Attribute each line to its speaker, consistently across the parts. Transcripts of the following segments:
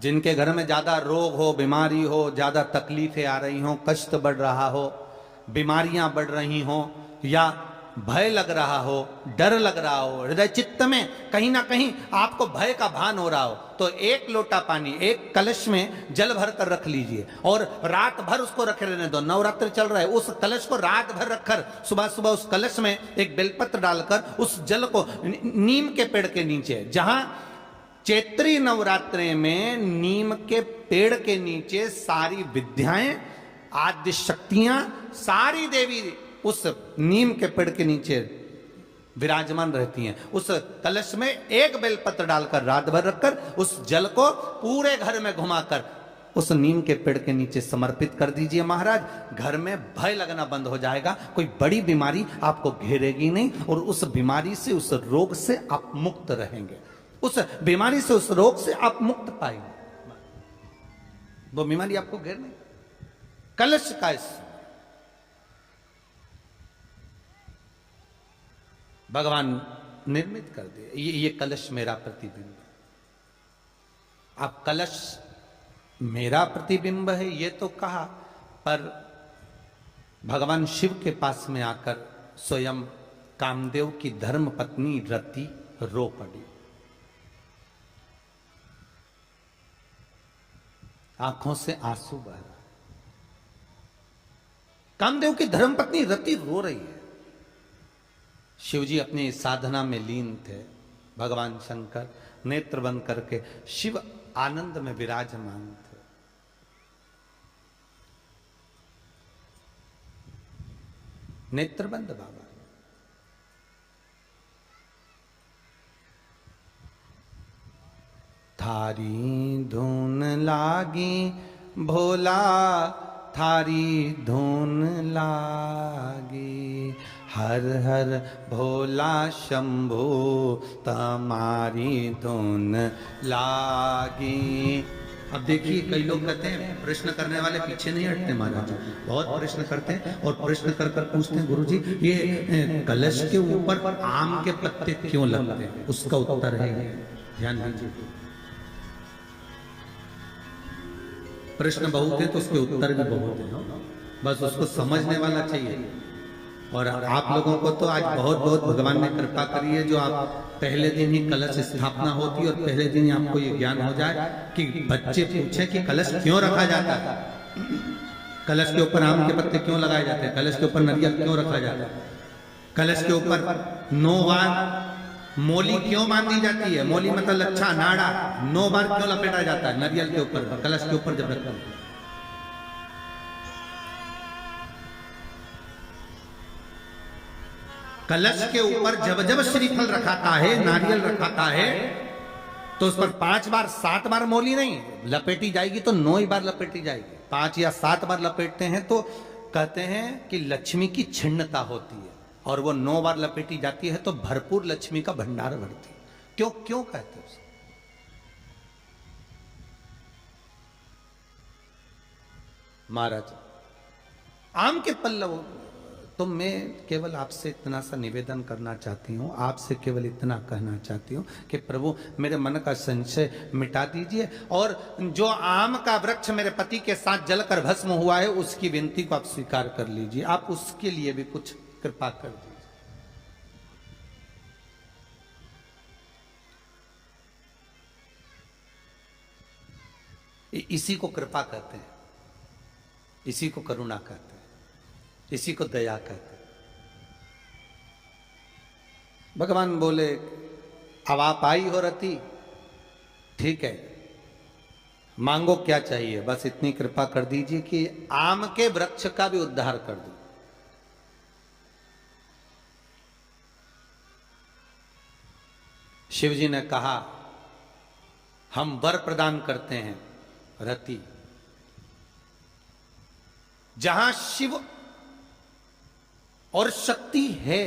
Speaker 1: जिनके घर में ज्यादा रोग हो, बीमारी हो, ज्यादा तकलीफें आ रही हो, कष्ट बढ़ रहा हो, बीमारियां बढ़ रही हो, या भय लग रहा हो, डर लग रहा हो, हृदय चित्त में कहीं ना कहीं आपको भय का भान हो रहा हो, तो एक लोटा पानी एक कलश में जल भर कर रख लीजिए और रात भर उसको रखे रहने दो। नवरात्र चल रहा है, उस कलश को रात भर रखकर सुबह सुबह उस कलश में एक बेलपत्र डालकर उस जल को नीम के पेड़ के नीचे, जहां चैत्री नवरात्रि में नीम के पेड़ के नीचे सारी विद्याएं, आद्य शक्तियां, सारी देवी उस नीम के पेड़ के नीचे विराजमान रहती हैं। उस कलश में एक बेलपत्र डालकर रात भर रखकर उस जल को पूरे घर में घुमाकर उस नीम के पेड़ के नीचे समर्पित कर दीजिए महाराज। घर में भय लगना बंद हो जाएगा, कोई बड़ी बीमारी आपको घेरेगी नहीं और उस बीमारी से, उस रोग से आप मुक्त रहेंगे। उस बीमारी से, उस रोग से आप मुक्त पाएंगे, वो बीमारी आपको घेर नहीं। कलश का भगवान निर्मित कर दे, ये कलश मेरा प्रतिबिंब। आप कलश मेरा प्रतिबिंब है ये तो कहा, पर भगवान शिव के पास में आकर स्वयं कामदेव की धर्म पत्नी रति रो पड़ी, आंखों से आंसू बह रहा। कामदेव की धर्मपत्नी रति रो रही है। शिवजी अपनी साधना में लीन थे। भगवान शंकर नेत्र बंद करके शिव आनंद में विराजमान थे। नेत्र बंद बाबा। थारी धुन लागी भोला, थारी धुन लागी, हर हर भोला शंभू तमारी धुन लागी। अब देखिए कई लोग कहते हैं प्रश्न करने वाले पीछे नहीं हटते महाराज, बहुत प्रश्न करते हैं और प्रश्न कर कर पूछते हैं गुरुजी ये कलश के ऊपर आम के पत्ते क्यों लगते हैं, उसका उत्तर है ध्यान दीजिए। प्रश्न बहुत है तो उसके उत्तर भी बहुत है, बस उसको समझने वाला चाहिए। और आप लोगों को तो आज बहुत बहुत भगवान ने कृपा करी है, जो आप पहले दिन ही कलश स्थापना होती है और पहले दिन ही आपको ये ज्ञान हो जाए कि बच्चे पूछे कि कलश क्यों रखा जाता है, कलश के ऊपर आम के पत्ते क्यों लगाए जाते हैं, कलश के ऊपर नारियल क्यों रखा जाता है, कलश के ऊपर 9 बार मोली क्यों बांधी जाती है, मोली मतलब लच्छा नाड़ा 9 बार क्यों लपेटा जाता है नारियल के ऊपर, कलश के ऊपर जब रखते हैं। कलश के ऊपर जब जब श्रीफल रखाता है, नारियल रखाता है, तो उस पर 5 बार 7 बार मोली नहीं लपेटी जाएगी, तो 9 ही बार लपेटी जाएगी। 5 या 7 बार लपेटते हैं तो कहते हैं कि लक्ष्मी की छिन्नता होती है, और वो 9 बार लपेटी जाती है तो भरपूर लक्ष्मी का भंडार भरती है। क्यों क्यों कहते हैं उसको? महाराज आम के पल्लव, तो मैं केवल आपसे इतना सा निवेदन करना चाहती हूँ, आपसे केवल इतना कहना चाहती हूँ कि प्रभु मेरे मन का संशय मिटा दीजिए, और जो आम का वृक्ष मेरे पति के साथ जलकर भस्म हुआ है उसकी विनती को आप स्वीकार कर लीजिए। आप उसके लिए भी कुछ कृपा कर दीजिए। इसी को कृपा कहते हैं, इसी को करुणा कहते हैं, इसी को दया कहते हैं। भगवान बोले अब आप आई हो रति, ठीक है, मांगो क्या चाहिए, बस इतनी कृपा कर दीजिए कि आम के वृक्ष का भी उद्धार कर दो। शिवजी ने कहा हम वर प्रदान करते हैं रति, जहां शिव और शक्ति है,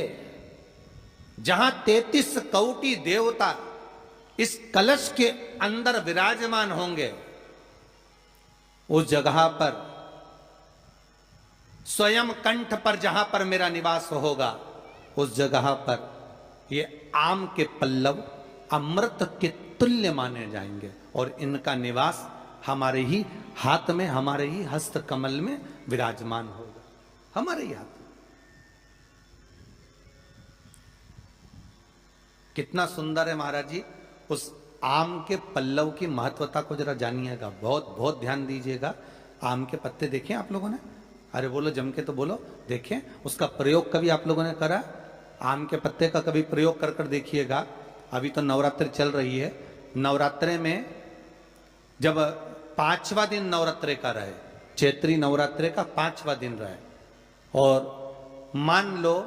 Speaker 1: जहां 33 कोटि देवता इस कलश के अंदर विराजमान होंगे, उस जगह पर स्वयं कंठ पर जहां पर मेरा निवास होगा, उस जगह पर ये आम के पल्लव अमृत के तुल्य माने जाएंगे और इनका निवास हमारे ही हाथ में, हमारे ही हस्त कमल में विराजमान होगा, हमारे ही हाथ में। कितना सुंदर है महाराज जी। उस आम के पल्लव की महत्वता को जरा जानिएगा, बहुत बहुत ध्यान दीजिएगा। आम के पत्ते देखे आप लोगों ने? अरे बोलो जम के तो बोलो। देखें, उसका प्रयोग कभी आप लोगों ने करा? आम के पत्ते का कभी प्रयोग कर कर देखिएगा। अभी तो नवरात्रि चल रही है, नवरात्रे में जब 5वां दिन नवरात्रे का रहे, चैत्री नवरात्रे का 5वां दिन रहे, और मान लो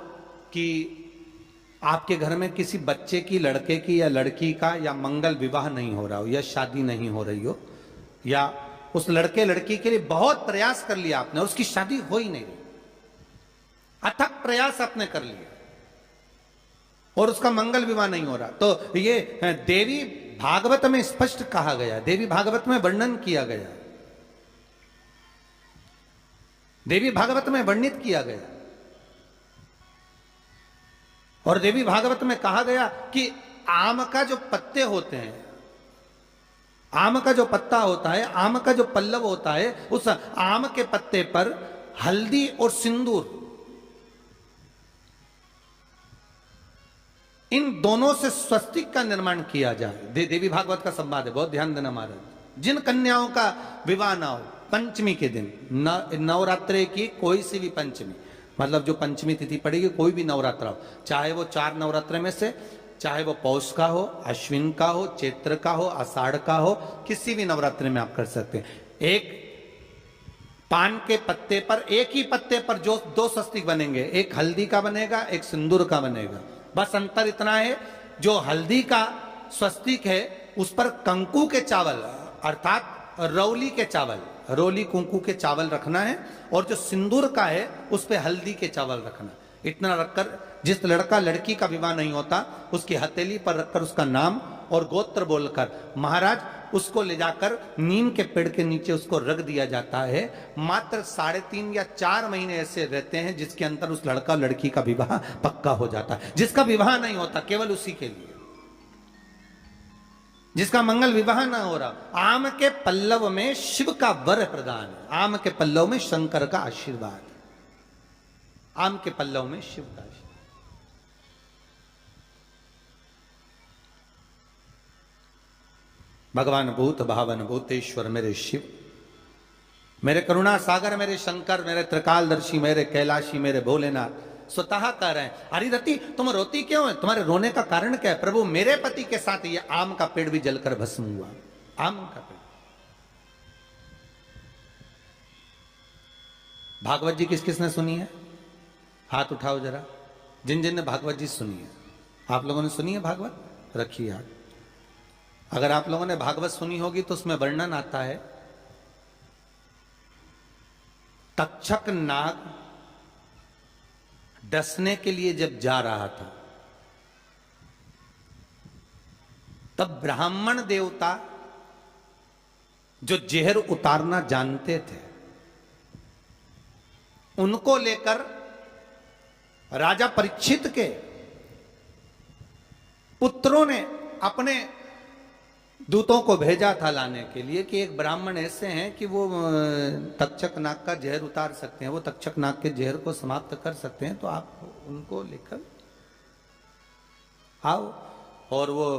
Speaker 1: कि आपके घर में किसी बच्चे की, लड़के की या लड़की का या मंगल विवाह नहीं हो रहा हो, या शादी नहीं हो रही हो, या उस लड़के लड़की के लिए बहुत प्रयास कर लिया आपने और उसकी शादी हो ही नहीं रही, अथक प्रयास आपने कर लिया और उसका मंगल विवाह नहीं हो रहा, तो ये देवी भागवत में स्पष्ट कहा गया, देवी भागवत में वर्णन किया गया, देवी भागवत में वर्णित किया गया। और देवी भागवत में कहा गया कि आम का जो पत्ते होते हैं, आम का जो पत्ता होता है, आम का जो पल्लव होता है, उस आम के पत्ते पर हल्दी और सिंदूर, इन दोनों से स्वस्तिक का निर्माण किया जाए। देवी भागवत का संवाद है, बहुत ध्यान देना महाराज। जिन कन्याओं का विवाह ना हो पंचमी के दिन, नवरात्रे की कोई सी भी पंचमी, मतलब जो पंचमी तिथि पड़ेगी, कोई भी नवरात्रा हो, चाहे वो 4 नवरात्रे में से, चाहे वो पौष का हो, अश्विन का हो, चैत्र का हो, आषाढ़ का हो, किसी भी नवरात्रि में आप कर सकते हैं। एक पान के पत्ते पर, एक ही पत्ते पर जो 2 स्वस्तिक बनेंगे, एक हल्दी का बनेगा, एक सिंदूर का बनेगा। बस अंतर इतना है, जो हल्दी का स्वस्तिक है उस पर कंकु के चावल अर्थात रौली के चावल, रोली कुंकू के चावल रखना है, और जो सिंदूर का है उस पे हल्दी के चावल रखना। इतना रखकर जिस लड़का लड़की का विवाह नहीं होता उसकी हथेली पर रखकर उसका नाम और गोत्र बोलकर महाराज उसको ले जाकर नीम के पेड़ के नीचे उसको रख दिया जाता है। मात्र 3.5 या 4 महीने ऐसे रहते हैं जिसके अंदर उस लड़का लड़की का विवाह पक्का हो जाता है। जिसका विवाह नहीं होता केवल उसी के लिए, जिसका मंगल विवाह ना हो रहा, आम के पल्लव में शिव का वर प्रदान है, आम के पल्लव में शंकर का आशीर्वाद, आम के पल्लव में शिव का आशीर्वाद। भगवान भूत भावन भूतेश्वर मेरे शिव, मेरे करुणा सागर, मेरे शंकर, मेरे त्रिकालदर्शी, मेरे कैलाशी, मेरे भोलेनाथ स्वतः कह रहे हैं, अरिरति तुम रोती क्यों है? तुम्हारे रोने का कारण क्या है? प्रभु मेरे पति के साथ ये आम का पेड़ भी जलकर भस्म हुआ। आम का पेड़, भागवत जी किस किसने सुनी है? हाथ उठाओ जरा, जिन जिन ने भागवत जी सुनी है। आप लोगों ने सुनी है भागवत? रखिए हाथ। अगर आप लोगों ने भागवत सुनी होगी तो उसमें वर्णन आता है, तक्षक नाग डसने के लिए जब जा रहा था तब ब्राह्मण देवता जो जहर उतारना जानते थे उनको लेकर राजा परीक्षित के पुत्रों ने अपने दूतों को भेजा था लाने के लिए कि एक ब्राह्मण ऐसे हैं कि वो तक्षक नाग का जहर उतार सकते हैं, वो तक्षक नाग के जहर को समाप्त कर सकते हैं, तो आप उनको लेकर आओ। और वो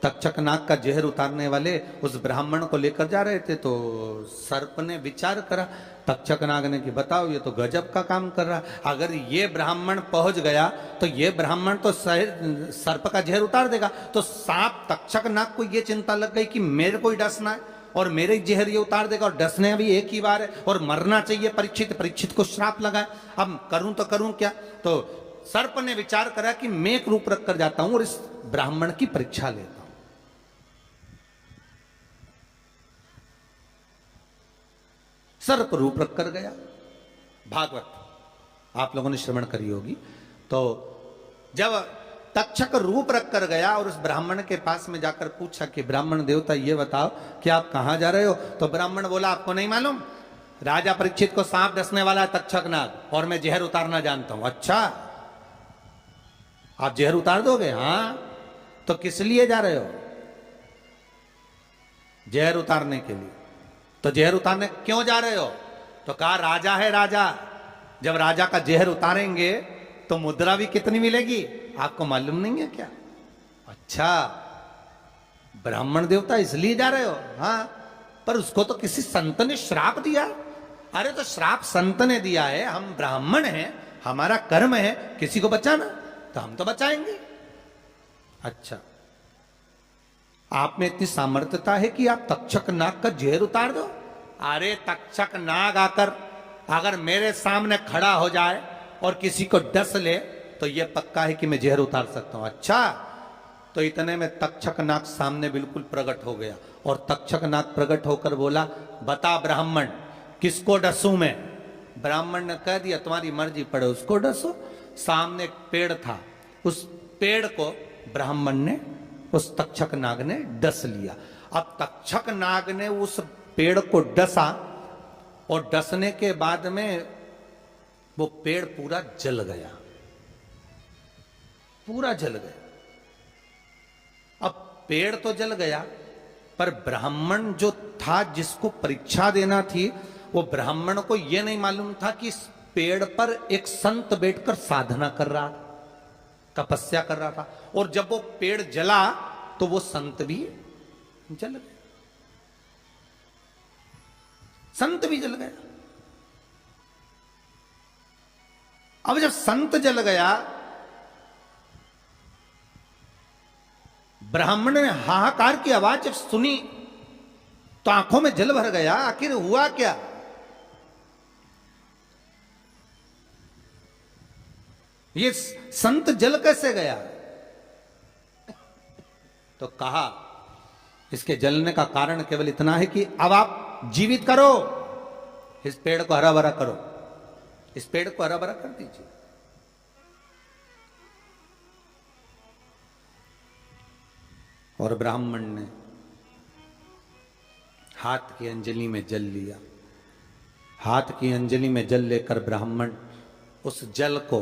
Speaker 1: तक्षक नाग का जहर उतारने वाले उस ब्राह्मण को लेकर जा रहे थे, तो सर्प ने विचार करा, तक्षक नाग ने कि बताओ ये तो गजब का काम कर रहा, अगर ये ब्राह्मण पहुंच गया तो ये ब्राह्मण तो सर्प का जहर उतार देगा। तो सांप तक्षक नाग को ये चिंता लग गई कि मेरे को ही डसना है और मेरे जहर ये उतार देगा, और डसने भी एक ही बार है और मरना चाहिए परीक्षित को श्राप लगाए, अब करूं तो करूं क्या? तो सर्प ने विचार करा कि मैं एक रूप रख कर जाता हूं और इस ब्राह्मण की परीक्षा लेता हूं। सर्प रूप रख कर गया। भागवत आप लोगों ने श्रवण करी होगी। तो जब तक्षक रूप रख कर गया और उस ब्राह्मण के पास में जाकर पूछा कि ब्राह्मण देवता ये बताओ कि आप कहां जा रहे हो? तो ब्राह्मण बोला आपको नहीं मालूम, राजा परीक्षित को सांप डसने वाला है तक्षक नाग और मैं जहर उतारना जानता हूं। अच्छा, आप जहर उतार दोगे? हाँ। तो किस लिए जा रहे हो? जहर उतारने के लिए। तो जहर उतारने क्यों जा रहे हो? तो कहा राजा है राजा, जब राजा का जहर उतारेंगे तो मुद्रा भी कितनी मिलेगी, आपको मालूम नहीं है क्या? अच्छा, ब्राह्मण देवता इसलिए जा रहे हो? हाँ, पर उसको तो किसी संत ने श्राप दिया। अरे तो श्राप संत ने दिया है, हम ब्राह्मण हैं, हमारा कर्म है किसी को बचाना, तो हम तो बचाएंगे। अच्छा, आप में इतनी सामर्थ्यता है कि आप तक्षक नाग का जहर उतार दो? अरे तक्षक नाग आकर अगर मेरे सामने खड़ा हो जाए और किसी को डस ले तो यह पक्का है कि मैं जहर उतार सकता हूं। अच्छा, तो इतने में तक्षक नाग सामने बिल्कुल प्रकट हो गया और तक्षक नाग प्रकट होकर बोला, बता ब्राह्मण किसको डसूं मैं? ब्राह्मण ने कह दिया तुम्हारी मर्जी पड़े उसको डसो। सामने एक पेड़ था, उस पेड़ को ब्राह्मण ने, उस तक्षक नाग ने डस लिया। अब तक्षक नाग ने उस पेड़ को डसा और डसने के बाद में वो पेड़ पूरा जल गया, पूरा जल गया। अब पेड़ तो जल गया, पर ब्राह्मण जो था जिसको परीक्षा देना थी, वो ब्राह्मण को यह नहीं मालूम था कि इस पेड़ पर एक संत बैठकर साधना कर रहा था, तपस्या कर रहा था। और जब वो पेड़ जला तो वो संत भी जल गया, संत भी जल गया। अब जब संत जल गया, ब्राह्मण ने हाहाकार की आवाज जब सुनी तो आंखों में जल भर गया। आखिर हुआ क्या? ये संत जल कैसे गया? तो कहा इसके जलने का कारण केवल इतना है कि अब आप जीवित करो, इस पेड़ को हरा भरा करो, इस पेड़ को हरा भरा कर दीजिए। और ब्राह्मण ने हाथ की अंजलि में जल लिया। हाथ की अंजलि में जल लेकर ब्राह्मण उस जल को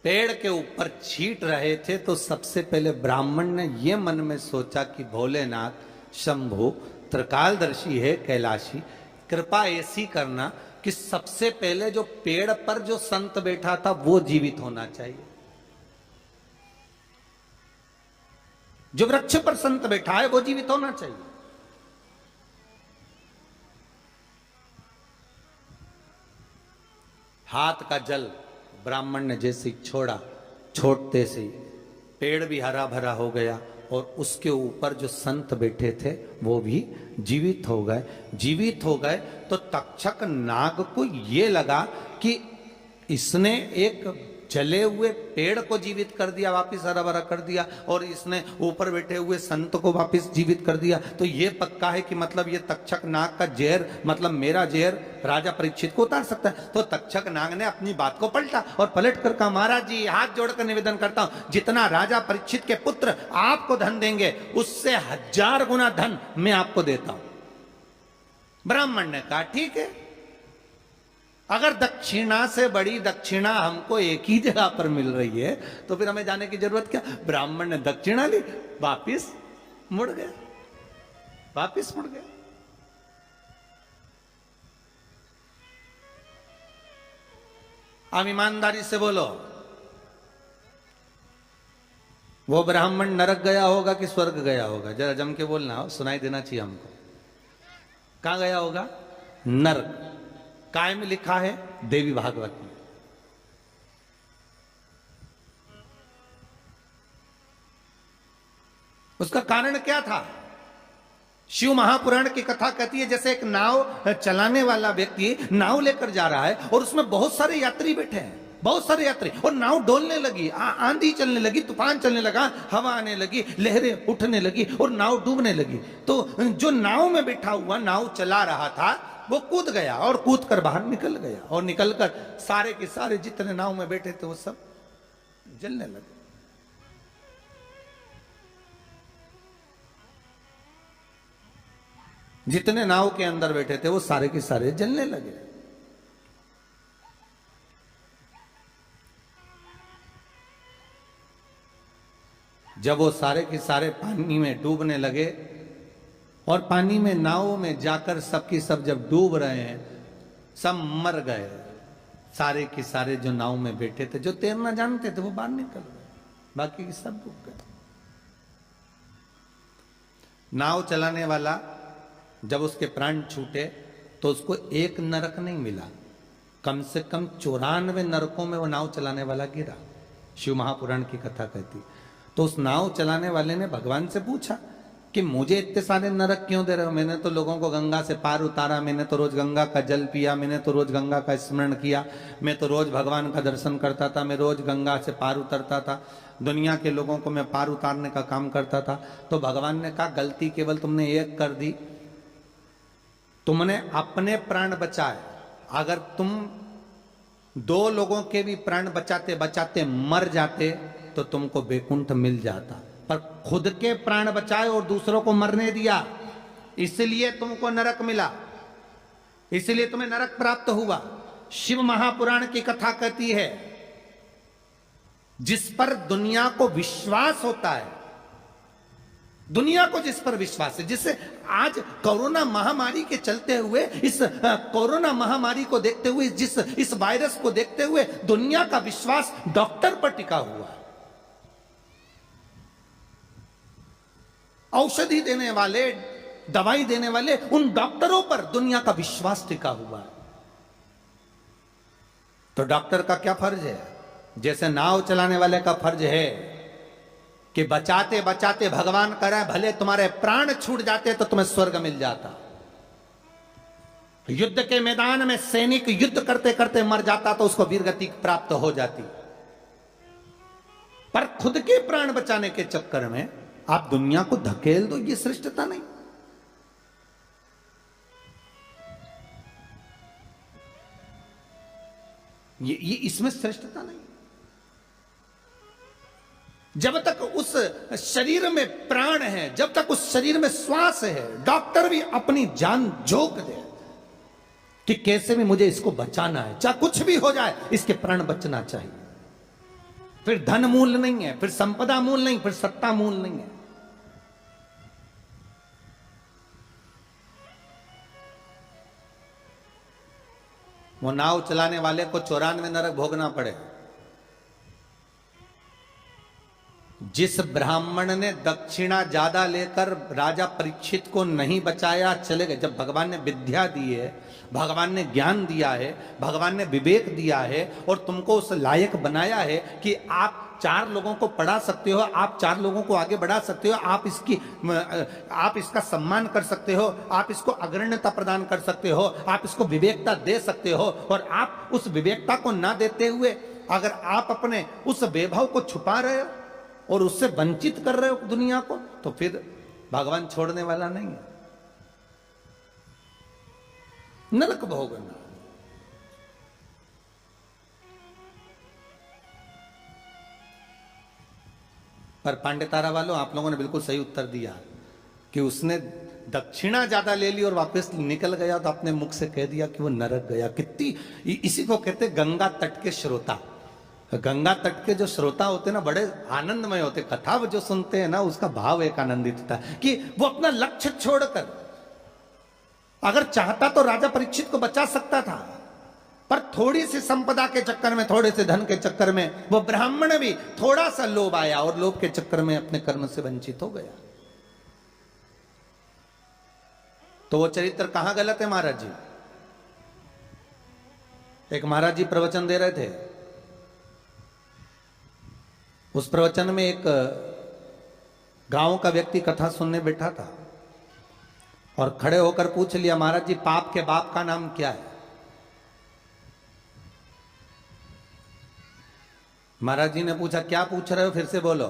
Speaker 1: पेड़ के ऊपर छीट रहे थे, तो सबसे पहले ब्राह्मण ने यह मन में सोचा कि भोलेनाथ शंभु त्रिकालदर्शी है, कैलाशी, कृपा ऐसी करना कि सबसे पहले जो पेड़ पर जो संत बैठा था वो जीवित होना चाहिए। जो वृक्ष पर संत बैठा है वो जीवित होना चाहिए। हाथ का जल ब्राह्मण ने जैसे ही छोड़ा, छोड़ते से पेड़ भी हरा भरा हो गया और उसके ऊपर जो संत बैठे थे वो भी जीवित हो गए। जीवित हो गए तो तक्षक नाग को ये लगा कि इसने एक जले हुए पेड़ को जीवित कर दिया, वापिस हरा भरा कर दिया, और इसने ऊपर बैठे हुए संत को वापिस जीवित कर दिया। तो ये पक्का है कि मतलब ये तक्षक नाग का जहर, मतलब मेरा जहर राजा परीक्षित को उतार सकता है। तो तक्षक नाग ने अपनी बात को पलटा और पलट कर कहा, महाराज जी हाथ जोड़कर निवेदन करता हूं, जितना राजा परीक्षित के पुत्र आपको धन देंगे उससे 1000 गुना धन मैं आपको देता हूं। ब्राह्मण ने कहा ठीक है, अगर दक्षिणा से बड़ी दक्षिणा हमको एक ही जगह पर मिल रही है तो फिर हमें जाने की जरूरत क्या। ब्राह्मण ने दक्षिणा ली, वापिस मुड़ गया, वापिस मुड़ गया। अब ईमानदारी से बोलो, वो ब्राह्मण नरक गया होगा कि स्वर्ग गया होगा? जरा जम के बोलना, सुनाई देना चाहिए हमको। कहां गया होगा? नरक। काय में लिखा है? देवी भागवत में। उसका कारण क्या था? शिव महापुराण की कथा कहती है जैसे एक नाव चलाने वाला व्यक्ति नाव लेकर जा रहा है और उसमें बहुत सारे यात्री बैठे हैं, बहुत सारे यात्री, और नाव डोलने लगी, आंधी चलने लगी, तूफान चलने लगा, हवा आने लगी, लहरें उठने लगी और नाव डूबने लगी। तो जो नाव में बैठा हुआ, नाव चला रहा था, वो कूद गया और कूद कर बाहर निकल गया, और निकलकर सारे के सारे जितने नाव में बैठे थे वो सब जलने लगे। जितने नाव के अंदर बैठे थे वो सारे के सारे जलने लगे। जब वो सारे के सारे पानी में डूबने लगे और पानी में नाव में जाकर सबकी सब जब डूब रहे हैं, सब मर गए, सारे के सारे जो नाव में बैठे थे, जो तैरना जानते थे वो बाहर निकल गए, बाकी सब डूब गए। नाव चलाने वाला जब उसके प्राण छूटे तो उसको एक नरक नहीं मिला, कम से कम 94 नरकों में वो नाव चलाने वाला गिरा। शिव महापुराण की कथा कहती। तो उस नाव चलाने वाले ने भगवान से पूछा कि मुझे इतने सारे नरक क्यों दे रहे हो? मैंने तो लोगों को गंगा से पार उतारा, मैंने तो रोज गंगा का जल पिया, मैंने तो रोज गंगा का स्मरण किया, मैं तो रोज भगवान का दर्शन करता था, मैं रोज गंगा से पार उतरता था, दुनिया के लोगों को मैं पार उतारने का काम करता था। तो भगवान ने कहा गलती केवल तुमने एक कर दी, तुमने अपने प्राण बचाए। अगर तुम 2 लोगों के भी प्राण बचाते बचाते मर जाते तो तुमको वैकुंठ मिल जाता, पर खुद के प्राण बचाए और दूसरों को मरने दिया, इसलिए तुमको नरक मिला, इसलिए तुम्हें नरक प्राप्त हुआ। शिव महापुराण की कथा कहती है जिस पर दुनिया को विश्वास होता है, दुनिया को जिस पर विश्वास है, जिससे आज कोरोना महामारी के चलते हुए, इस कोरोना महामारी को देखते हुए, इस वायरस को देखते हुए दुनिया का विश्वास डॉक्टर पर टिका हुआ है। औषधि देने वाले, दवाई देने वाले, उन डॉक्टरों पर दुनिया का विश्वास टिका हुआ है। तो डॉक्टर का क्या फर्ज है? जैसे नाव चलाने वाले का फर्ज है कि बचाते बचाते भगवान करे भले तुम्हारे प्राण छूट जाते तो तुम्हें स्वर्ग मिल जाता। युद्ध के मैदान में सैनिक युद्ध करते करते मर जाता तो उसको वीरगति प्राप्त हो जाती, पर खुद के प्राण बचाने के चक्कर में आप दुनिया को धकेल दो, ये श्रेष्ठता नहीं। ये इसमें श्रेष्ठता नहीं। जब तक उस शरीर में प्राण है, जब तक उस शरीर में श्वास है, डॉक्टर भी अपनी जान झोंक दे कि कैसे भी मुझे इसको बचाना है, चाहे कुछ भी हो जाए इसके प्राण बचना चाहिए। फिर धन मूल नहीं है, फिर संपदा मूल नहीं, फिर सत्ता मूल नहीं है। वो नाव चलाने वाले को 94 नरक भोगना पड़े। जिस ब्राह्मण ने दक्षिणा ज्यादा लेकर राजा परीक्षित को नहीं बचाया, चले गए। जब भगवान ने विद्या दी है, भगवान ने ज्ञान दिया है, भगवान ने विवेक दिया है और तुमको उस लायक बनाया है कि आप 4 लोगों को पढ़ा सकते हो, आप 4 लोगों को आगे बढ़ा सकते हो, आप इसका सम्मान कर सकते हो, आप इसको अग्रण्यता प्रदान कर सकते हो, आप इसको विवेकता दे सकते हो। और आप उस विवेकता को ना देते हुए अगर आप अपने उस वैभव को छुपा रहे हो और उससे वंचित कर रहे हो दुनिया को, तो फिर भगवान छोड़ने वाला नहीं है, नरक भोगना। पर पांडेतारा वालों, आप लोगों ने बिल्कुल सही उत्तर दिया कि उसने दक्षिणा ज्यादा ले ली और वापस निकल गया तो अपने मुख से कह दिया कि वो नरक गया। कितनी, इसी को कहते गंगा तट के श्रोता। गंगा तट के जो श्रोता होते हैं ना, बड़े आनंदमय होते, कथा जो सुनते हैं ना उसका भाव एक आनंदित होता है कि वो अपना लक्ष्य छोड़कर, अगर चाहता तो राजा परीक्षित को बचा सकता था, पर थोड़ी सी संपदा के चक्कर में, थोड़े से धन के चक्कर में वो ब्राह्मण भी थोड़ा सा लोभ आया और लोभ के चक्कर में अपने कर्म से वंचित हो गया। तो वो चरित्र कहां गलत है महाराज जी? एक महाराज जी प्रवचन दे रहे थे, उस प्रवचन में एक गांव का व्यक्ति कथा सुनने बैठा था और खड़े होकर पूछ लिया, महाराज जी पाप के बाप का नाम क्या है? महाराज जी ने पूछा, क्या पूछ रहे हो, फिर से बोलो।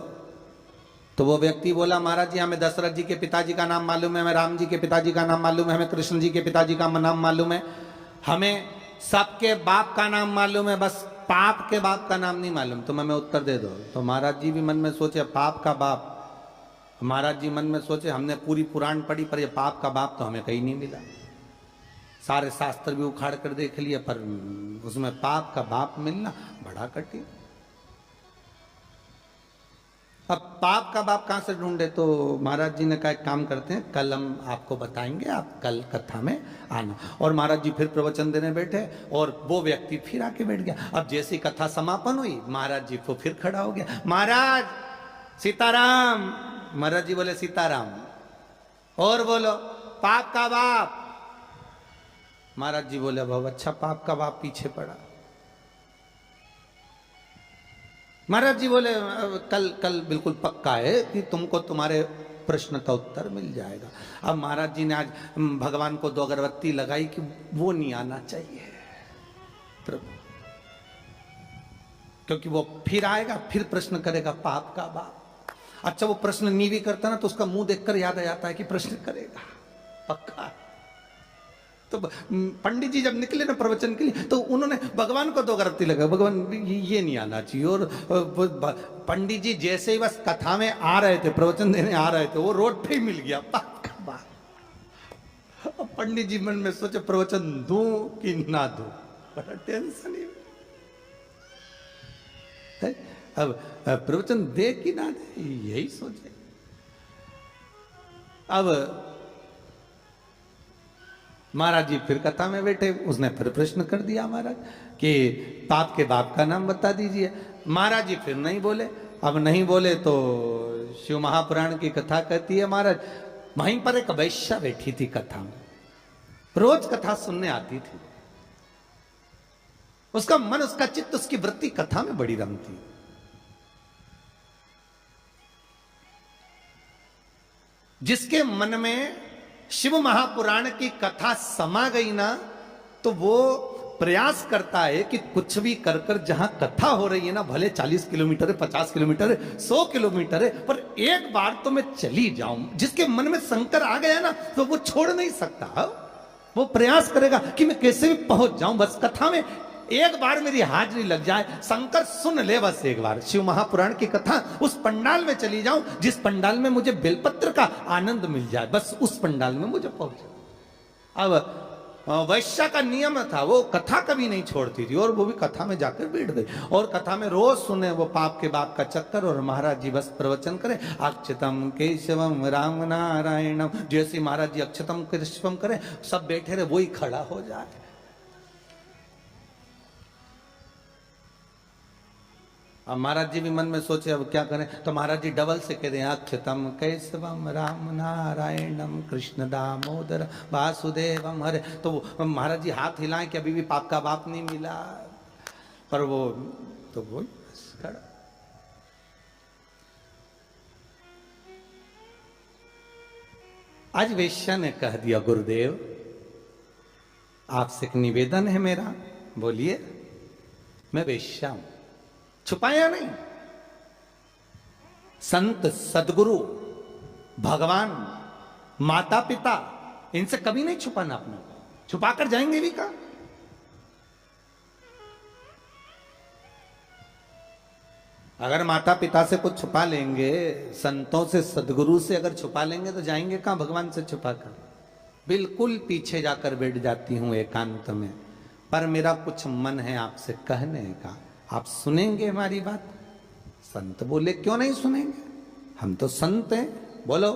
Speaker 1: तो वो व्यक्ति बोला, महाराज जी हमें दशरथ जी के पिताजी का नाम मालूम है, हमें राम जी के पिताजी का नाम मालूम है, हमें कृष्ण जी के पिताजी का नाम मालूम है, हमें सबके बाप का नाम मालूम है, बस पाप के बाप का नाम नहीं मालूम, तुम हमें उत्तर दे दो। तो महाराज जी भी मन में सोचे पाप का बाप, महाराज जी मन में सोचे हमने पूरी पुराण पढ़ी पर ये पाप का बाप तो हमें कहीं नहीं मिला, सारे शास्त्र भी उखाड़ कर देख लिए पर उसमें पाप का बाप मिलना बड़ा कठिन। अब पाप का बाप कहाँ से ढूंढे? तो महाराज जी ने कहा एक काम करते हैं, कल हम आपको बताएंगे, आप कल कथा में आना। और महाराज जी फिर प्रवचन देने बैठे और वो व्यक्ति फिर आके बैठ गया। अब जैसी कथा समापन हुई, महाराज जी को फिर खड़ा हो गया, महाराज सीताराम। महाराज जी बोले सीताराम। और बोलो पाप का बाप। महाराज जी बोले अब अच्छा पाप का बाप पीछे पड़ा। महाराज जी बोले कल कल बिल्कुल पक्का है कि तुमको तुम्हारे प्रश्न का उत्तर मिल जाएगा। अब महाराज जी ने आज भगवान को 2 अगरबत्ती लगाई कि वो नहीं आना चाहिए प्रभु, क्योंकि वो फिर आएगा, फिर प्रश्न करेगा पाप का बाप। अच्छा वो प्रश्न नहीं भी करता ना तो उसका मुंह देखकर याद आ जाता है कि प्रश्न करेगा पक्का। तो पंडित जी जब निकले ना प्रवचन के लिए तो उन्होंने भगवान को 2 अगरबत्ती लगा, भगवान ये नहीं आना चाहिए। और पंडित जी जैसे ही बस कथा में आ रहे थे, प्रवचन देने आ रहे थे, वो रोड पे ही मिल गया पाप का बाप। अब पंडित जी मन में सोचे प्रवचन दूं कि ना दूं, बड़ा टेंशन है। अब प्रवचन दे कि ना दे यही सोचे। अब महाराज जी फिर कथा में बैठे, उसने फिर प्रश्न कर दिया महाराज कि पाप के बाप का नाम बता दीजिए। महाराज जी फिर नहीं बोले। अब नहीं बोले तो शिव महापुराण की कथा कहती है महाराज वहीं पर एक वैश्या बैठी थी कथा में, रोज कथा सुनने आती थी। उसका मन, उसका चित्त, उसकी वृत्ति कथा में बड़ी रमती। जिसके मन में शिव महापुराण की कथा समा गई ना तो वो प्रयास करता है कि कुछ भी कर कर जहां कथा हो रही है ना, भले 40 किलोमीटर है, 50 किलोमीटर है, 100 किलोमीटर है, पर एक बार तो मैं चली जाऊं। जिसके मन में शंकर आ गया ना तो वो छोड़ नहीं सकता। वो प्रयास करेगा कि मैं कैसे भी पहुंच जाऊं, बस कथा में एक बार मेरी हाजिरी लग जाए, शंकर सुन ले बस एक बार शिव महापुराण की कथा, उस पंडाल में चली जाऊं जिस पंडाल में मुझे बेलपत्र का आनंद मिल जाए, बस उस पंडाल में मुझे पहुंचे। अब वैश्या का नियम था, वो कथा कभी नहीं छोड़ती थी और वो भी कथा में जाकर बैठ गई और कथा में रोज सुने वो पाप के बाप का चक्कर। और महाराज जी बस प्रवचन करे अक्षतम केशवम राम नारायणम, जैसे महाराज जी अक्षतम केशवम करे सब बैठे रहे, वही खड़ा हो जाए। अब महाराज जी भी मन में सोचे अब क्या करें, तो महाराज जी डबल से कह रहे हैं अक्षतम केशवम राम नारायणम कृष्ण दामोदर वासुदेवम हरे। तो महाराज जी हाथ हिलाएं कि अभी भी पाप का बाप नहीं मिला, पर वो तो वो खड़ा। आज वेश्या ने कह दिया गुरुदेव आपसे एक निवेदन है मेरा। बोलिए। मैं वेश्या हूं, छुपाया नहीं। संत सदगुरु भगवान माता पिता इनसे कभी नहीं छुपाना अपना, छुपाकर जाएंगे भी कहां। अगर माता पिता से कुछ छुपा लेंगे, संतों से सदगुरु से अगर छुपा लेंगे तो जाएंगे कहां भगवान से छुपाकर। बिल्कुल पीछे जाकर बैठ जाती हूं एकांत में, पर मेरा कुछ मन है आपसे कहने का, आप सुनेंगे हमारी बात। संत बोले क्यों नहीं सुनेंगे, हम तो संत हैं, बोलो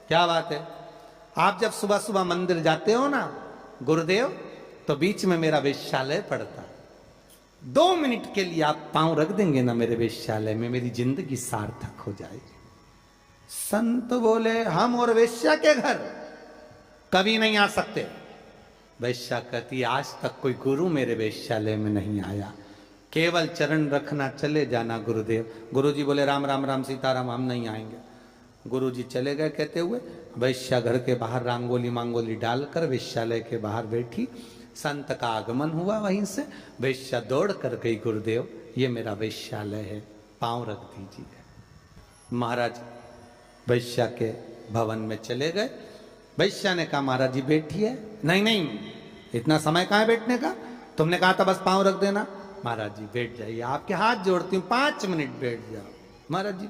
Speaker 1: क्या बात है। आप जब सुबह सुबह मंदिर जाते हो ना गुरुदेव, तो बीच में मेरा वेश्यालय पड़ता, 2 मिनट के लिए आप पांव रख देंगे ना मेरे वेश्यालय में, मेरी जिंदगी सार्थक हो जाएगी। संत बोले हम और वेश्या के घर कभी नहीं आ सकते। वेश्या कहती आज तक कोई गुरु मेरे वेश्यालय में नहीं आया, केवल चरण रखना, चले जाना गुरुदेव। गुरुजी बोले राम राम राम सीताराम, हम नहीं आएंगे। गुरुजी चले गए कहते हुए। वैश्या घर के बाहर रंगोली मांगोली डालकर वेश्यालय के बाहर बैठी। संत का आगमन हुआ, वहीं से वैश्या दौड़ कर गई, गुरुदेव ये मेरा वेश्यालय है, पांव रख दीजिए। महाराज वैश्या के भवन में चले गए। वैश्या ने कहा महाराज जी बैठिए। नहीं नहीं, इतना समय कहाँ है बैठने का, तुमने कहा था बस पांव रख देना। महाराज जी बैठ जाइए, आपके हाथ जोड़ती हूँ, 5 मिनट बैठ जाओ। महाराज जी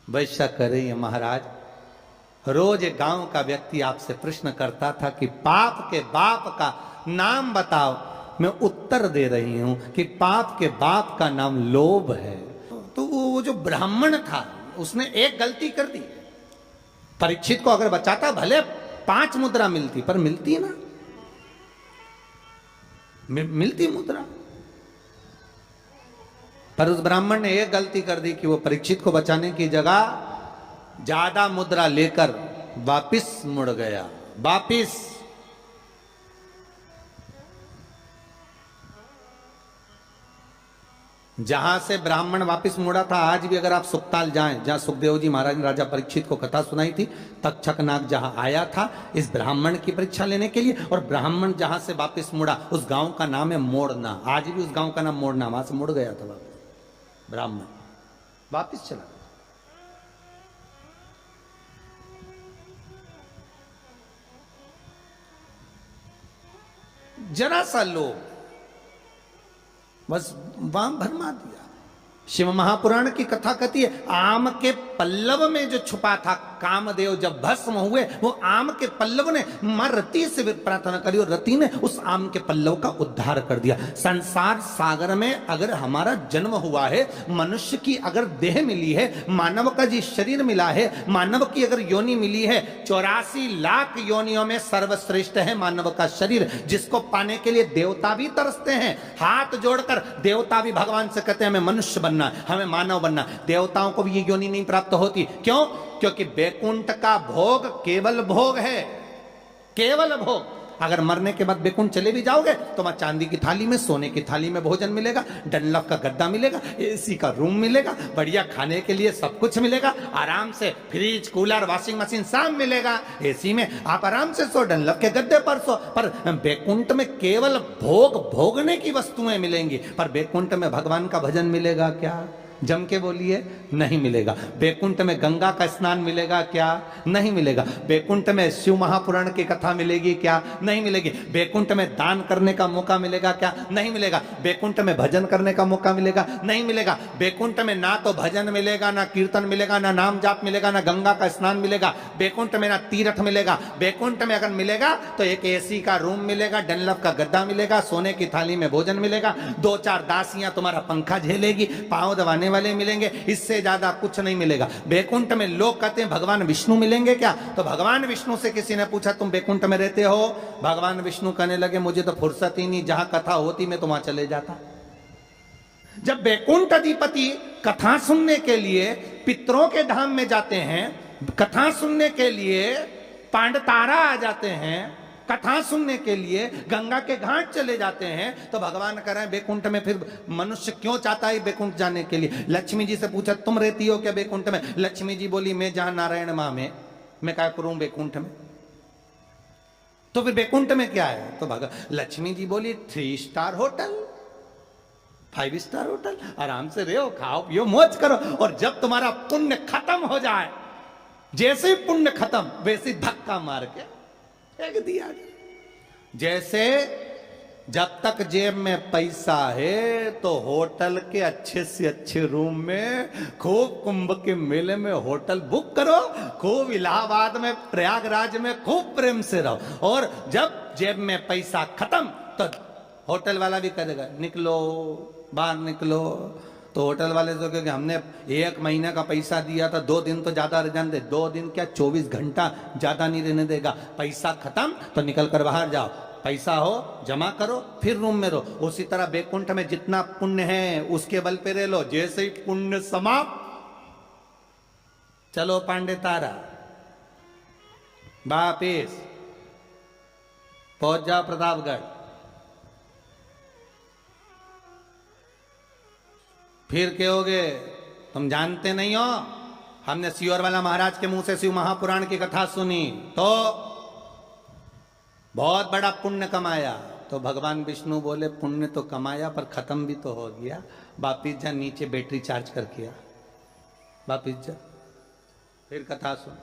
Speaker 1: वैश्या कर रही है, महाराज रोज एक गांव का व्यक्ति आपसे प्रश्न करता था कि पाप के बाप का नाम बताओ, मैं उत्तर दे रही हूं कि पाप के बाप का नाम लोभ है। तो वो जो ब्राह्मण था उसने एक गलती कर दी। परीक्षित को अगर बचाता भले 5 मुद्रा मिलती, पर मिलती ना, मिलती मुद्रा। पर उस ब्राह्मण ने एक गलती कर दी कि वो परीक्षित को बचाने की जगह ज्यादा मुद्रा लेकर वापिस मुड़ गया। वापिस जहां से ब्राह्मण वापस मुड़ा था, आज भी अगर आप सुखताल जाएं, जहां सुखदेव जी महाराज ने राजा परीक्षित को कथा सुनाई थी, तक्षक नाग जहां आया था इस ब्राह्मण की परीक्षा लेने के लिए, और ब्राह्मण जहां से वापस मुड़ा उस गांव का नाम है मोड़ना। आज भी उस गांव का नाम मोड़ना, वहां से मुड़ गया था वापस ब्राह्मण, वापस चला। जरा सा लोग बस वाम भरमा दिया। शिव महापुराण की कथा कहती है, आम के पल्लव में जो छुपा था कामदेव, जब भस्म हुए वो आम के पल्लव ने मां रति से प्रार्थना करी और रति ने उस आम के पल्लव का उद्धार कर दिया। संसार सागर में अगर हमारा जन्म हुआ है, मनुष्य की अगर देह मिली है, मानव का जी शरीर मिला है, मानव की अगर योनि मिली है, 84 लाख योनियों में सर्वश्रेष्ठ है मानव का शरीर, जिसको पाने के लिए देवता भी तरसते हैं। हाथ जोड़कर देवता भी भगवान से कहते हैं हमें मनुष्य बनना, हमें मानव बनना। देवताओं को भी ये योनि नहीं प्राप्त होती। क्यों? क्योंकि बैकुंठ का भोग केवल भोग है, केवल भोग। अगर मरने के बाद बैकुंठ चले भी जाओगे तो वहां चांदी की थाली में, सोने की थाली में भोजन मिलेगा, डनलप का गद्दा मिलेगा, एसी का रूम मिलेगा, बढ़िया खाने के लिए सब कुछ मिलेगा, आराम से फ्रिज, कूलर, वॉशिंग मशीन सब मिलेगा। एसी में आप आराम से सो, डनलप के गद्दे पर सो। पर बैकुंठ में केवल भोग भोगने की वस्तुएं मिलेंगी। पर बैकुंठ में भगवान का भजन मिलेगा क्या? जम के बोलिए, नहीं मिलेगा। बैकुंठ में गंगा का स्नान मिलेगा क्या? नहीं मिलेगा। बैकुंठ में शिव महापुराण की कथा मिलेगी क्या? नहीं मिलेगी। बैकुंठ में दान करने का मौका मिलेगा क्या? नहीं मिलेगा। बैकुंठ में भजन करने का मौका मिलेगा? नहीं मिलेगा। बैकुंठ में ना तो भजन मिलेगा, ना कीर्तन मिलेगा, ना नाम जाप मिलेगा, ना गंगा का स्नान मिलेगा। बैकुंठ में ना तीर्थ मिलेगा। बैकुंठ में अगर मिलेगा तो एक एसी का रूम मिलेगा, डनलप का गद्दा मिलेगा, सोने की थाली में भोजन मिलेगा, 2-4 दासियां तुम्हारा पंखा झेलेगी, पांव दबाने वाले मिलेंगे, इससे ज्यादा कुछ नहीं मिलेगा। बैकुंठ में लोग कहते हैं भगवान विष्णु मिलेंगे क्या? तो भगवान विष्णु से किसी ने पूछा तुम बैकुंठ में रहते हो? भगवान विष्णु कहने लगे मुझे तो फुर्सत ही नहीं, जहां कथा होती मैं तो वहां चले जाता। जब बैकुंठ अधिपति कथा सुनने के लिए पितरों के धाम में जाते हैं, कथा सुनने के लिए पांडतारा आ जाते हैं, कथा सुनने के लिए गंगा के घाट चले जाते हैं, तो भगवान कह रहे हैं बैकुंठ में फिर मनुष्य क्यों चाहता है बैकुंठ जाने के लिए? लक्ष्मी जी से पूछा तुम रहती हो क्या बैकुंठ में? लक्ष्मी जी बोली मैं जहां नारायण मां में, मैं क्या करूं बैकुंठ में? तो फिर बैकुंठ में क्या है? तो लक्ष्मी जी बोली 3 स्टार होटल, 5 स्टार होटल, आराम से रहो, खाओ पियो, मौज करो। और जब तुम्हारा पुण्य खत्म हो जाए, जैसे ही पुण्य खत्म वैसे धक्का मार के फेंक दिया। जैसे जब तक जेब में पैसा है तो होटल के अच्छे से अच्छे रूम में, खूब कुंभ के मेले में होटल बुक करो, खूब इलाहाबाद में, प्रयागराज में खूब प्रेम से रहो। और जब जेब में पैसा खत्म तो होटल वाला भी कहेगा निकलो, बाहर निकलो। तो होटल वाले तो क्योंकि हमने 1 महीने का पैसा दिया था, 2 दिन तो ज्यादा रहने दे, 2 दिन क्या 24 घंटा ज्यादा नहीं रहने देगा। पैसा खत्म तो निकल कर बाहर जाओ, पैसा हो जमा करो, फिर रूम में रहो। उसी तरह बैकुंठ में जितना पुण्य है उसके बल पे रह लो, जैसे ही पुण्य समाप्त, चलो पांडे तारा वापिस पहुंच जाओ प्रतापगढ़। फिर कहोगे तुम जानते नहीं हो, हमने सियोर वाला महाराज के मुंह से शिव महापुराण की कथा सुनी तो बहुत बड़ा पुण्य कमाया। तो भगवान विष्णु बोले पुण्य तो कमाया पर खत्म भी तो हो गया, वापिस जा नीचे बैटरी चार्ज कर किया, वापिस जा फिर कथा सुन।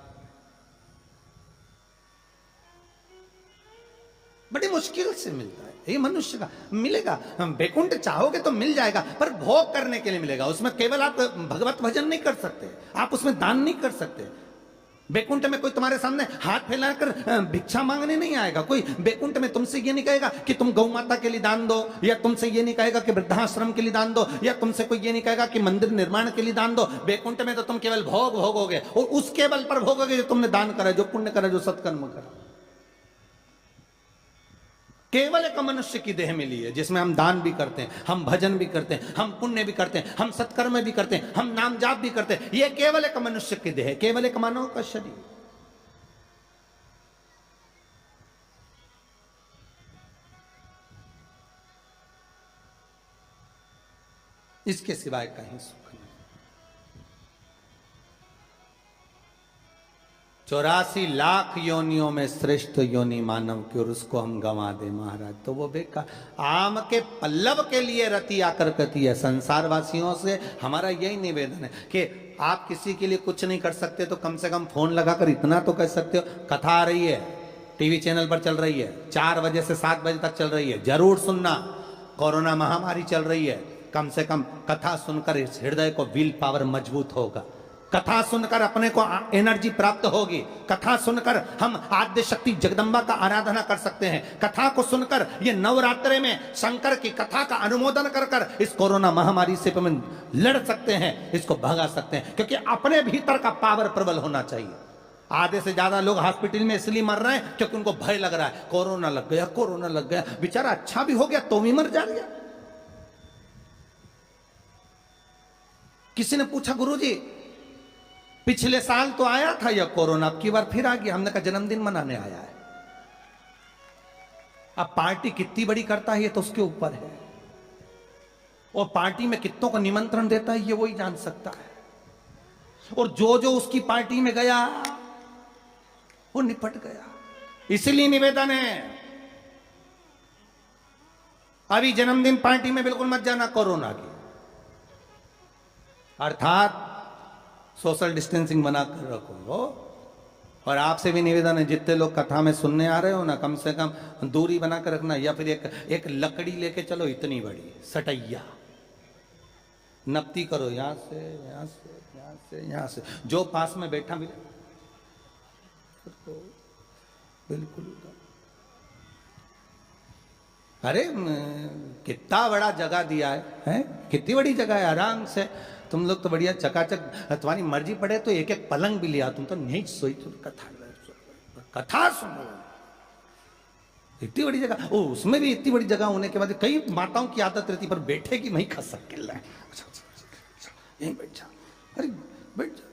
Speaker 1: बड़ी मुश्किल से मिलता है ये मनुष्य का, मिलेगा। बैकुंठ चाहोगे तो मिल जाएगा, पर भोग करने के लिए मिलेगा। उसमें केवल आप भगवत भजन नहीं कर सकते, आप उसमें दान नहीं कर सकते। बैकुंठ में कोई तुम्हारे सामने हाथ फैलाकर भिक्षा मांगने नहीं आएगा। कोई बैकुंठ में तुमसे ये नहीं कहेगा कि तुम गौ माता के लिए दान दो, या तुमसे ये नहीं कहेगा कि वृद्धाश्रम के लिए दान दो, या तुमसे कोई ये नहीं कहेगा कि मंदिर निर्माण के लिए दान दो। बैकुंठ में तो तुम केवल भोग भोगोगे, और उस केवल पर भोगोगे जो तुमने दान करा, जो पुण्य करा, जो सत्कर्म करा। केवल एक मनुष्य की देह मिली है जिसमें हम दान भी करते हैं, हम भजन भी करते हैं, हम पुण्य भी करते हैं, हम सत्कर्म भी करते हैं, हम नाम जाप भी करते हैं। यह केवल एक मनुष्य की देह है, केवल एक मानव का शरीर। इसके सिवाय कहीं सुख नहीं। 84 लाख योनियों में श्रेष्ठ योनि मानव की, और उसको हम गंवा दे महाराज तो वो बेकार। आम के पल्लव के लिए रति आकर कहती है। संसार वासियों से हमारा यही निवेदन है कि आप किसी के लिए कुछ नहीं कर सकते तो कम से कम फोन लगाकर इतना तो कह सकते हो, कथा आ रही है, टीवी चैनल पर चल रही है, 4 बजे से 7 बजे तक चल रही है, जरूर सुनना। कोरोना महामारी चल रही है, कम से कम कथा सुनकर इस हृदय को विल पावर मजबूत होगा। कथा सुनकर अपने को एनर्जी प्राप्त होगी। कथा सुनकर हम आद्य शक्ति जगदम्बा का आराधना कर सकते हैं। कथा को सुनकर ये नवरात्रे में शंकर की कथा का अनुमोदन कर कर इस कोरोना महामारी से हम लड़ सकते हैं, इसको भगा सकते हैं, क्योंकि अपने भीतर का पावर प्रबल होना चाहिए। आधे से ज्यादा लोग हॉस्पिटल में इसलिए मर रहे हैं क्योंकि उनको भय लग रहा है, कोरोना लग गया, कोरोना लग गया। बेचारा अच्छा भी हो गया तो भी मर जाएगा। किसी ने पूछा गुरुजी पिछले साल तो आया था यह कोरोना, अब की बार फिर आ गया। हमने कहा जन्मदिन मनाने आया है। अब पार्टी कितनी बड़ी करता है ये तो उसके ऊपर है, और पार्टी में कितनों को निमंत्रण देता है ये वही जान सकता है। और जो जो उसकी पार्टी में गया वो निपट गया। इसलिए निवेदन है, अभी जन्मदिन पार्टी में बिल्कुल मत जाना कोरोना की, अर्थात सोशल डिस्टेंसिंग बनाकर रखो। और आपसे भी निवेदन है, जितने लोग कथा में सुनने आ रहे हो ना, कम से कम दूरी बनाकर रखना, या फिर एक लकड़ी लेके चलो इतनी बड़ी सटैया, नपती करो यहां से यहां से यहां से यहां से, जो पास में बैठा मिले बिल्कुल। अरे कितना बड़ा जगह दिया है? कितनी बड़ी जगह है, आराम से तुम लोग तो बढ़िया चकाचक, तुम्हारी मर्जी पड़े तो एक एक पलंग भी लिया, तुम तो नहीं सोई, तुम कथा सुनो। इतनी बड़ी जगह, ओ उसमें भी इतनी बड़ी जगह होने के बाद कई माताओं की आदत रहती पर बैठे की नहीं खा सक यहीं बैठ जा, अरे बैठ जा।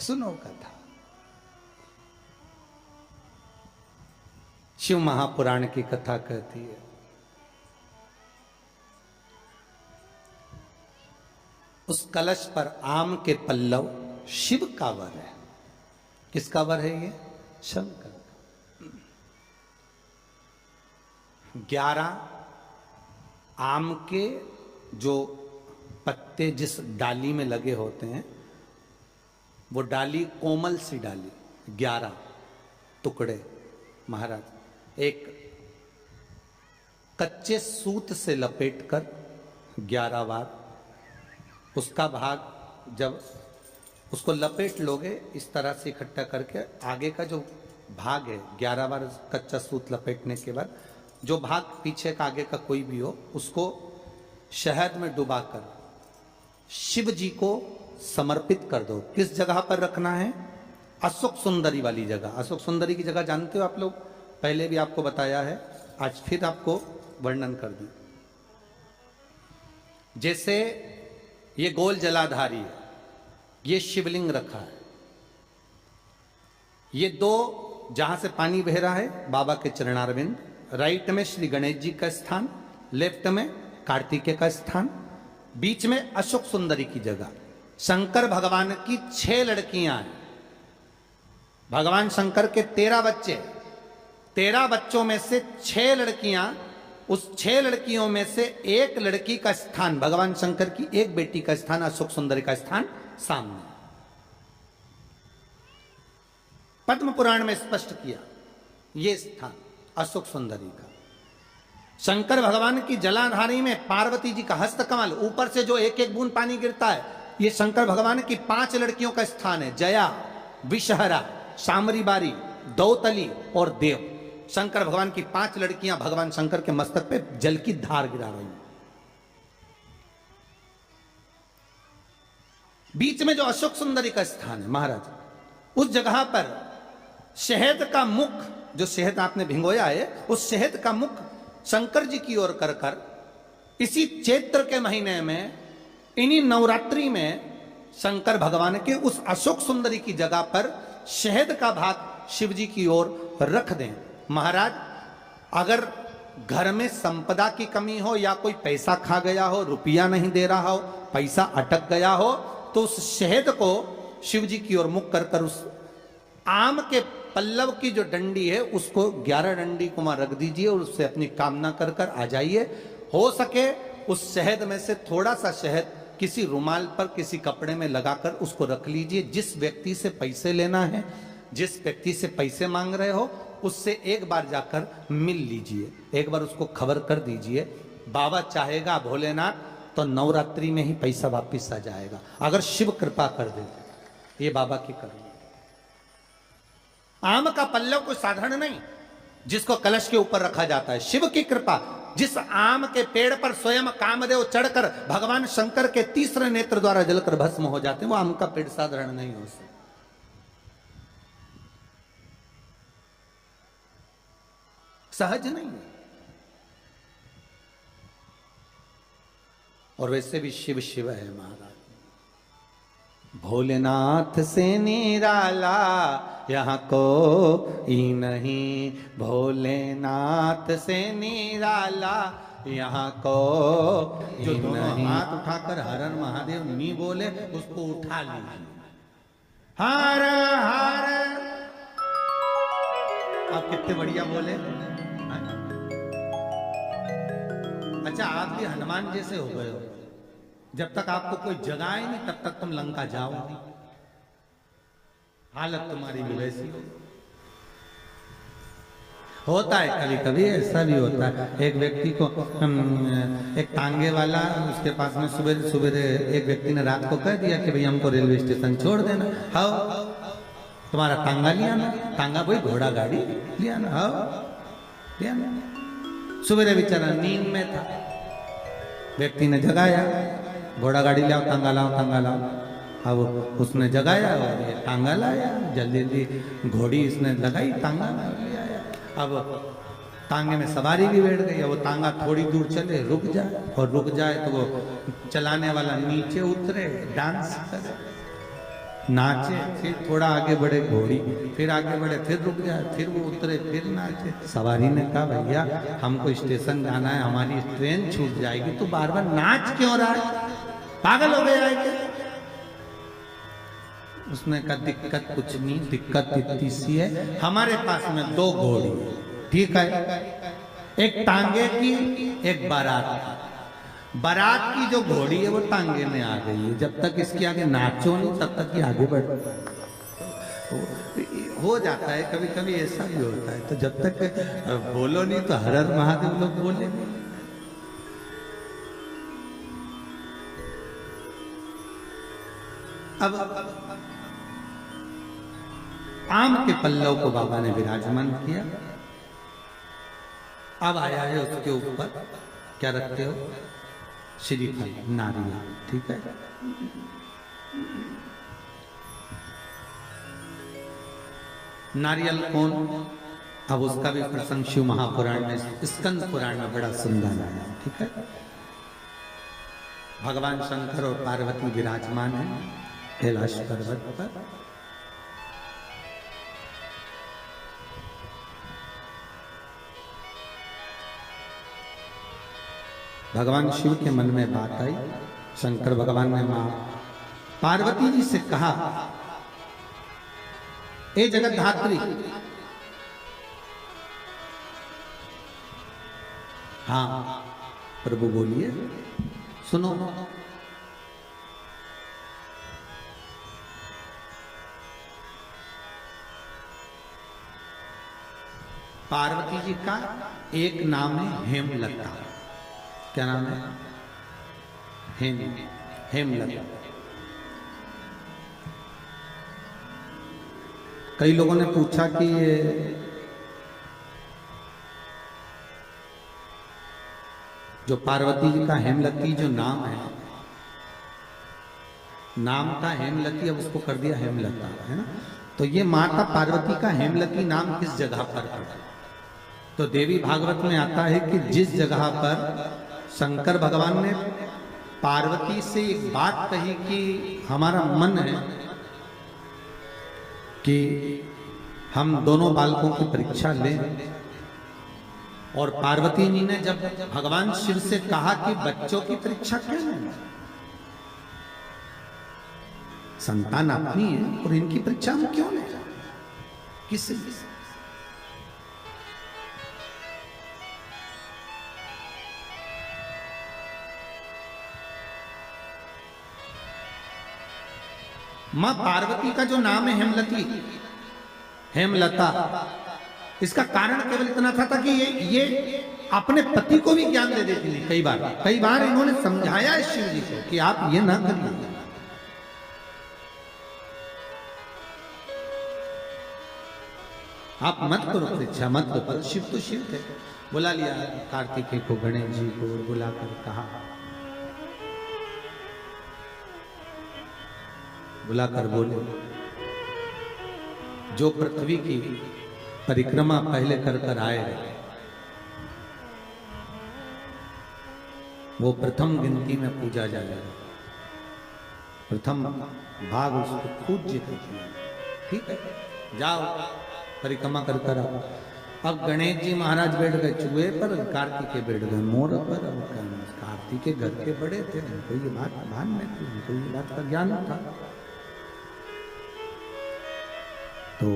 Speaker 1: सुनो कथा। शिव महापुराण की कथा कहती है, उस कलश पर आम के पल्लव शिव का वर है। किसका वर है ये? शंकर का। 11 आम के जो पत्ते जिस डाली में लगे होते हैं, वो डाली कोमल सी डाली, 11 टुकड़े महाराज एक कच्चे सूत से लपेटकर 11 बार उसका भाग, जब उसको लपेट लोगे इस तरह से इकट्ठा करके, आगे का जो भाग है 11 बार कच्चा सूत लपेटने के बाद जो भाग पीछे का आगे का कोई भी हो, उसको शहद में डुबाकर शिव जी को समर्पित कर दो। किस जगह पर रखना है? अशोक सुंदरी वाली जगह। अशोक सुंदरी की जगह जानते हो आप लोग, पहले भी आपको बताया है, आज फिर आपको वर्णन कर दूं। जैसे ये गोल जलाधारी है, ये शिवलिंग रखा है, ये 2 जहां से पानी बह रहा है बाबा के चरणारविंद, राइट में श्री गणेश जी का स्थान, लेफ्ट में कार्तिकेय का स्थान, बीच में अशोक सुंदरी की जगह। शंकर भगवान की 6 लड़कियां हैं। भगवान शंकर के 13 बच्चे, 13 बच्चों में से 6 लड़कियां, उस 6 लड़कियों में से एक लड़की का स्थान, भगवान शंकर की एक बेटी का स्थान, अशोक सुंदरी का स्थान सामने पद्म पुराण में स्पष्ट किया, ये स्थान अशोक सुंदरी का। शंकर भगवान की जलाधारी में पार्वती जी का हस्त कमल, ऊपर से जो एक एक बूंद पानी गिरता है, ये शंकर भगवान की 5 लड़कियों का स्थान है। जया, विषहरा, सामरी बारी, दौतली और देव। शंकर भगवान की 5 लड़कियां भगवान शंकर के मस्तक पे जल की धार गिरा रही हैं। बीच में जो अशोक सुंदरी का स्थान है महाराज, उस जगह पर शहद का मुख, जो शहद आपने भिंगोया है, उस शहद का मुख शंकर जी की ओर कर कर इसी चैत्र के महीने में, इन्हीं नवरात्रि में शंकर भगवान के उस अशोक सुंदरी की जगह पर शहद का भाग शिव जी की ओर रख दें। महाराज, अगर घर में संपदा की कमी हो या कोई पैसा खा गया हो, रुपया नहीं दे रहा हो, पैसा अटक गया हो, तो उस शहद को शिव जी की ओर मुख कर कर उस आम के पल्लव की जो डंडी है उसको 11 डंडी को वहां रख दीजिए और उससे अपनी कामना कर कर आ जाइए। हो सके उस शहद में से थोड़ा सा शहद किसी रुमाल पर, किसी कपड़े में लगाकर उसको रख लीजिए। जिस व्यक्ति से पैसे लेना है, जिस व्यक्ति से पैसे मांग रहे हो, उससे एक बार जाकर मिल लीजिए, एक बार उसको खबर कर दीजिए। बाबा चाहेगा भोलेनाथ तो नवरात्रि में ही पैसा वापिस आ जाएगा, अगर शिव कृपा कर दे। ये बाबा की करुणा। आम का पल्लव कोई साधारण नहीं जिसको कलश के ऊपर रखा जाता है, शिव की कृपा। जिस आम के पेड़ पर स्वयं कामदेव चढ़कर भगवान शंकर के तीसरे नेत्र द्वारा जलकर भस्म हो जाते हैं, वो आम का पेड़ साधारण नहीं हो सकता। सहज नहीं है। और वैसे भी शिव शिव है महाराज। भोलेनाथ से निराला यहाँ को ही नहीं, भोलेनाथ से निराला यहाँ को जो दोनों हाथ उठाकर हर हर महादेव नहीं बोले उसको उठा लीजिए। हर हर। आप कितने बढ़िया बोले। अच्छा, आप भी हनुमान जैसे हो गए हो। जब तक आपको कोई जगाए नहीं तब तक तुम लंका जाओ नहीं। हालत तुम्हारी भी वैसी होता है। कभी कभी ऐसा भी होता है। एक व्यक्ति को एक तांगे वाला, उसके पास में सुबह सुबह एक व्यक्ति ने रात को कह दिया कि भाई हमको रेलवे स्टेशन छोड़ देना। हाँ, तुम्हारा तांगा लिया ना, तांगा भाई घोड़ा गाड़ी लिया ना। हाँ, लिया ना। सुबह बेचारा नींद में था, व्यक्ति ने जगाया, घोड़ा गाड़ी लाओ, तांगा लाओ, तांगा लाओ। अब उसने जगाया और ये तांगा लाया। जल्दी जल्दी घोड़ी इसने लगाई, तांगा ले आया। अब तांगे में सवारी भी बैठ गई। अब वो तांगा थोड़ी दूर चले, रुक जाए, और रुक जाए तो वो चलाने वाला नीचे उतरे, डांस करे, नाचे, फिर थोड़ा आगे बढ़े घोड़ी, फिर आगे बढ़े, फिर रुक जाए, फिर वो उतरे, फिर नाचे। सवारी ने कहा भैया हमको स्टेशन जाना है, हमारी ट्रेन छूट जाएगी, तो बार बार नाच क्यों रहा है, पागल हो गया है क्या? उसने कहा दिक्कत कुछ नहीं, दिक्कत इतनी सी है, हमारे पास में 2 घोड़ी, ठीक है, एक टांगे की, एक बारात की। बारात की जो घोड़ी है वो टांगे में आ गई है। जब तक इसके आगे नाचो नहीं तब तक ये आगे बढ़ हो जाता है। कभी कभी ऐसा भी होता है। तो जब तक बोलो नहीं तो हर हर महादेव लोग बोले। अब आम के पल्लव को बाबा ने विराजमान किया। अब आया है उसके ऊपर क्या रखते हो, श्रीफल, नारियल, ठीक है। नारियल कौन, अब उसका भी प्रसंग शिव महापुराण में, स्कंद पुराण में बड़ा सुंदर है, ठीक है। भगवान शंकर और पार्वती विराजमान है कैलाश पर्वत पर। भगवान शिव के मन में बात आई। शंकर भगवान ने मां पार्वती जी से कहा, ए जगत धात्री, हाँ प्रभु बोलिए, सुनो। पार्वती जी का एक नाम है हेमलता। क्या नाम है? हेमलता। कई लोगों ने पूछा कि जो पार्वती जी का हेमलती जो नाम है, नाम था हेमलती, अब उसको कर दिया हेमलता, है ना। तो ये माता पार्वती का हेमलती नाम किस जगह पर पड़ा? तो देवी भागवत में आता है कि जिस जगह पर शंकर भगवान ने पार्वती से एक बात कही कि हमारा मन है कि हम दोनों बालकों की परीक्षा लें, और पार्वती जी ने जब भगवान शिव से कहा कि बच्चों की परीक्षा क्यों लें, संतान अपनी है और इनकी परीक्षा हम क्यों लें, किससे? मां पार्वती का जो नाम है हेमलती, हेमलता, इसका कारण केवल इतना था कि ये अपने पति को भी ज्ञान दे देती थी। कई बार इन्होंने समझाया है शिव जी को कि आप ये ना करिए, आप मत करो परीक्षा, मत करो। पर शिव तो शिव थे, बुला लिया कार्तिकेय को, गणेश जी को बुलाकर कहा, बुलाकर बोले जो पृथ्वी की परिक्रमा पहले कर आए वो प्रथम गिनती में पूजा जाएगा, प्रथम भाग उसको पूज्य करना, ठीक है, जाओ परिक्रमा कर आओ। अब गणेश जी महाराज बैठ गए चूहे पर, कार्तिकेय बैठ गए मोर पर। अब कार्तिकेय घर के बड़े थे, उनको ये बात भान में थी, उनको ये बात का ज्ञान था। तो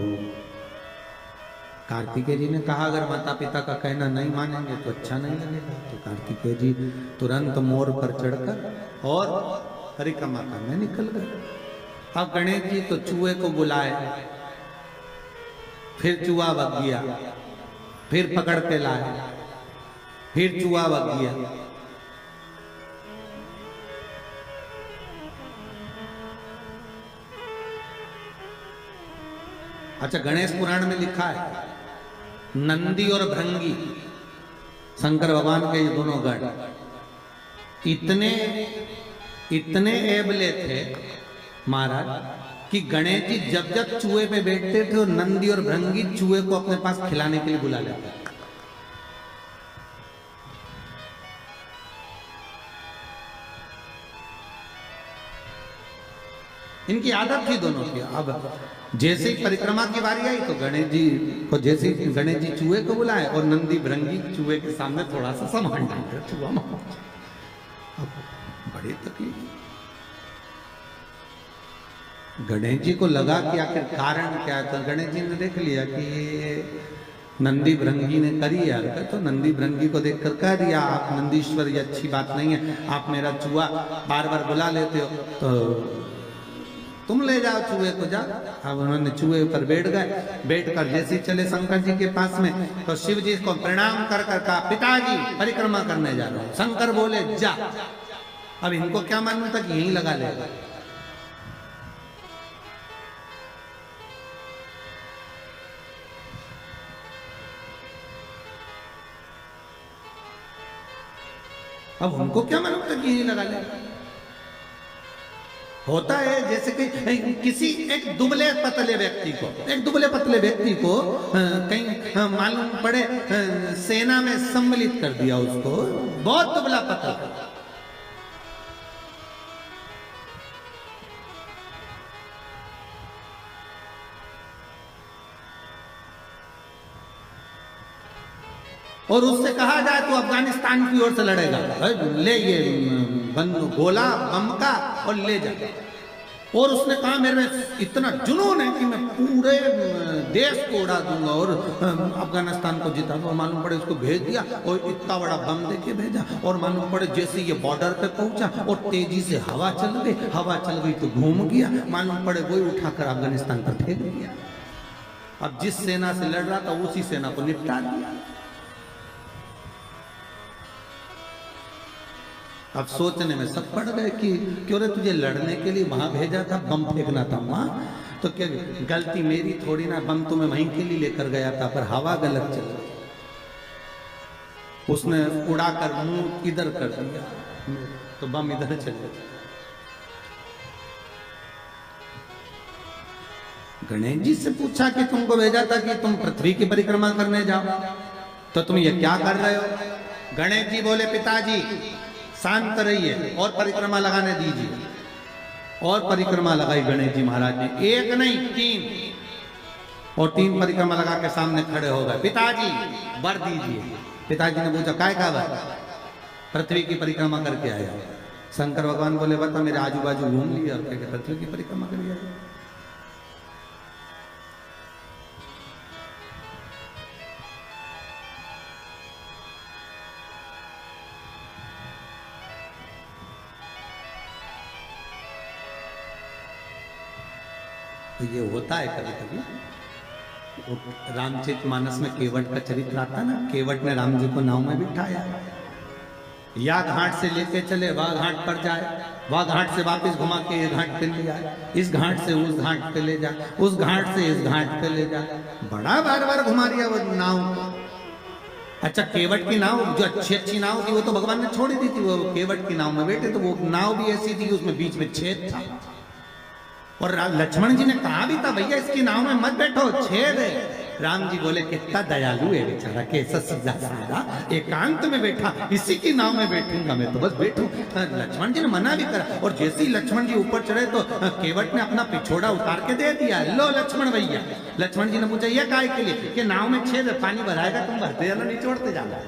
Speaker 1: कार्तिकेय जी ने कहा अगर माता पिता का कहना नहीं मानेंगे तो अच्छा नहीं लगेगा। तो कार्तिकेय जी तुरंत मोर पर चढ़कर और परिक्रमा करने निकल गए। अब गणेश जी तो चूहे को बुलाए, फिर चूहा भग गया, फिर पकड़ के लाए, फिर चूहा भग गया। अच्छा, गणेश पुराण में लिखा है नंदी और भृंगी, शंकर भगवान के ये दोनों गण इतने एबले थे महाराज कि गणेश जी जब जब चूहे पे बैठते थे और नंदी और भृंगी चूहे को अपने पास खिलाने के लिए बुला लेते थे। इनकी आदत थी दोनों की। अब जैसे ही परिक्रमा की बारी आई तो गणेश जी को, जैसे ही गणेश जी चूहे को बुलाए और नंदी भृंगी चूहे के सामने थोड़ा सा सामान डालते, चूहा अब बड़ी तकलीफ। गणेश जी को लगा कि आखिर कारण क्या है। तो गणेश जी ने देख लिया कि नंदी भृंगी ने करी यार, तो नंदी भृंगी को देखकर कह दिया आप नंदीश्वर, ये अच्छी बात नहीं है, आप मेरा चूहा बार बार बुला लेते हो, तो तुम ले जाओ चूहे को, जा। अब उन्होंने चूहे पर बैठ गए, बैठकर जैसे चले शंकर जी के पास में तो शिव जी को प्रणाम कर कहा पिताजी परिक्रमा करने जा रहा हूं। शंकर बोले जा। अब इनको क्या मालूम था कि यहीं लगा लेगा। अब उनको क्या मालूम था कि यहीं लगा लेगा। होता है जैसे कि किसी एक दुबले पतले व्यक्ति को कहीं मालूम पड़े सेना में सम्मिलित कर दिया, उसको बहुत दुबला पतला, और उससे कहा जाए तो अफगानिस्तान की ओर से लड़ेगा, ले ये गोला बम का और ले जा। और उसने कहा मेरे में इतना जुनून है कि मैं पूरे देश को उड़ा दूंगा और अफगानिस्तान को जिता दूंगा। मालूम पड़े उसको भेज दिया और इतना बड़ा बम देके भेजा, और मालूम पड़े जैसे ये बॉर्डर पे पहुंचा और तेजी से हवा चल गई तो घूम गया, मालूम पड़े वही उठाकर अफगानिस्तान पर फेंक दिया। अब जिस सेना से लड़ रहा था उसी सेना को निपटा दिया। अब सोचने में सब पड़ गए कि क्यों रे तुझे लड़ने के लिए वहां भेजा था, बम फेंकना था वहां, तो क्या गलती मेरी थोड़ी ना, बम तो मैं वहीं के लिए लेकर गया था, पर हवा गलत चल गई, उसने उड़ाकर मुंह इधर कर दिया तो बम इधर चल गया। गणेश जी से पूछा कि तुमको भेजा था कि तुम पृथ्वी की परिक्रमा करने जाओ, तो तुम ये क्या कर रहे हो? गणेश जी बोले पिताजी शांत रहिए और परिक्रमा लगाने दीजिए। और परिक्रमा लगाई गणेश जी महाराज ने, एक नहीं 3, और 3 परिक्रमा लगा के सामने खड़े हो गए। पिताजी वर दीजिए। पिताजी ने पूछा काय का वर? पृथ्वी की परिक्रमा करके आया। शंकर भगवान बोले बता मेरे आजू बाजू घूम लिया और क्या पृथ्वी की परिक्रमा कर लिया। तो ये होता है कभी कभी। रामचरितमानस में केवट का चरित्र आता ना, केवट ने राम जी को नाव में बिठाया, या घाट से लेके चले वह घाट पर जाए, वह घाट से वापस घुमा के ये घाट पे ले आए, इस घाट से उस घाट पे ले जाए, उस घाट से इस घाट पे ले जाए, बड़ा बार बार घुमा दिया वो नाव। अच्छा केवट की नाव जो अच्छी नाव थी वो तो भगवान ने छोड़ दी थी, वो केवट की नाव में बैठे, तो वो नाव भी ऐसी थी कि उसमें बीच में छेद था, और लक्ष्मण जी ने कहा भी था भैया इसकी नाव में मत बैठो, छेद है। राम जी बोले कितना दयालु है बेचारा, कैसा सीधा साधा एकांत में बैठा, इसी की नाव में बैठूंगा मैं, तो बस बैठू। लक्ष्मण जी ने मना भी करा, और जैसे ही लक्ष्मण जी ऊपर चढ़े तो केवट ने अपना पिछोड़ा उतार के दे दिया, लो लक्ष्मण भैया। लक्ष्मण जी ने पूछा ये काय के लिए? कि नाव में छेद है, पानी भराएगा तुम भरते जाना निचोड़ते जाना।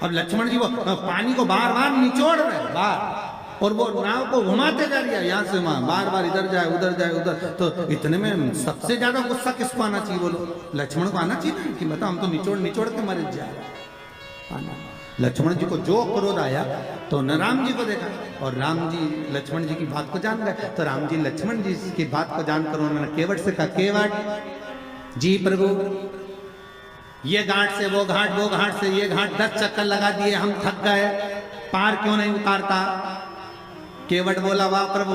Speaker 1: अब लक्ष्मण जी वो पानी को बार बार निचोड़ रहे बार, और वो नाव को घुमाते जा रही है, यहाँ से वहां बार बार इधर जाए उधर। तो इतने में सबसे ज्यादा गुस्सा किसको आना चाहिए बोलो? लक्ष्मण को आना चाहिए कि बता हम तो निचोड़ के मर जाए। लक्ष्मण जी को जो क्रोध आया तो न राम जी को देखा, और राम जी लक्ष्मण जी की बात को जान गए, तो राम जी लक्ष्मण जी की बात को जानकर उन्होंने केवट से कहा केवट जी प्रभु ये घाट से वो घाट, वो घाट से ये घाट 10 चक्कर लगा दिए, हम थक गए, पार क्यों नहीं उतारता? केवट बोला वाह प्रभु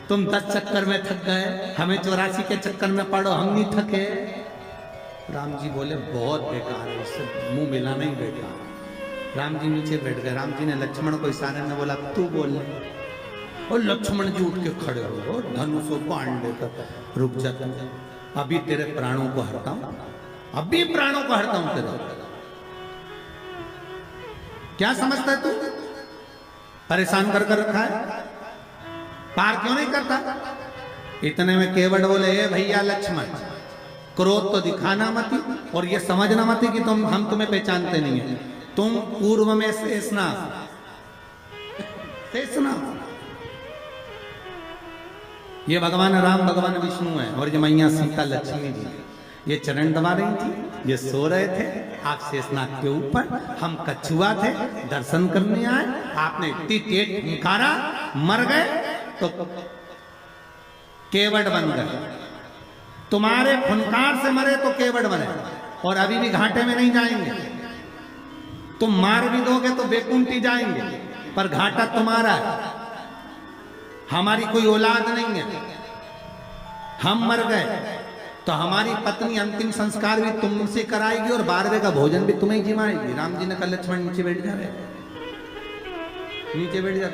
Speaker 1: तुम 10 चक्कर में थक गए, हमें 84 के चक्कर में पड़ो, हम नहीं थके। राम जी बोले बहुत बेकार है, इससे मुंह मिलाना ही बेकार। राम जी नीचे बैठ गए, राम जी ने लक्ष्मण को इशारे में बोला तू बोल, और लक्ष्मण जी उठ के खड़े हो, धनुष को बाण लेकर रुक जा, अभी तेरे प्राणों को हरता हूं, अभी प्राणों को हरता हूं तेरे। क्या समझता है तू? परेशान कर रखा है, पार क्यों नहीं करता? इतने में केवट बोले ए भैया लक्ष्मण क्रोध तो दिखाना मत, और ये समझना मत कि हम तुम्हें पहचानते नहीं है, तुम पूर्व में शेषना, ये भगवान राम भगवान विष्णु है, और ये मैया सीता लक्ष्मी जी ये चरण दबा रही थी, ये सो रहे थे, आप शेषनाग के ऊपर, हम कछुआ थे दर्शन करने आए, आपने इतनी तेज फुंकारा, मर गए तो केवट बन गए, तुम्हारे फुनकार से मरे तो केवट बने, और अभी भी घाटे में नहीं जाएंगे, तुम मार भी दोगे तो बेकुंठी जाएंगे, पर घाटा तुम्हारा है, हमारी कोई औलाद नहीं है, हम मर गए तो हमारी पत्नी अंतिम संस्कार भी तुमसे कराएगी, और 12वें का भोजन भी तुम्हें जिमाएगी। राम जी ने कहा लक्ष्मण नीचे बैठ जा रहे, नीचे बैठ जा।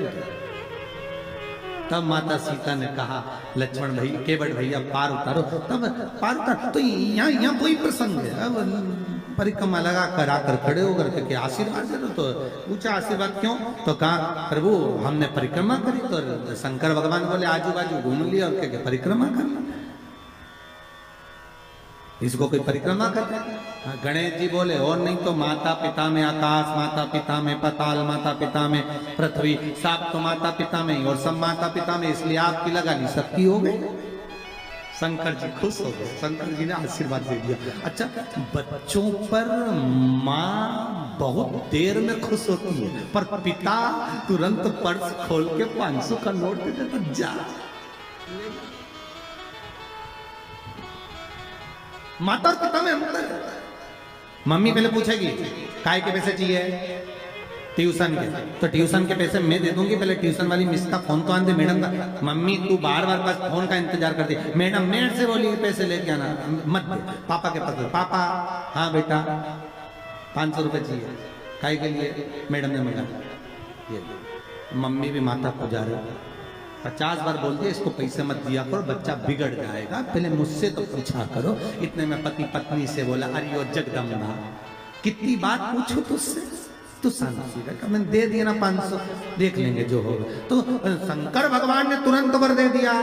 Speaker 1: तब माता सीता ने कहा लक्ष्मण भाई केवट भैया पार उतारो, तब पार उतार, तो यहाँ कोई प्रसंग है, अब परिक्रमा लगा कर आकर खड़े होकर के आशीर्वाद दे दो, तो पूछा आशीर्वाद क्यों? तो कहा प्रभु हमने परिक्रमा करी, तो शंकर भगवान बोले आजू बाजू घूम लिया और क्या परिक्रमा करना, इसको कोई परिक्रमा करते हैं? गणेश जी बोले और नहीं तो माता पिता में आकाश, माता पिता में पाताल, माता पिता में पृथ्वी, सब तो माता पिता में ही, और सब माता पिता में, इसलिए आपकी लगा ली सबकी हो गई। शंकर जी खुश हो गए, शंकर जी ने आशीर्वाद दे दिया। अच्छा बच्चों पर माँ बहुत देर में खुश होती है, पर पिता तुरंत पर्स खोल के 500 का नोट दे देता, जा माता और पिता में अंतर है। मम्मी पहले पूछेगी काय के पैसे चाहिए, ट्यूशन के, तो ट्यूशन के पैसे मैं दे दूंगी, पहले ट्यूशन वाली मिस का फोन तो आन दे मैडम का। मम्मी तू बार बार बस फोन का इंतजार करती, मैडम मेरे से बोली पैसे लेके आना, मत दे, पापा के पास। पापा हाँ बेटा 500 रुपये चाहिए, खाई के लिए मैडम ने मिला। ये मम्मी भी माता पुजा रही, 50 बार बोल दिया इसको पैसे मत दिया करो, बच्चा बिगड़ जाएगा, पहले मुझसे तो पूछा करो। इतने में पति पत्नी से बोला, अरे ओ जगदम्बा कितनी बात पूछो तुझसे, तू शांति रखा, मैंने दे दिया ना 500, देख लेंगे जो होगा। तो शंकर भगवान ने तुरंत वर दे दिया,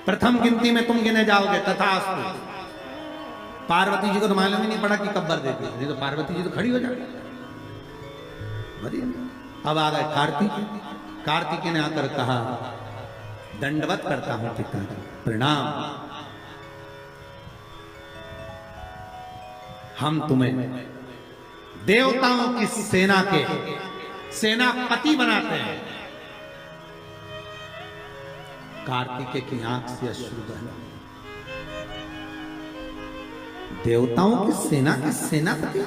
Speaker 1: प्रथम गिनती में तुम गिने जाओगे तथास्तु। पार्वती जी को तो मालूम ही नहीं पड़ा कि कब वर दे दिया, नहीं तो पार्वती जी तो खड़ी हो जाती। अब आ गए कार्तिक, कार्तिक ने आकर कहा, दंडवत करता हूं पिताजी, प्रणाम, हम तुम्हें देवताओं की सेना के सेनापति बनाते हैं। कार्तिकेय की आंख से अश्रु बहे। देवताओं की सेना के सेनापति,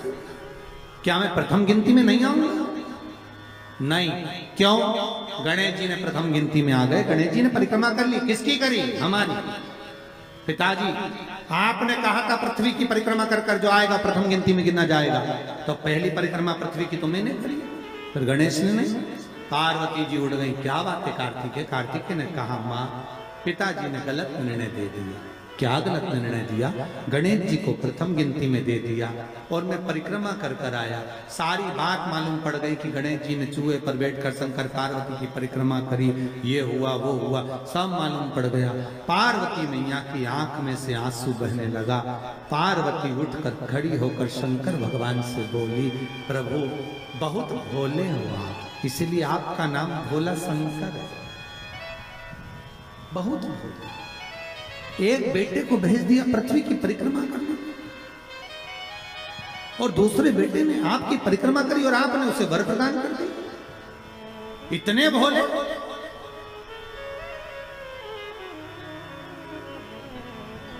Speaker 1: क्या मैं प्रथम गिनती में नहीं आऊंगा? नहीं, क्यों? गणेश जी ने प्रथम गिनती में आ गए, गणेश जी ने परिक्रमा कर ली, किसकी करी? हमारी। पिताजी आपने कहा था पृथ्वी की परिक्रमा कर कर जो आएगा प्रथम गिनती में गिना जाएगा, तो पहली परिक्रमा पृथ्वी की तुमने नहीं करी, फिर गणेश ने नहीं। पार्वती जी उड़ गई, क्या बात है कार्तिकेय? कार्तिकेय ने कहा, माँ पिताजी ने गलत निर्णय दे दिया। क्या गलत निर्णय दिया? गणेश जी को प्रथम गिनती में दे दिया और मैं परिक्रमा कर कर आया, सारी बात मालूम पड़ गई कि गणेश जी ने चूहे पर बैठकर शंकर पार्वती की परिक्रमा करी, ये हुआ वो हुआ, सब मालूम पड़ गया। पार्वती मैया की आंख में से आंसू बहने लगा। पार्वती उठकर खड़ी होकर शंकर भगवान से बोली, प्रभु बहुत भोले हो आप, इसलिए आपका नाम भोला शंकर है, बहुत भोले। एक बेटे को भेज दिया पृथ्वी की परिक्रमा करना, और दूसरे बेटे ने आपकी परिक्रमा करी और आपने उसे वर प्रदान कर दी। इतने भोले।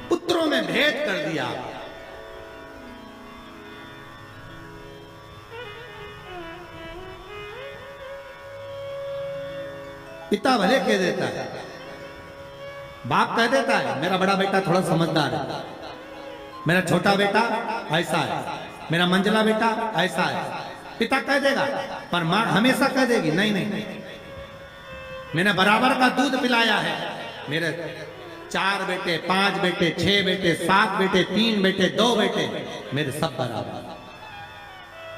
Speaker 1: पुत्रों में भेद कर दिया। पिता भले कह देता है, बाप कह देता है मेरा बड़ा बेटा थोड़ा समझदार है, मेरा छोटा बेटा ऐसा है, मेरा मंझला बेटा ऐसा है, पिता कह देगा। पर मां हमेशा कह देगी, नहीं नहीं, मैंने बराबर का दूध पिलाया है, मेरे 4 बेटे 5 बेटे 6 बेटे 7 बेटे 3 बेटे 2 बेटे, मेरे सब बराबर।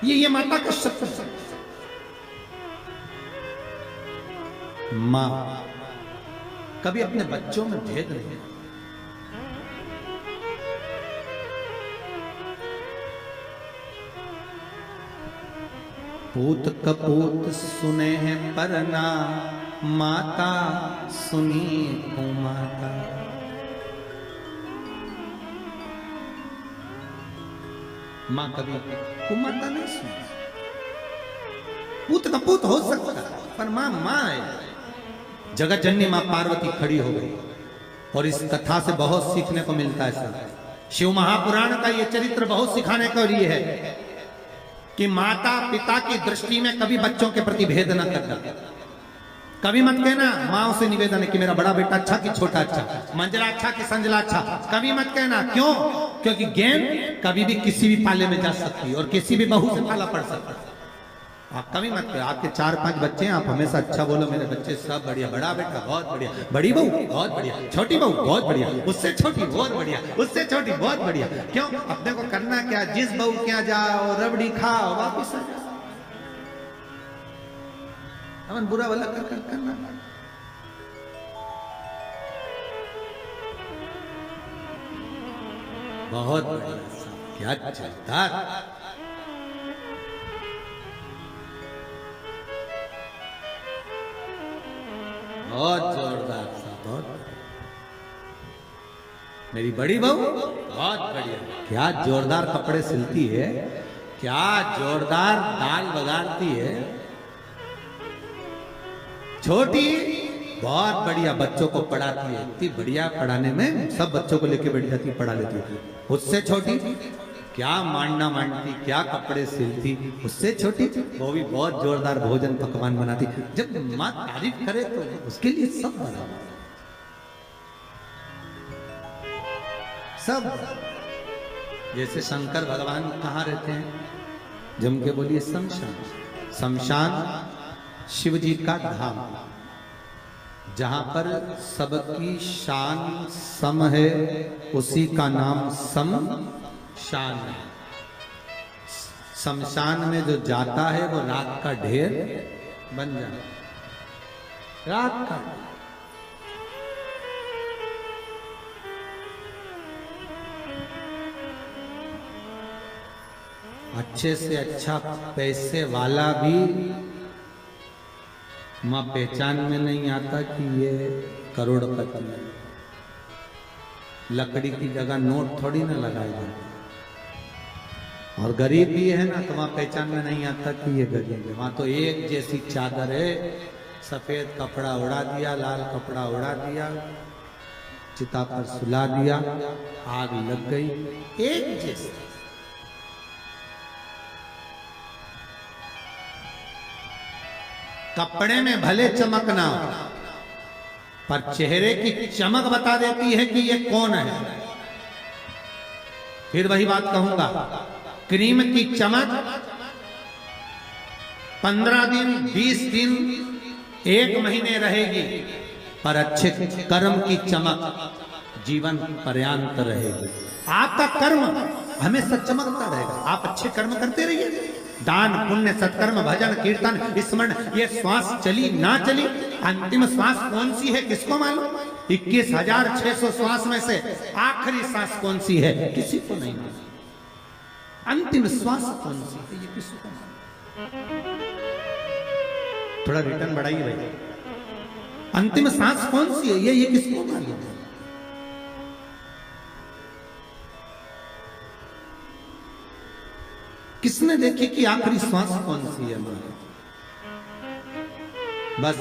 Speaker 1: ये माता का शब्द है। मां कभी अपने बच्चों में भेद नहीं। पूत कपूत सुने हैं परना, माता सुनी को माता। मां कभी कुमाता नहीं सुनी। पूत कपूत हो सकता है, पर मां मां है। जगत जननी मां पार्वती खड़ी हो गई, और इस कथा से बहुत सीखने को मिलता है सर। शिव महापुराण का ये चरित्र बहुत सिखाने के लिए है कि माता पिता की दृष्टि में कभी बच्चों के प्रति भेद न करना। कभी मत कहना, माँ से निवेदन है कि मेरा बड़ा बेटा अच्छा कि छोटा अच्छा, मंजला अच्छा कि संजला अच्छा, कभी मत कहना। क्यों? क्योंकि गेंद कभी भी किसी भी पाले में जा सकती है और किसी भी बहू से पाला पड़ सकता है। आप कभी मत करो, आपके 4-5 बच्चे हैं, आप हमेशा अच्छा बोलो, मेरे बच्चे सब बढ़िया, बड़ा बेटा बहुत बढ़िया, बड़ी बहू बहुत बढ़िया, छोटी बहू बहुत बढ़िया, उससे छोटी बहुत बढ़िया, उससे छोटी बहुत बढ़िया। क्यों? अपने को करना क्या, जिस बहू के यहाँ जाओ रबड़ी खाओ वापिस आ जाओ, अपन बुरा भला कर करना। बहुत बढ़िया, क्या चलता। बहुत जोरदार सा, बहुत। मेरी बड़ी बहू बहुत बढ़िया, क्या जोरदार कपड़े सिलती है, क्या जोरदार दाल बघारती है। छोटी बहुत बढ़िया बच्चों को पढ़ाती है, इतनी बढ़िया पढ़ाने में, सब बच्चों को लेके बैठ जाती, पढ़ा लेती है। उससे छोटी क्या मांडना मांडती, क्या कपड़े सिलती, उससे छोटी वो भी बहुत जोरदार भोजन पकवान बनाती। जब माँ तारीफ करे तो उसके लिए सब बना, सब। जैसे शंकर भगवान कहाँ रहते हैं, जम के बोलिए शमशान। शमशान शिव जी का धाम, जहां पर सबकी शान सम है, उसी का नाम शमशान है। शमशान में जो जाता है वो राख का ढेर बन जाता, राख का। अच्छे से अच्छा पैसे वाला भी मां पहचान में नहीं आता कि ये करोड़पति है। लकड़ी की जगह नोट थोड़ी ना लगाएगा। और गरीब भी है ना तो वहां पहचान में नहीं आता कि ये गरीब है। वहां तो एक जैसी चादर है, सफेद कपड़ा उड़ा दिया, लाल कपड़ा उड़ा दिया, चिता पर सुला दिया, आग लग गई, एक जैसी। कपड़े में भले चमक ना हो, पर चेहरे की चमक बता देती है कि ये कौन है। फिर वही बात कहूंगा, क्रीम की चमक 15 दिन, 20 दिन, 1 महीने रहेगी, पर अच्छे कर्म की चमक जीवन पर्यंत रहेगी। आपका कर्म हमेशा चमकता रहेगा। आप अच्छे कर्म करते रहिए, दान पुण्य सत्कर्म भजन कीर्तन स्मरण, ये श्वास चली ना चली, अंतिम श्वास कौन सी है किसको मालूम। 21,600 श्वास में से आखिरी श्वास कौन सी है किसी को नहीं मालूम। अंतिम श्वास कौन सी है ये किसी को मालूम। थोड़ा रिटर्न बढ़ाइए भाई। अंतिम सांस कौन सी है ये किसको मालूम। किसने देखे कि आखिरी श्वास कौन सी है। बस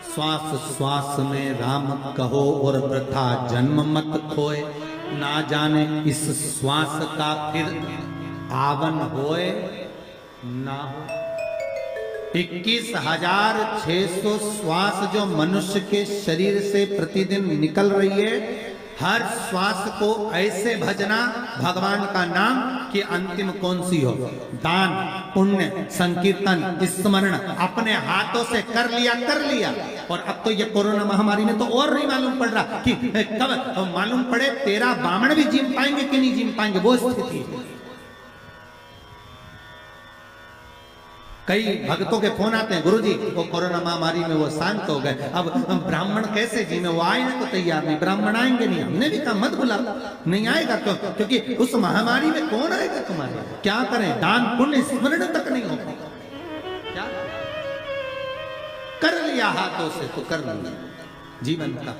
Speaker 1: श्वास श्वास में राम कहो और वृथा जन्म मत खोए, ना जाने इस श्वास का फिर आवन होए ना हो। 21,600 श्वास जो मनुष्य के शरीर से प्रतिदिन निकल रही है, हर श्वास को ऐसे भजना भगवान का नाम कि अंतिम कौन सी हो। दान पुण्य संकीर्तन स्मरण अपने हाथों से कर लिया। और अब तो ये कोरोना महामारी में तो और नहीं मालूम पड़ रहा कि कब मालूम पड़े 13 बामण भी जीम पाएंगे कि नहीं जीम पाएंगे, वो स्थिति है। कई भक्तों के फोन आते हैं, गुरुजी वो कोरोना महामारी में वो शांत हो गए, अब ब्राह्मण कैसे जी में, वो आए तो तैयार नहीं, ब्राह्मण आएंगे नहीं। हमने भी कहा मत बुला, नहीं आएगा तो, क्योंकि उस महामारी में कौन आएगा तुम्हारे। क्या करें, दान पुण्य स्मरण तक नहीं हो, क्या कर लिया हाथों से तो कर लिया जीवन का।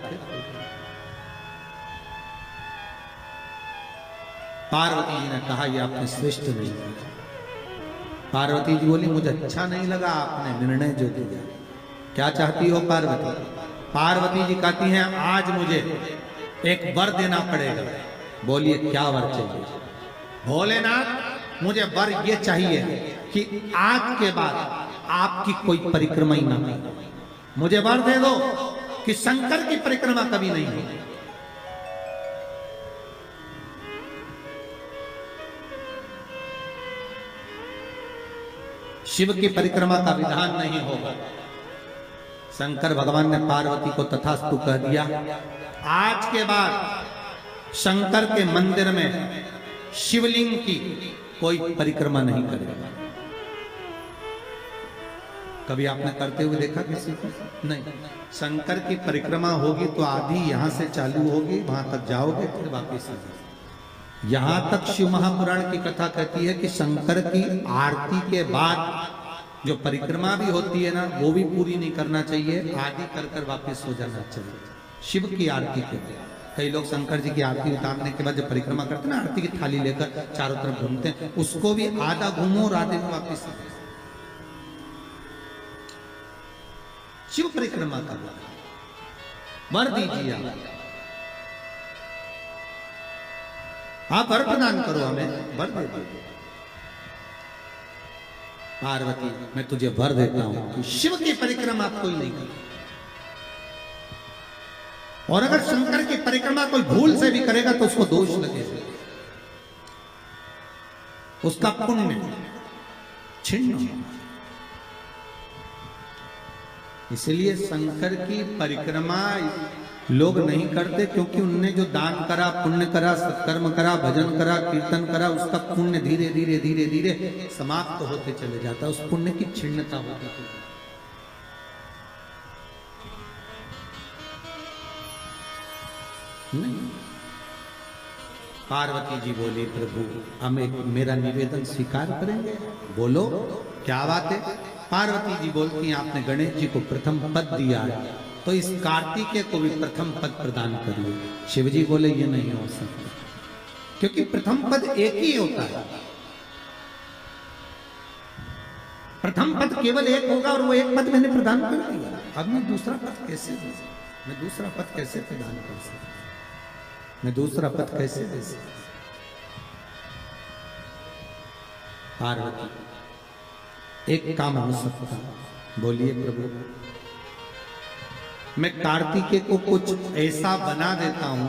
Speaker 1: पार्वती जी ने कहा ये आपने श्रेष्ठ नहीं किया। पार्वती जी बोली मुझे अच्छा नहीं लगा आपने निर्णय जो दिया। क्या चाहती हो पार्वती। पार्वती जी कहती हैं आज मुझे एक वर देना पड़ेगा। बोलिए क्या वर चाहिए। भोलेनाथ मुझे वर ये चाहिए कि आज के बाद आपकी कोई परिक्रमा ही ना हो। मुझे वर दे दो कि शंकर की परिक्रमा कभी नहीं होगी। शिव की परिक्रमा का विधान नहीं होगा। शंकर भगवान ने पार्वती को तथास्तु कह दिया। आज के बाद शंकर के मंदिर में शिवलिंग की कोई परिक्रमा नहीं करेगा। कभी आपने करते हुए देखा किसी को? नहीं। शंकर की परिक्रमा होगी तो आधी यहां से चालू होगी, वहां तक जाओगे फिर वापिस आ जाओगे। यहां तक शिव महापुराण की कथा कहती है कि शंकर की आरती के बाद जो परिक्रमा भी होती है ना, वो भी पूरी नहीं करना चाहिए, आदि कर कर वापस हो जाना चाहिए। शिव की आरती के कई लोग शंकर जी की आरती उतारने के बाद जब परिक्रमा करते हैं ना, आरती की थाली लेकर चारों तरफ घूमते हैं, उसको भी आधा घूमो और आधे में वापिस। शिव परिक्रमा का वर दीजिए। आप वर प्रदान करो, हमें वर दे दो। पार्वती, मैं तुझे वर देता हूं कि शिव की परिक्रमा कोई नहीं करे, और अगर शंकर की परिक्रमा कोई भूल से भी करेगा तो उसको दोष लगेगा, उसका पुण्य छिन्न होगा। इसलिए शंकर की परिक्रमा लोग नहीं करते, क्योंकि उनने जो दान करा, पुण्य करा, सत्कर्म करा, भजन करा, कीर्तन करा, उसका पुण्य धीरे धीरे धीरे धीरे समाप्त होते चले जाता, उस पुण्य की छिन्नता होती है। नहीं। पार्वती जी बोली, प्रभु हमें मेरा निवेदन स्वीकार करेंगे? बोलो क्या बात है। पार्वती जी बोलती हैं, आपने गणेश जी को प्रथम पद दिया है, तो इस कार्तिकेय को भी प्रथम पद प्रदान करिए। शिव जी बोले, ये नहीं हो सकता, क्योंकि प्रथम पद एक ही होता है। प्रथम पद केवल एक होगा, और वो एक पद मैंने प्रदान कर दिया। अब मैं दूसरा पद कैसे दे सकता? मैं दूसरा पद कैसे प्रदान कर सकता? मैं दूसरा पद कैसे दे सकता? पार्वती, एक काम हो सकता, बोलिए प्रभु। मैं कार्तिकेय को कुछ ऐसा बना देता हूं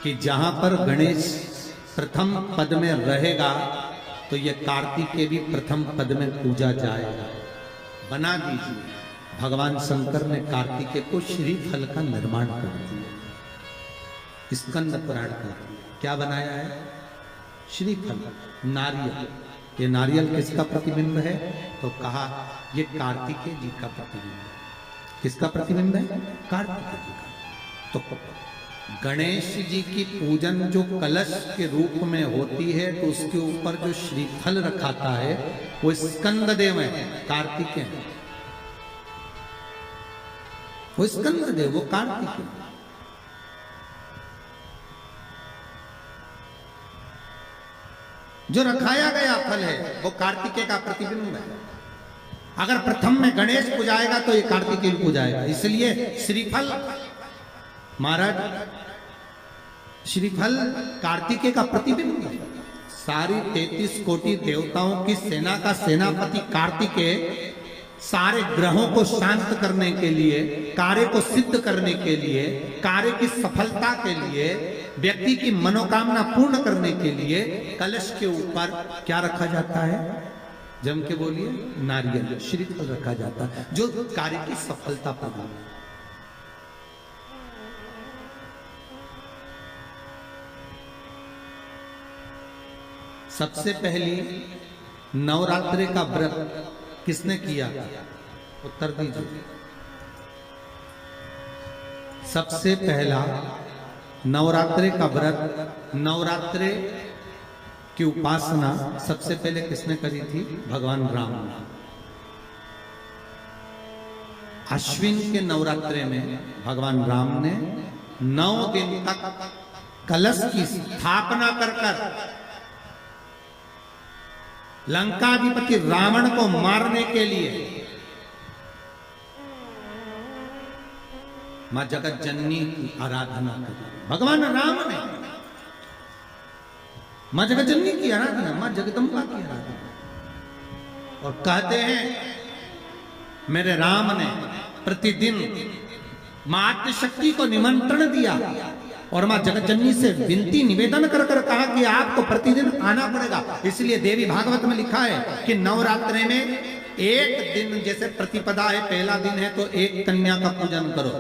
Speaker 1: कि जहां पर गणेश प्रथम पद में रहेगा तो ये कार्तिकेय भी प्रथम पद में पूजा जाएगा। बना दीजिए। भगवान शंकर ने कार्तिकेय को श्रीफल का निर्माण कर दिया, स्कंद पुराण का। क्या बनाया है? श्रीफल, नारियल। ये नारियल किसका प्रतिबिंब है? तो कहा ये कार्तिकेय जी का प्रतिबिंब है। किसका प्रतिबिंब है? कार्तिकेय जी का। तो गणेश जी की पूजन जो कलश के रूप में होती है, तो उसके ऊपर जो श्रीफल रखाता है वो स्कंद देव है, कार्तिकेय है। वो स्कंद देव, वो कार्तिकेय। जो रखाया गया फल है वो कार्तिकेय का प्रतिबिंब है। अगर प्रथम में गणेश पूजाएगा तो ये कार्तिकेय पूजाएगा। इसलिए श्रीफल, महाराज, श्रीफल कार्तिकेय का प्रतिबिंब है। सारी 33 कोटि देवताओं की सेना का सेनापति कार्तिकेय सारे ग्रहों को शांत करने के लिए, कार्य को सिद्ध करने के लिए, कार्य की सफलता के लिए, व्यक्ति की मनोकामना पूर्ण करने के लिए कलश के ऊपर क्या रखा जाता है? जम के बोलिए, नारियल, श्रीफल रखा जाता है, जो कार्य की सफलता प्रदान। सबसे पहली नवरात्रि का व्रत किसने किया? उत्तर दीजिए। सबसे पहला नवरात्रि का व्रत, नवरात्रि की उपासना सबसे पहले किसने करी थी? भगवान राम ने। अश्विन के नवरात्रि में भगवान राम ने 9 दिन तक कलश की स्थापना कर लंकाधिपति रावण को मारने के लिए मां जगत जननी की आराधना करी। भगवान राम ने मां जगत जननी की आराधना, मां जगदम्बा की आराधना। और कहते हैं मेरे राम ने प्रतिदिन मां आद्यशक्ति को निमंत्रण दिया और मां जगतजननी से विनती निवेदन कर कर कहा कि आपको प्रतिदिन आना पड़ेगा। इसलिए देवी भागवत में लिखा है कि नवरात्रि में एक दिन, जैसे प्रतिपदा है, पहला दिन है तो 1 कन्या का पूजन करो,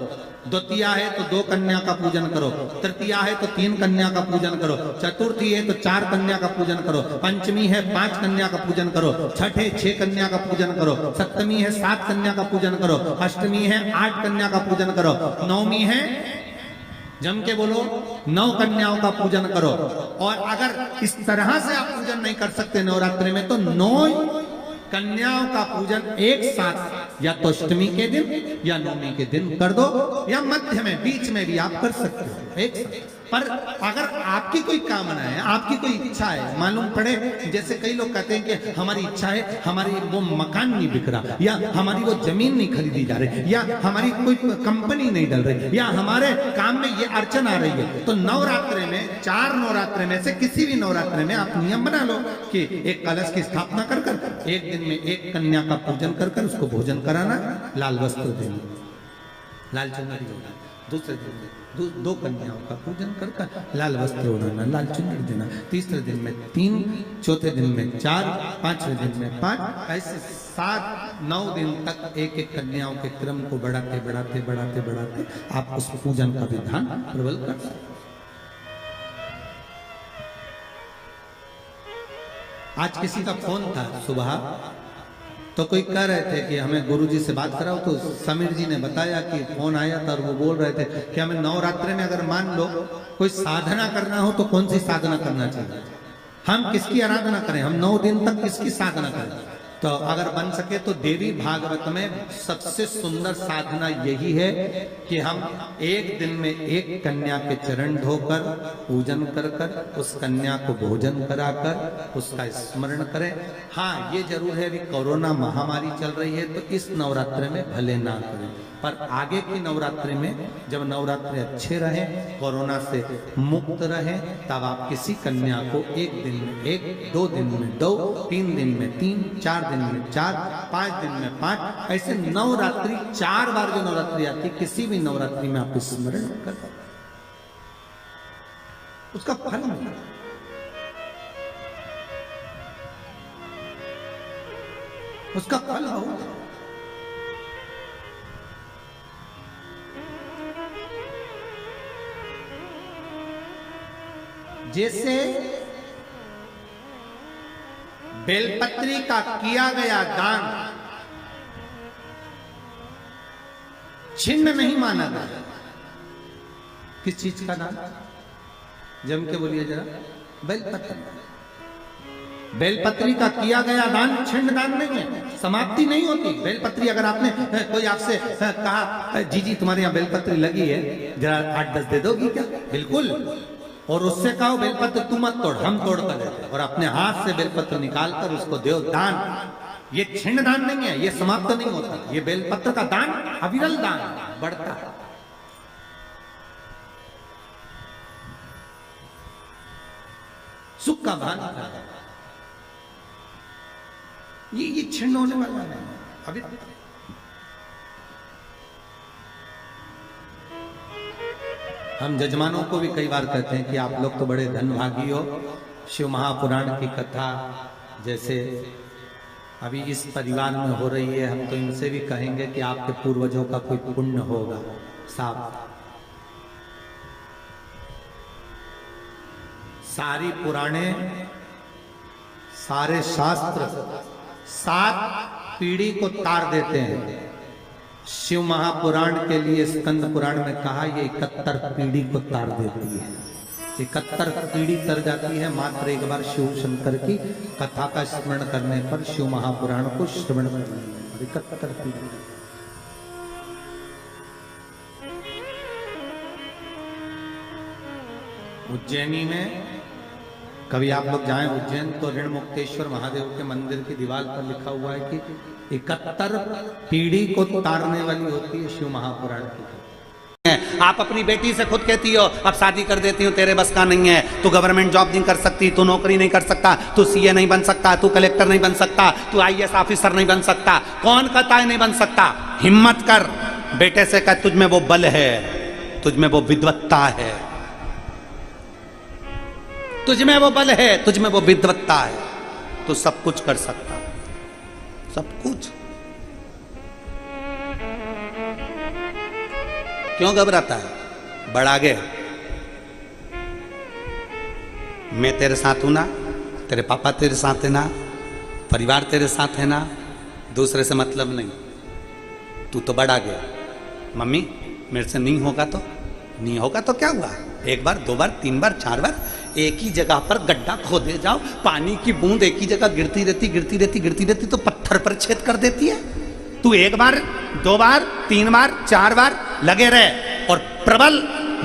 Speaker 1: द्वितीया है तो 2 कन्या का पूजन करो, तृतीया है तो 3 कन्या का पूजन करो, चतुर्थी है तो 4 कन्या का पूजन करो, पंचमी है 5 कन्या का पूजन करो, छठ है 6 कन्या का पूजन करो, सप्तमी है 7 कन्या का पूजन करो, अष्टमी है 8 कन्या का पूजन करो, नवमी है, जम के बोलो, 9 कन्याओं का पूजन करो। और अगर इस तरह से आप पूजन नहीं कर सकते नवरात्रि में, तो 9 कन्याओं का पूजन एक साथ या तो अष्टमी के दिन या नवमी के दिन कर दो, या मध्य में, बीच में भी आप कर सकते हो एक साथ। पर अगर आपकी कोई कामना है, आपकी कोई इच्छा है, मालूम पड़े, जैसे कई लोग कहते हैं कि हमारी इच्छा है, हमारी वो मकान नहीं बिक रहा, या हमारी वो जमीन नहीं खरीदी जा रही, या हमारी कोई कंपनी नहीं डल रही, या हमारे काम में ये अड़चन आ रही है, तो नवरात्रे में 4 नवरात्रे में से किसी भी नवरात्रे में आप नियम बना लो कि एक कलश की स्थापना कर कर एक दिन में एक कन्या का पूजन कर कर उसको भोजन कराना, लाल वस्त्र देना, लाल चुनरी देना, दूसरे दिन में 2 कन्याओं का पूजन कर कर लाल वस्त्र ओढ़ाना, लाल चुनरी देना, तीसरे दिन में 3, चौथे दिन में 4, 5वें दिन में 5, ऐसे 7-9 दिन तक एक एक कन्याओं के क्रम को बढ़ाते बढ़ाते बढ़ाते बढ़ाते आप उस पूजन का विधान प्रबल कर सकते। आज किसी का फोन था सुबह, तो कोई कह रहे थे कि हमें गुरुजी से बात कराओ, तो समीर जी ने बताया कि फोन आया था और वो बोल रहे थे कि हमें नवरात्रे में अगर मान लो कोई साधना करना हो तो कौन सी साधना करना चाहिए, हम किसकी आराधना करें, हम 9 दिन तक किसकी साधना करें। तो अगर बन सके तो देवी भागवत में सबसे सुंदर साधना यही है कि हम एक दिन में एक कन्या के चरण धोकर पूजन कर कर उस कन्या को भोजन कराकर उसका स्मरण करें। हाँ, ये जरूर है अभी कोरोना महामारी चल रही है तो इस नवरात्रि में भले ना करें, पर आगे की नवरात्रि में जब नवरात्रि अच्छे रहे, कोरोना से मुक्त रहे, तब आप किसी कन्या को एक दिन में 1, 2 दिन में 2, 3 दिन में 3, 4 दिन में 4, 5 दिन में 5, ऐसे नवरात्रि 4 बार जो नवरात्रि आती, किसी भी नवरात्रि में आप स्मरण कर उसका फल मिला। उसका फल होगा। जैसे बेलपत्री का किया गया दान छिन्न नहीं माना गया। किस चीज का दान? जम के बोलिए जरा। बेलपत्री। बेलपत्री का किया गया दान छिन्न दान नहीं है, समाप्ति नहीं होती। बेलपत्री अगर आपने कोई आपसे कहा जी जी तुम्हारे यहाँ बेलपत्री लगी है, जरा 8-10 दे दोगी क्या? बिल्कुल। और उससे कहो बेलपत्र तू मत तोड़, हम तोड़ कर देते, और अपने हाथ से बेलपत्र निकाल कर उसको दो दान। ये छिन्न दान नहीं है, ये समाप्त नहीं होता। ये बेलपत्र का दान अविरल दान बढ़ता है। सुख का भान, ये छिन्न होने वाला नहीं अभी। हम जजमानों को भी कई बार कहते हैं कि आप लोग तो बड़े धनभागी हो। शिव महापुराण की कथा जैसे अभी इस परिवार में हो रही है, हम तो इनसे भी कहेंगे कि आपके पूर्वजों का कोई पुण्य होगा। साफ सारी पुराणे, सारे शास्त्र 7 पीढ़ी को तार देते हैं। शिव महापुराण के लिए स्कंद पुराण में कहा ये 71 पीढ़ी को तार देती है। 71 पीढ़ी तर जाती है मात्र एक बार शिव शंकर की कथा का स्मरण करने पर, शिव महापुराण को श्रवण करने पर 71 पीढ़ी। उज्जैनी में कभी आप लोग जाएं उज्जैन तो ऋण मुक्तेश्वर महादेव के मंदिर की दीवार पर लिखा हुआ है कि 71 पीढ़ी को तारने वाली होती है शिव महापुराण की। आप अपनी बेटी से खुद कहती हो अब शादी कर देती हूँ, तेरे बस का नहीं है, तू गवर्नमेंट जॉब नहीं कर सकती, तू नौकरी नहीं कर सकता, तू सीए नहीं बन सकता, तू कलेक्टर नहीं बन सकता, तू आईएएस ऑफिसर नहीं बन सकता। कौन कहता है नहीं बन सकता? हिम्मत कर, बेटे से कह तुझ में वो बल है, तुझ में वो विद्वत्ता है, तुझ में वो बल है, तुझ में वो विद्वत्ता है, तो सब कुछ कर सकता, सब कुछ। क्यों घबराता है? बढ़ आगे। मैं तेरे साथ हूं ना, तेरे पापा तेरे साथ है ना, परिवार तेरे साथ है ना, दूसरे से मतलब नहीं। तू तो बढ़ आगे। मम्मी मेरे से नहीं होगा तो नहीं होगा तो क्या हुआ? 1 बार 2 बार 3 बार 4 बार एक ही जगह पर गड्ढा खोदे जाओ, पानी की बूंद एक ही जगह गिरती रहती तो पत्थर पर छेद कर देती है। तू 1 बार 2 बार 3 बार 4 बार लगे रहे और प्रबल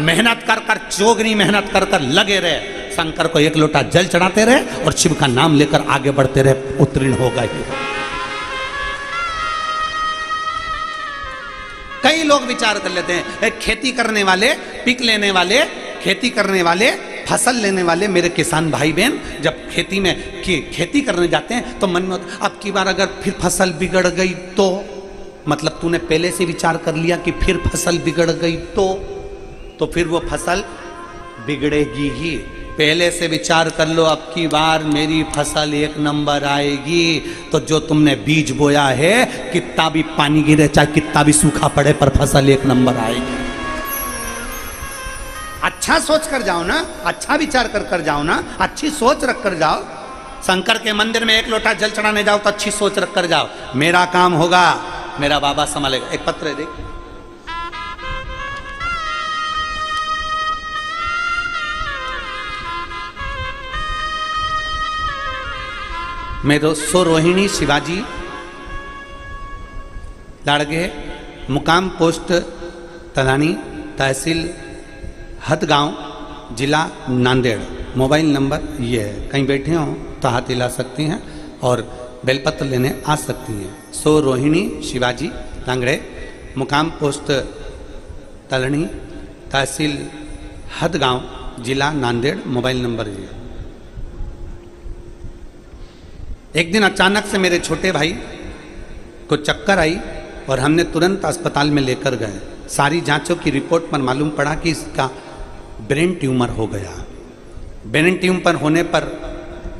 Speaker 1: मेहनत कर कर, चोगनी मेहनत कर कर लगे रहे, शंकर को एक लोटा जल चढ़ाते रहे और शिव का नाम लेकर आगे बढ़ते रहे, उत्तीर्ण हो गए। कई लोग विचार कर लेते हैं, खेती करने वाले, पिक लेने वाले, खेती करने वाले, फसल लेने वाले मेरे किसान भाई बहन जब खेती में खेती करने जाते हैं तो मन में अब की बार अगर फिर फसल बिगड़ गई तो, मतलब तूने पहले से विचार कर लिया कि फिर फसल बिगड़ गई तो फिर वो फसल बिगड़ेगी ही। पहले से विचार कर लो, अब की बार मेरी फसल एक नंबर आएगी, तो जो तुमने बीज बोया है, कितना भी पानी गिरे, चाहे कितना भी सूखा पड़े, पर फसल एक नंबर आएगी। अच्छा सोच कर जाओ ना, अच्छा विचार कर कर जाओ ना, अच्छी सोच रख कर जाओ। शंकर के मंदिर में एक लोटा जल चढ़ाने जाओ तो अच्छी सोच रख कर जाओ, मेरा काम होगा, मेरा बाबा संभालेगा। एक पत्र है, देख, मेरो सो रोहिणी शिवाजी लाड़गे, मुकाम पोस्ट तलानी, तहसील हदगांव, जिला नांदेड़। मोबाइल नंबर ये है, कहीं बैठे हो तो हाथ हिला सकती हैं और बेलपत्र लेने आ सकती हैं। सो रोहिणी शिवाजी लांगड़े, मुकाम पोस्ट तलनी, तहसील हदगांव, जिला नांदेड़। मोबाइल नंबर ये। एक दिन अचानक से मेरे छोटे भाई को चक्कर आई और हमने तुरंत अस्पताल में लेकर गए। सारी जांचों की रिपोर्ट पर मालूम पड़ा कि इसका ब्रेन ट्यूमर हो गया। ब्रेन ट्यूमर होने पर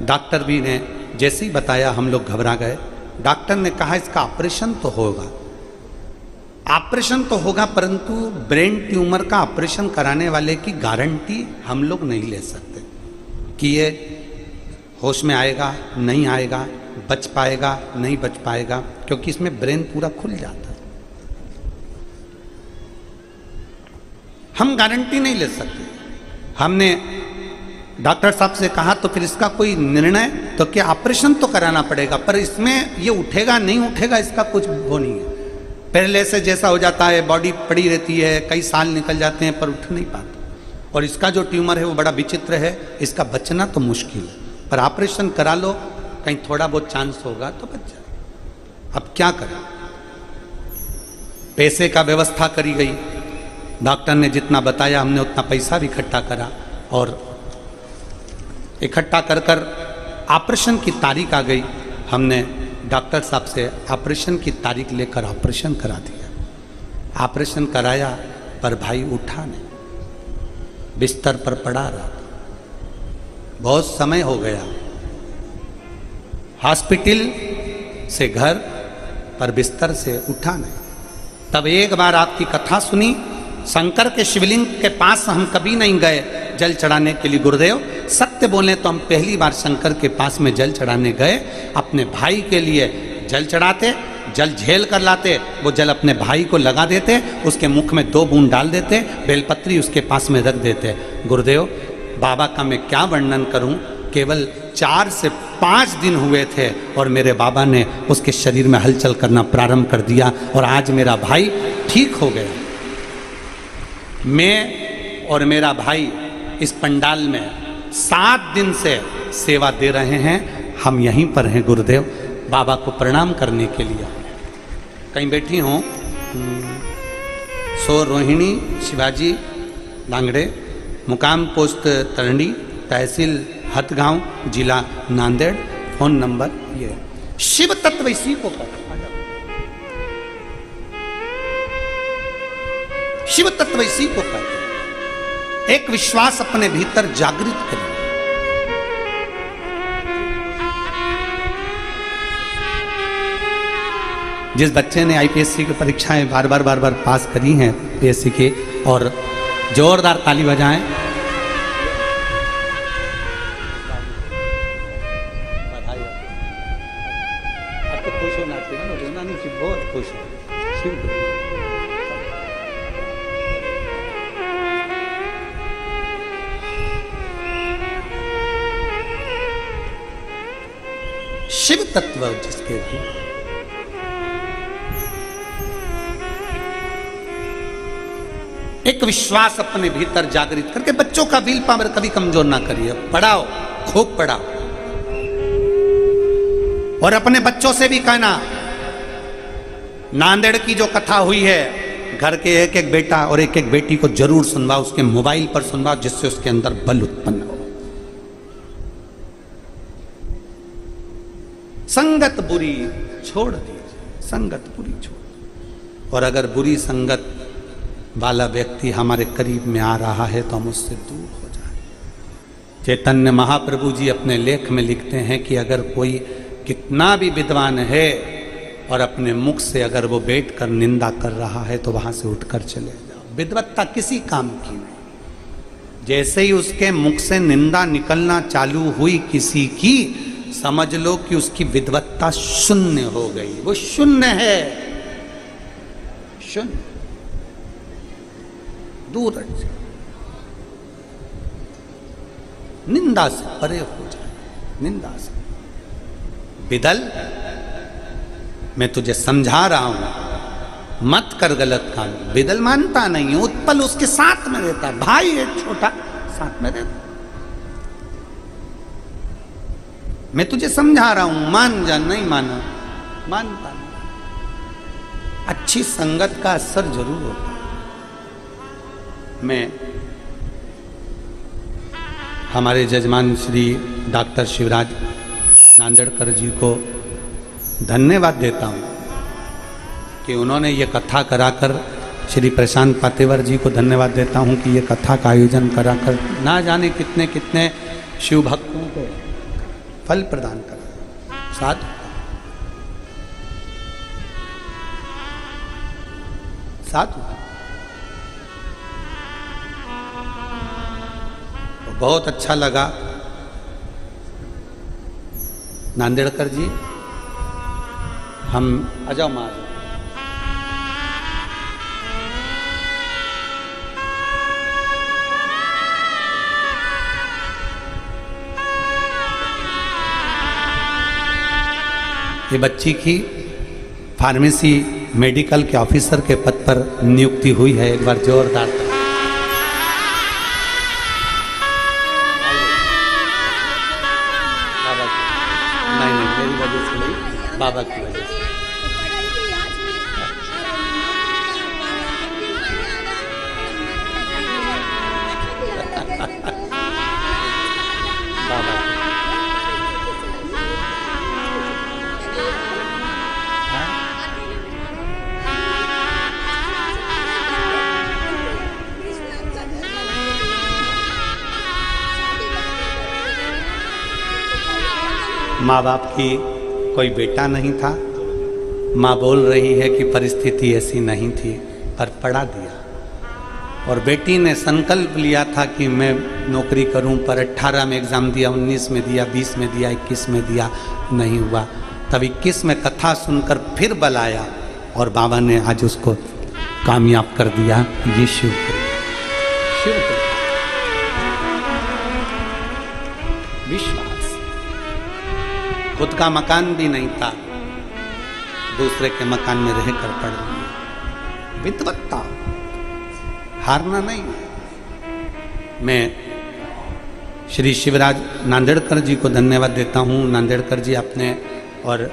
Speaker 1: डॉक्टर भी ने जैसे ही बताया हम लोग घबरा गए। डॉक्टर ने कहा इसका ऑपरेशन तो होगा, ऑपरेशन तो होगा, परंतु ब्रेन ट्यूमर का ऑपरेशन कराने वाले की गारंटी हम लोग नहीं ले सकते कि ये होश में आएगा, नहीं आएगा, बच पाएगा, नहीं बच पाएगा, क्योंकि इसमें ब्रेन पूरा खुल जाता है। हम गारंटी नहीं ले सकते। हमने डॉक्टर साहब से कहा तो फिर इसका कोई निर्णय, तो क्या ऑपरेशन तो कराना पड़ेगा, पर इसमें ये उठेगा नहीं उठेगा इसका कुछ वो नहीं है। पहले से जैसा हो जाता है, बॉडी पड़ी रहती है, कई साल निकल जाते हैं पर उठ नहीं पाता। और इसका जो ट्यूमर है वो बड़ा विचित्र है, इसका बचना तो मुश्किल है, पर ऑपरेशन करा लो, कहीं थोड़ा बहुत चांस होगा तो बच जाए। अब क्या करें, पैसे का व्यवस्था करी गई। डॉक्टर ने जितना बताया हमने उतना पैसा भी इकट्ठा करा और इकट्ठा कर कर ऑपरेशन की तारीख आ गई। हमने डॉक्टर साहब से ऑपरेशन की तारीख लेकर ऑपरेशन करा दिया। ऑपरेशन कराया पर भाई उठा नहीं, बिस्तर पर पड़ा रहा। बहुत समय हो गया, हॉस्पिटल से घर पर बिस्तर से उठा नहीं। तब एक बार आपकी कथा सुनी, शंकर के शिवलिंग के पास हम कभी नहीं गए जल चढ़ाने के लिए। गुरुदेव सत्य बोले तो हम पहली बार शंकर के पास में जल चढ़ाने गए। अपने भाई के लिए जल चढ़ाते, जल झेल कर लाते, वो जल अपने भाई को लगा देते, उसके मुख में 2 बूंद डाल देते, बेलपत्री उसके पास में रख देते। गुरुदेव बाबा का मैं क्या वर्णन करूं, केवल 4 से 5 दिन हुए थे और मेरे बाबा ने उसके शरीर में हलचल करना प्रारंभ कर दिया और आज मेरा भाई ठीक हो गया। मैं और मेरा भाई इस पंडाल में 7 दिन से सेवा दे रहे हैं। हम यहीं पर हैं गुरुदेव, बाबा को प्रणाम करने के लिए। कहीं बैठी हों, सो रोहिणी शिवाजी लांगड़े, मुकाम पोस्ट तरंडी, तहसील हथगांव, जिला नांदेड़। फोन नंबर ये। शिव तत्व इसी को कहते हैं, शिव तत्व इसी को कहते हैं। एक विश्वास अपने भीतर जागृत करें। जिस बच्चे ने आईपीएससी की परीक्षाएं बार बार पास करी हैं पीएससी के, और जोरदार ताली बजाएं। आपको खुश होना चाहिए ना, रोना नहीं चाहिए, बहुत खुश हो। शिव तत्व जिसके भी एक विश्वास अपने भीतर जागृत करके बच्चों का विल पावर कभी कमजोर ना करिए, पढ़ाओ, खूब पढ़ाओ। और अपने बच्चों से भी कहना, नांदेड़ की जो कथा हुई है, घर के एक एक बेटा और एक एक बेटी को जरूर सुनवाओ, उसके मोबाइल पर सुनवाओ, जिससे उसके अंदर बल उत्पन्न हो। संगत बुरी छोड़ दीजिए, संगत बुरी छोड़। और अगर बुरी संगत वाला व्यक्ति हमारे करीब में आ रहा है तो हम उससे दूर हो जाए। चैतन्य महाप्रभु जी अपने लेख में लिखते हैं कि अगर कोई कितना भी विद्वान है और अपने मुख से अगर वो बैठकर निंदा कर रहा है तो वहां से उठकर चले जाओ। विद्वत्ता किसी काम की नहीं। जैसे ही उसके मुख से निंदा निकलना चालू हुई किसी की, समझ लो कि उसकी विद्वत्ता शून्य हो गई। वो शून्य है, शून्य। दूर हट जाए, निंदा से परे हो जाए, निंदा से। बिदल, मैं तुझे समझा रहा हूं, मत कर गलत काम। बिदल मानता नहीं है, उत्पल उसके साथ में रहता है, भाई है छोटा, साथ में रहता। मैं तुझे समझा रहा हूं, मान जा। नहीं माना, मानता नहीं। अच्छी संगत का असर जरूर होता है। मैं हमारे जजमान श्री डॉक्टर शिवराज नांदेड़कर जी को धन्यवाद देता हूं कि उन्होंने ये कथा कराकर, श्री प्रशांत पातेवर जी को धन्यवाद देता हूं कि ये कथा का आयोजन कराकर ना जाने कितने कितने शिव भक्तों को फल प्रदान करा। साथ साथ बहुत अच्छा लगा। नांदेड़कर जी, हम आ जाओ माँ, ये बच्ची की फार्मेसी मेडिकल के ऑफिसर के पद पर नियुक्ति हुई है। एक बार जोरदार बाबा की वजह से। बाबा माँ बाप की कोई बेटा नहीं था। माँ बोल रही है कि परिस्थिति ऐसी नहीं थी, पर पढ़ा दिया। और बेटी ने संकल्प लिया था कि मैं नौकरी करूं, पर 18 में एग्ज़ाम दिया, 19 में दिया, 20 में दिया, 21 में दिया, नहीं हुआ। तब 21 में कथा सुनकर फिर बल आया और बाबा ने आज उसको कामयाब कर दिया। ये शिव विश्वास। खुद का मकान भी नहीं था, दूसरे के मकान में रहकर पढ़ लिया। विद्वत्ता, हारना नहीं। मैं श्री शिवराज नांदेड़कर जी को धन्यवाद देता हूँ। नांदेड़कर जी अपने और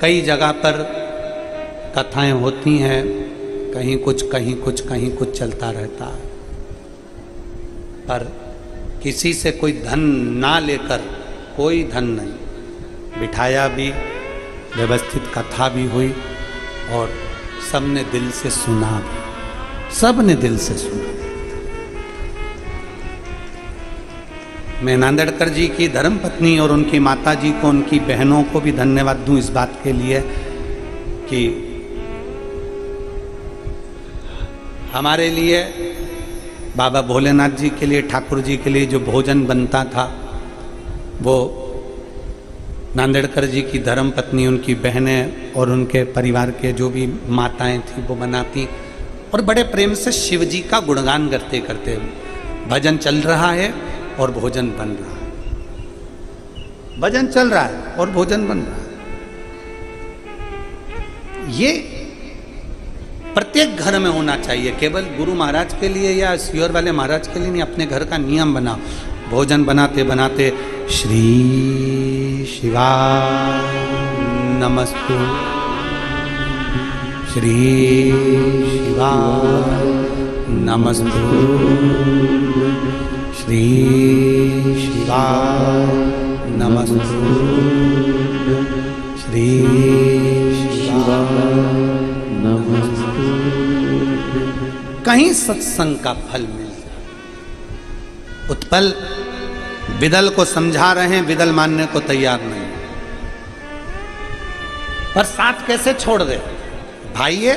Speaker 1: कई जगह पर कथाएं होती हैं, कहीं कुछ कहीं कुछ कहीं कुछ चलता रहता है, पर किसी से कोई धन ना लेकर, कोई धन नहीं, बिठाया भी, व्यवस्थित कथा भी हुई और सबने दिल से सुना भी, सबने दिल से सुना। मैं नांदेड़कर जी की धर्मपत्नी और उनकी माता जी को, उनकी बहनों को भी धन्यवाद दूं इस बात के लिए कि हमारे लिए, बाबा भोलेनाथ जी के लिए, ठाकुर जी के लिए जो भोजन बनता था वो नांदेड़कर जी की धर्मपत्नी, उनकी बहनें और उनके परिवार के जो भी माताएं थी वो बनाती, और बड़े प्रेम से शिव जी का गुणगान करते करते भजन चल रहा है और भोजन बन रहा है, भजन चल रहा है और भोजन बन रहा है। ये प्रत्येक घर में होना चाहिए, केवल गुरु महाराज के लिए या सियोर वाले महाराज के लिए नहीं, अपने घर का नियम बनाओ। भोजन बनाते बनाते श्री शिवाय नमस्तु, श्री शिवाय नमस्तु, श्री शिवाय नमस्तु, श्री शिवाय नमस्तु। कहीं सत्संग का फल मिल जाए। उत्पल विदल को समझा रहे हैं, विदल मानने को तैयार नहीं, पर साथ कैसे छोड़ दे भाई? ये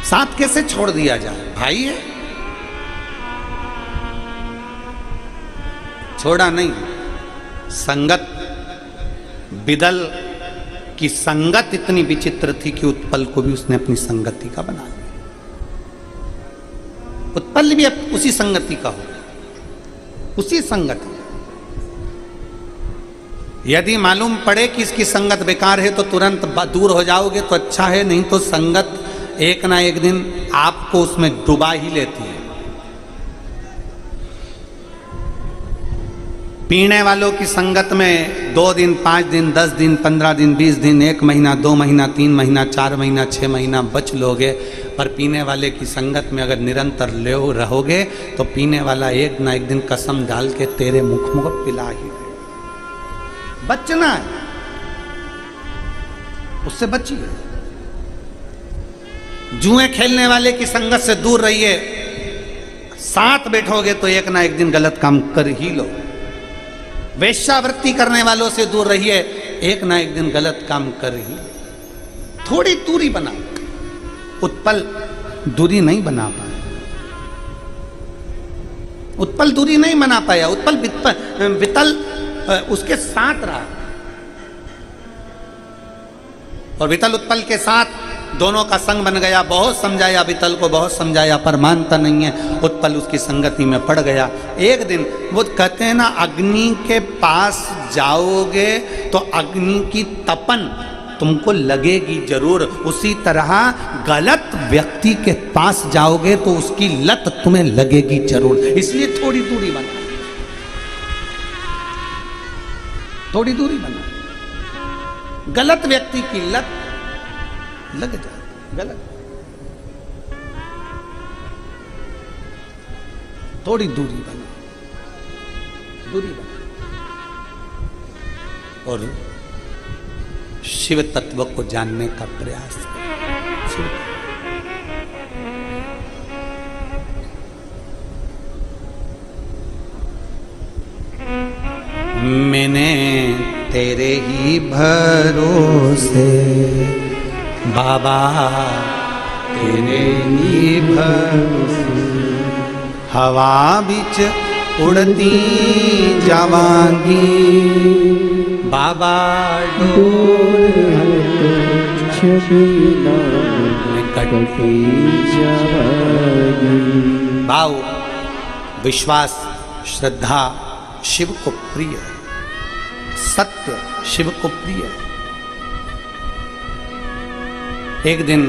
Speaker 1: साथ कैसे छोड़ दिया जाए भाई? ये छोड़ा नहीं। संगत, विदल की संगत इतनी विचित्र थी कि उत्पल को भी उसने अपनी संगति का बना लिया। उत्पल भी अब उसी संगति का हो, उसी संगति। यदि मालूम पड़े कि इसकी संगत बेकार है तो तुरंत दूर हो जाओगे तो अच्छा है, नहीं तो संगत एक ना एक दिन आपको उसमें डुबा ही लेती है। पीने वालों की संगत में 2 दिन, 5 दिन, 10 दिन, 15 दिन, 20 दिन, 1 महीना, 2 महीना, 3 महीना, 4 महीना, 6 महीना बच लोगे, पर पीने वाले की संगत में अगर निरंतर ले रहोगे तो पीने वाला एक ना एक दिन कसम डाल के तेरे मुख में पिला ही देगा। बचना है, उससे बचिए। जुए खेलने वाले की संगत से दूर रहिए, साथ बैठोगे तो एक ना एक दिन गलत काम कर ही लो। वेश्यावृत्ति करने वालों से दूर रहिए, एक ना एक दिन गलत काम कर ही लो। थोड़ी दूरी बना। उत्पल दूरी नहीं बना पाया, उत्पल दूरी नहीं बना पाया। उत्पल वितल उसके साथ रहा, और वितल उत्पल के साथ दोनों का संग बन गया। बहुत समझाया वितल को, बहुत समझाया, पर मानता नहीं है। उत्पल उसकी संगति में पड़ गया। एक दिन वो कहते हैं ना, अग्नि के पास जाओगे तो अग्नि की तपन तुमको लगेगी जरूर, उसी तरह गलत व्यक्ति के पास जाओगे तो उसकी लत तुम्हें लगेगी जरूर। इसलिए थोड़ी दूरी बना, थोड़ी दूरी बना। गलत व्यक्ति की लत लग जाए, गलत। थोड़ी दूरी बना, दूरी बना, और शिव तत्व को जानने का प्रयास करें। मैंने तेरे ही भरोसे बाबा, तेरे ही भरोसे हवा बिच उड़ती जावांगी बाबा, भाव, विश्वास, श्रद्धा शिव को प्रिय है, सत्य शिव को प्रिय है। एक दिन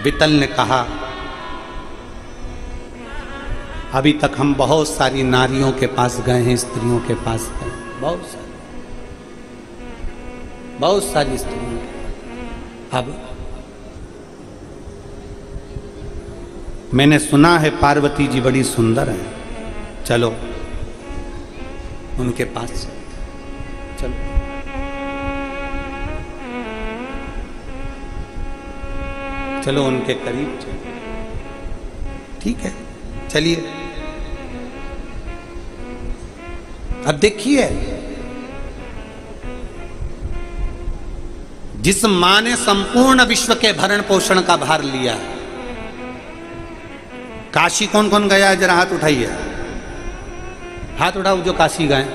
Speaker 1: वितल ने कहा, अभी तक हम बहुत सारी नारियों के पास गए हैं, स्त्रियों के पास गए, बहुत सारी स्त्रियों। अब मैंने सुना है पार्वती जी बड़ी सुंदर है, चलो उनके पास चलो। चलो उनके करीब चलो, ठीक है, चलिए। अब देखिए, जिस मां ने संपूर्ण विश्व के भरण पोषण का भार लिया है, काशी कौन कौन गया है? जरा हाथ उठाइए, हाथ उठाओ जो काशी गए।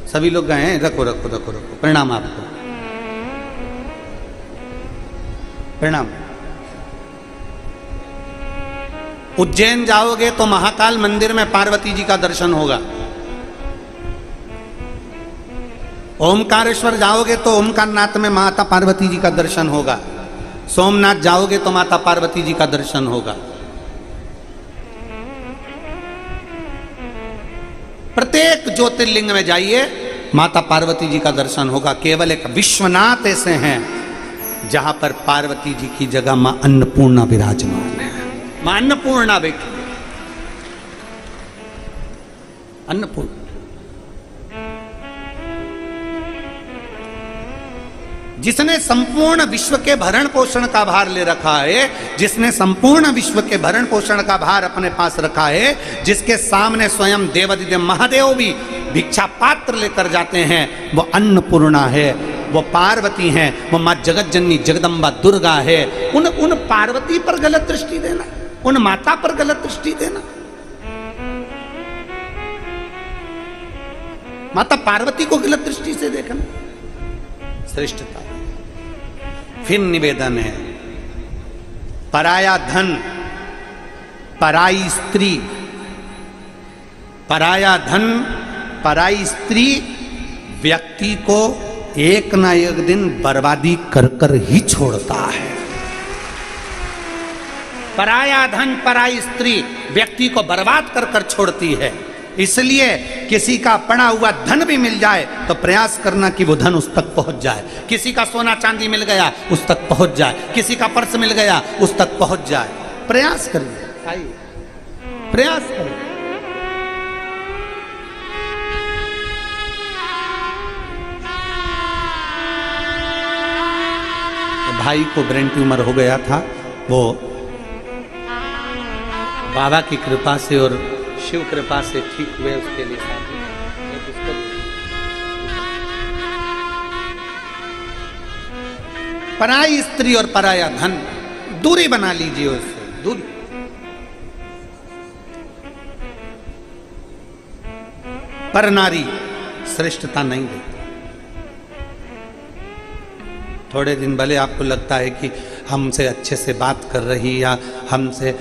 Speaker 1: सभी लोग गए हैं? रखो रखो रखो रखो, प्रणाम आपको, प्रणाम। उज्जैन जाओगे तो महाकाल मंदिर में पार्वती जी का दर्शन होगा, ओमकारेश्वर जाओगे तो ओमकारनाथ में माता पार्वती जी का दर्शन होगा, सोमनाथ जाओगे तो माता पार्वती जी का दर्शन होगा। प्रत्येक ज्योतिर्लिंग में जाइए माता पार्वती जी का दर्शन होगा। केवल एक विश्वनाथ ऐसे हैं जहां पर पार्वती जी की जगह मां अन्नपूर्णा विराजमान है। मां अन्नपूर्णा बैठी, अन्नपूर्णा। जिसने संपूर्ण विश्व के भरण पोषण का भार ले रखा है, जिसने संपूर्ण विश्व के भरण पोषण का भार अपने पास रखा है, जिसके सामने स्वयं देवादिदेव महादेव भी भिक्षा पात्र लेकर जाते हैं, वो अन्नपूर्णा है, वो पार्वती हैं, वो मां जगत जननी जगदम्बा दुर्गा है। उन पार्वती पर गलत दृष्टि देना, उन माता पर गलत दृष्टि देना। माता पार्वती को गलत दृष्टि से देखना श्रेष्ठता। फिर निवेदन है, पराया धन, पराई स्त्री, पराया धन, पराई स्त्री व्यक्ति को एक ना एक दिन बर्बादी कर कर ही छोड़ता है। पराया धन, पराई स्त्री व्यक्ति को बर्बाद कर कर छोड़ती है। इसलिए किसी का पड़ा हुआ धन भी मिल जाए तो प्रयास करना कि वो धन उस तक पहुंच जाए। किसी का सोना चांदी मिल गया उस तक पहुंच जाए, किसी का पर्स मिल गया उस तक पहुंच जाए। प्रयास करिए, आइए प्रयास करिए। भाई को ब्रेन ट्यूमर हो गया था, वो बाबा की कृपा से और शिव कृपा से ठीक हुए। उसके लिए पराई स्त्री और पराया धन, दूरी बना लीजिए उससे, दूरी। पर नारी श्रेष्ठता नहीं देती। थोड़े दिन भले आपको लगता है कि हमसे अच्छे से बात कर रही, या हमसे,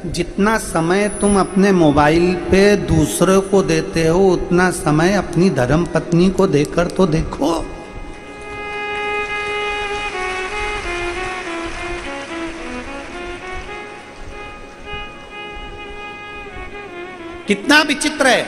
Speaker 1: जितना समय तुम अपने मोबाइल पे दूसरे को देते हो उतना समय अपनी धर्म पत्नी को देकर तो देखो। कितना विचित्र है।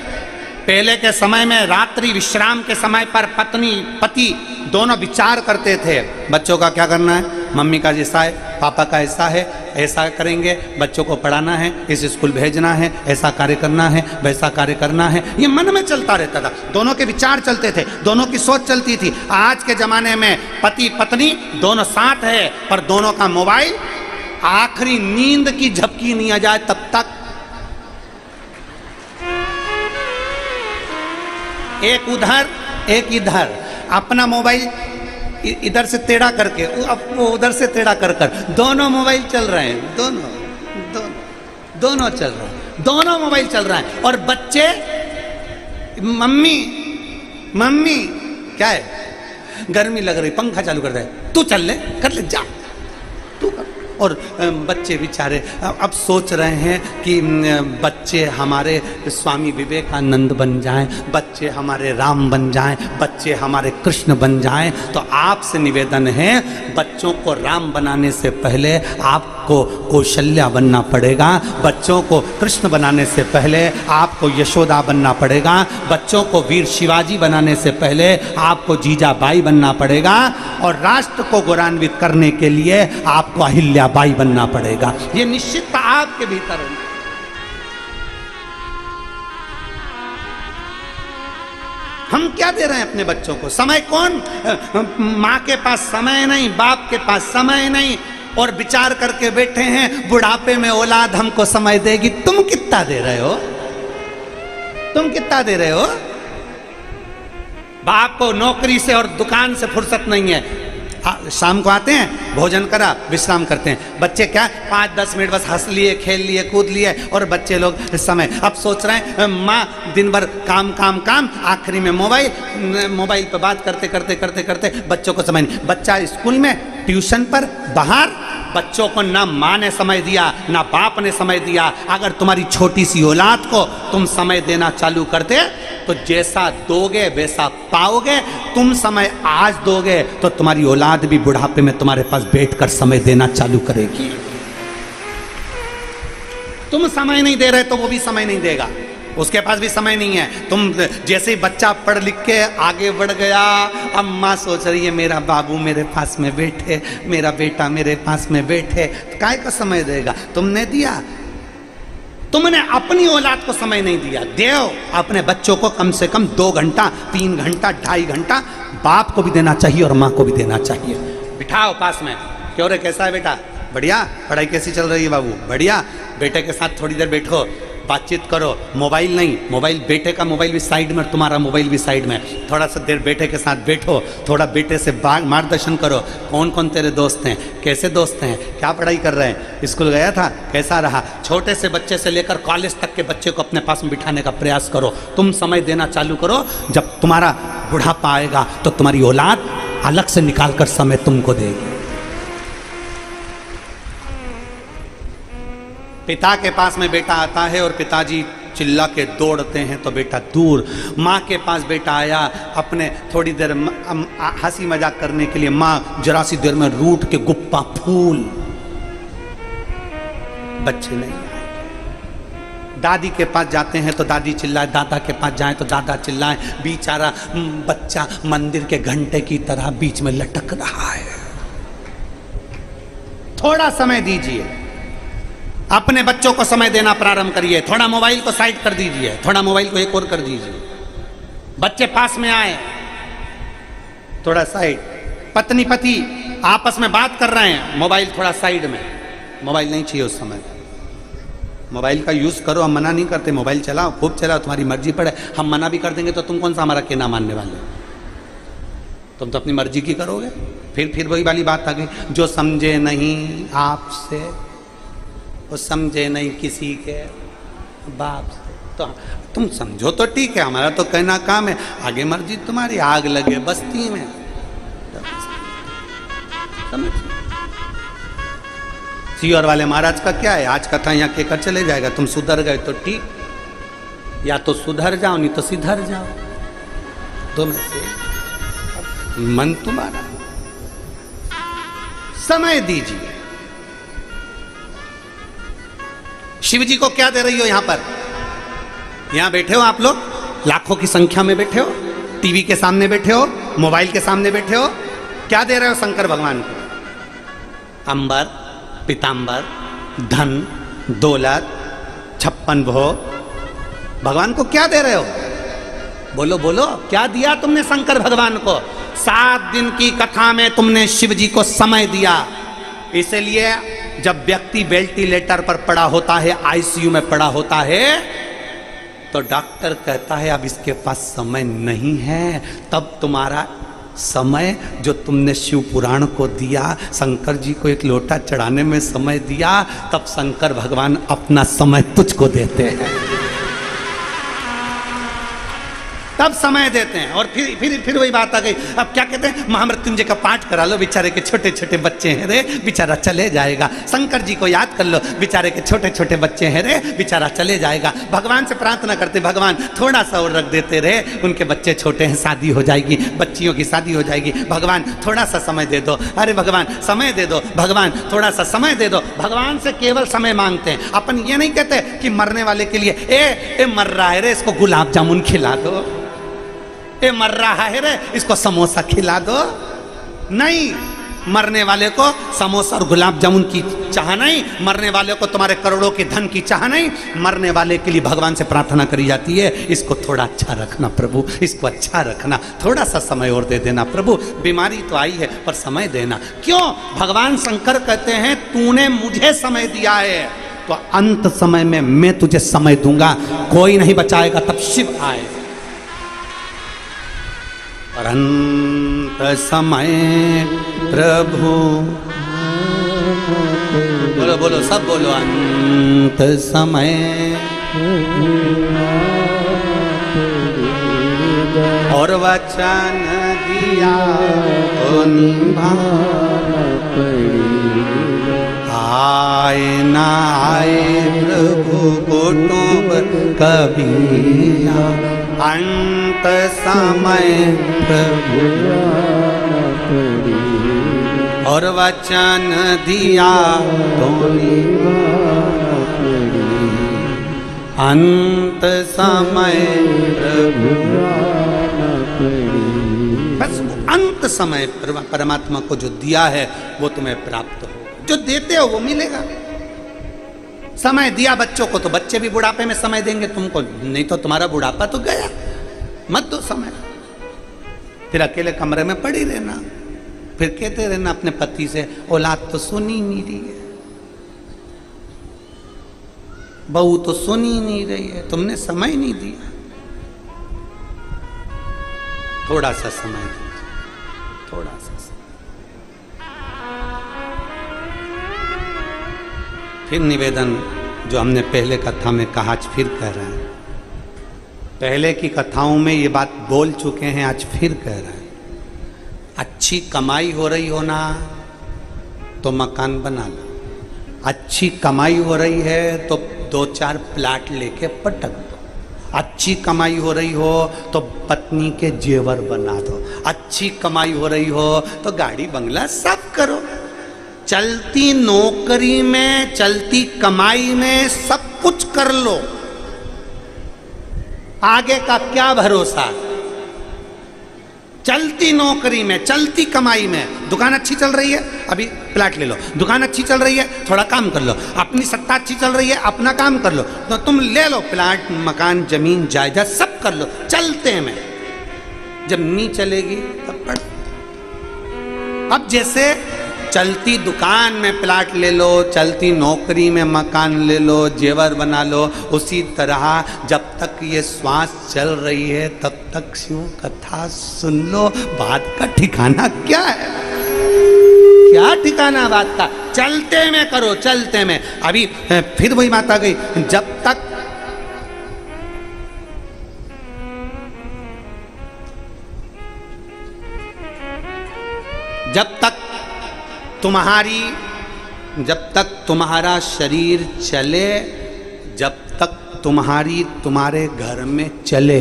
Speaker 1: पहले के समय में रात्रि विश्राम के समय पर पत्नी पति दोनों विचार करते थे, बच्चों का क्या करना है, मम्मी का जैसा है, पापा का ऐसा है, ऐसा करेंगे, बच्चों को पढ़ाना है, इस स्कूल भेजना है, ऐसा कार्य करना है, वैसा कार्य करना है। ये मन में चलता रहता था, दोनों के विचार चलते थे, दोनों की सोच चलती थी। आज के जमाने में पति पत्नी दोनों साथ है, पर दोनों का मोबाइल आखिरी नींद की झपकी नहीं आ जाए तब तक एक उधर एक इधर, अपना मोबाइल इधर से टेढ़ा करके वो उधर से टेढ़ा कर कर दोनों मोबाइल चल रहे हैं, दोनों चल रहे हैं, दोनों मोबाइल चल रहा है। और बच्चे मम्मी मम्मी क्या है, गर्मी लग रही, पंखा चालू कर दे, तू चल ले, कर ले, जा तू कर। और बच्चे बेचारे अब सोच रहे हैं कि बच्चे हमारे स्वामी विवेकानंद बन जाएं, बच्चे हमारे राम बन जाएं, बच्चे हमारे कृष्ण बन जाएं। तो आपसे निवेदन है, बच्चों को राम बनाने से पहले आपको कौशल्या बनना पड़ेगा, बच्चों को कृष्ण बनाने से पहले आपको यशोदा बनना पड़ेगा, बच्चों को वीर शिवाजी बनाने से पहले आपको जीजाबाई बनना पड़ेगा, और राष्ट्र को गौरवान्वित करने के लिए आपको अहिल्याबाई बनना पड़ेगा। ये निश्चित आपके भीतर है। हम क्या दे रहे हैं अपने बच्चों को? समय कौन, माँ के पास समय नहीं, बाप के पास समय नहीं, और विचार करके बैठे हैं बुढ़ापे में औलाद हमको समय देगी। तुम कितना दे रहे हो? तुम कितना दे रहे हो? बाप को नौकरी से और दुकान से फुर्सत नहीं है, शाम को आते हैं, भोजन करा, विश्राम करते हैं। बच्चे क्या 5-10 मिनट बस हंस लिए, खेल लिए, कूद लिए, और बच्चे लोग समय अब सोच रहे हैं माँ दिन भर काम काम काम, आखिरी में मोबाइल पे बात करते करते करते करते बच्चों को समय नहीं। बच्चा स्कूल में ट्यूशन पर बाहर, बच्चों को ना माँ ने समय दिया ना बाप ने समय दिया। अगर तुम्हारी छोटी सी औलाद को तुम समय देना चालू करते तो जैसा दोगे वैसा पाओगे। तुम समय आज दोगे तो तुम्हारी औलाद भी बुढ़ापे में तुम्हारे पास बैठकर समय देना चालू करेगी। तुम समय नहीं दे रहे तो वो भी समय नहीं देगा, उसके पास भी समय नहीं है। तुम जैसे ही बच्चा पढ़ लिख के आगे बढ़ गया, अब माँ सोच रही है मेरा बाबू मेरे पास में बैठे, मेरा बेटा मेरे पास में बैठे, काय का समय देगा? तुमने दिया, तुमने अपनी औलाद को समय नहीं दिया। देव अपने बच्चों को कम से कम 2 घंटा, 3 घंटा, 2.5 घंटा बाप को भी देना चाहिए और माँ को भी देना चाहिए। बिठाओ पास में, क्यों रे कैसा है बेटा? बढ़िया। पढ़ाई कैसी चल रही है बाबू? बढ़िया। बेटे के साथ थोड़ी देर बैठो, बातचीत करो। मोबाइल नहीं, मोबाइल बेटे का मोबाइल भी साइड में, तुम्हारा मोबाइल भी साइड में। थोड़ा सा देर बेटे के साथ बैठो, थोड़ा बेटे से मार्गदर्शन करो। कौन कौन तेरे दोस्त हैं, कैसे दोस्त हैं, क्या पढ़ाई कर रहे हैं, स्कूल गया था, कैसा रहा। छोटे से बच्चे से लेकर कॉलेज तक के बच्चे को अपने पास में बिठाने का प्रयास करो। तुम समय देना चालू करो, जब तुम्हारा बुढ़ापा आएगा तो तुम्हारी औलाद अलग से निकाल कर समय तुमको देगी। पिता के पास में बेटा आता है और पिताजी चिल्ला के दौड़ते हैं तो बेटा दूर। माँ के पास बेटा आया, अपने थोड़ी देर हंसी मजाक करने के लिए, माँ जरा सी देर में रूठ के गुप्पा फूल। बच्चे नहीं आए। दादी के पास जाते हैं तो दादी चिल्लाए, दादा के पास जाएं तो दादा चिल्लाए। बेचारा बच्चा मंदिर के घंटे की तरह बीच में लटक रहा है। थोड़ा समय दीजिए, अपने बच्चों को समय देना प्रारंभ करिए। थोड़ा मोबाइल को साइड कर दीजिए, थोड़ा मोबाइल को एक और कर दीजिए। बच्चे पास में आए, थोड़ा साइड। पत्नी पति आपस में बात कर रहे हैं, मोबाइल थोड़ा साइड में। मोबाइल नहीं चाहिए उस समय। मोबाइल का यूज करो, हम मना नहीं करते, मोबाइल चलाओ, खूब चलाओ, तुम्हारी मर्जी पड़े। हम मना भी कर देंगे तो तुम कौन सा हमारा कहना मानने वाले? तुम तो अपनी मर्जी की करोगे। फिर वही वाली बात आ गई, जो समझे नहीं आपसे वो समझे नहीं किसी के बाप से। तो तुम समझो तो ठीक है, हमारा तो कहना काम है, आगे मर्जी तुम्हारी। आग लगे बस्ती में, समझ। सीहोर वाले महाराज का क्या है, आज कथा यहाँ कहकर चले जाएगा। तुम सुधर गए तो ठीक, या तो सुधर जाओ नहीं तो सिधर जाओ, दो में से मन तुम्हारा। समय दीजिए। शिव जी को क्या दे रही हो? यहां पर, यहां बैठे हो आप लोग, लाखों की संख्या में बैठे हो, टीवी के सामने बैठे हो, मोबाइल के सामने बैठे हो, क्या दे रहे हो शंकर भगवान को? अंबर, पीतांबर, धन, दौलत, 56 भोग। भगवान को क्या दे रहे हो? बोलो बोलो, क्या दिया तुमने शंकर भगवान को? 7 दिन की कथा में तुमने शिव जी को समय दिया। इसलिए जब व्यक्ति वेंटिलेटर पर पड़ा होता है, आईसीयू में पड़ा होता है, तो डॉक्टर कहता है अब इसके पास समय नहीं है। तब तुम्हारा समय जो तुमने शिव पुराण को दिया, शंकर जी को एक लोटा चढ़ाने में समय दिया, तब शंकर भगवान अपना समय तुझको देते हैं, तब समय देते हैं। और फिर वही बात आ गई। अब क्या कहते हैं, महामृत्युंजय का पाठ करा लो, बेचारे के छोटे छोटे बच्चे हैं रे, बेचारा चले जाएगा। शंकर जी को याद कर लो, बेचारे के छोटे छोटे बच्चे हैं रे, बेचारा चले जाएगा। भगवान से प्रार्थना करते, भगवान थोड़ा सा और रख देते रे, उनके बच्चे छोटे हैं, शादी हो जाएगी, बच्चियों की शादी हो जाएगी। भगवान थोड़ा सा समय दे दो, अरे भगवान समय दे दो, भगवान थोड़ा सा समय दे दो। भगवान से केवल समय मांगते हैं। अपन ये नहीं कहते कि मरने वाले के लिए ए मर रहा है रे, इसको गुलाब जामुन खिला दो, ए मर रहा है रे, इसको समोसा खिला दो। नहीं, मरने वाले को समोसा और गुलाब जामुन की चाह नहीं, मरने वाले को तुम्हारे करोड़ों के धन की चाह नहीं। मरने वाले के लिए भगवान से प्रार्थना करी जाती है, इसको थोड़ा अच्छा रखना प्रभु, इसको अच्छा रखना, थोड़ा सा समय और दे देना प्रभु। बीमारी तो आई है पर समय देना। क्यों? भगवान शंकर कहते हैं तूने मुझे समय दिया है तो अंत समय में मैं तुझे समय दूंगा, कोई नहीं बचाएगा। तब शिव आए। अंत समय प्रभु, बोलो बोलो सब बोलो, अंत समय और वचन दिया तो निभा आए ना आए प्रभु कुटुंब कभी ना, अंत समय प्रभु और वचन दिया तो अंत समय प्रभु, बस अंत समय परमात्मा को जो दिया है वो तुम्हें प्राप्त हो, जो देते हो वो मिलेगा। समय दिया बच्चों को तो बच्चे भी बुढ़ापे में समय देंगे तुमको, नहीं तो तुम्हारा बुढ़ापा तो गया। मत दो समय, फिर अकेले कमरे में पड़ी रहना, फिर कहते रहना अपने पति से औलाद तो सुनी नहीं रही है, बहू तो सुनी नहीं रही है, तुमने समय नहीं दिया। थोड़ा सा समय दीजिए, थोड़ा सा समय। फिर निवेदन जो हमने पहले कथा में कहा, आज फिर कह रहे हैं। पहले की कथाओं में ये बात बोल चुके हैं, आज फिर कह रहे हैं। अच्छी कमाई हो रही हो ना तो मकान बना लो, अच्छी कमाई हो रही है तो 2-4 प्लाट लेके पटक दो, अच्छी कमाई हो रही हो तो पत्नी के जेवर बना दो, अच्छी कमाई हो रही हो तो गाड़ी बंगला सब करो। चलती नौकरी में, चलती कमाई में सब कुछ कर लो, आगे का क्या भरोसा। चलती नौकरी में, चलती कमाई में, दुकान अच्छी चल रही है अभी प्लाट ले लो, दुकान अच्छी चल रही है थोड़ा काम कर लो, अपनी सत्ता अच्छी चल रही है अपना काम कर लो, तो तुम ले लो प्लाट, मकान, जमीन, जायदाद सब कर लो चलते में। जब नहीं चलेगी तब पढ़। अब जैसे चलती दुकान में प्लाट ले लो, चलती नौकरी में मकान ले लो, जेवर बना लो, उसी तरह जब तक ये श्वास चल रही है तब तक शिव कथा सुन लो। बात का ठिकाना क्या है, क्या ठिकाना बात का। चलते में करो, चलते में। अभी फिर वही बात आ गई, जब तक तुम्हारा शरीर चले, जब तक तुम्हारे घर में चले,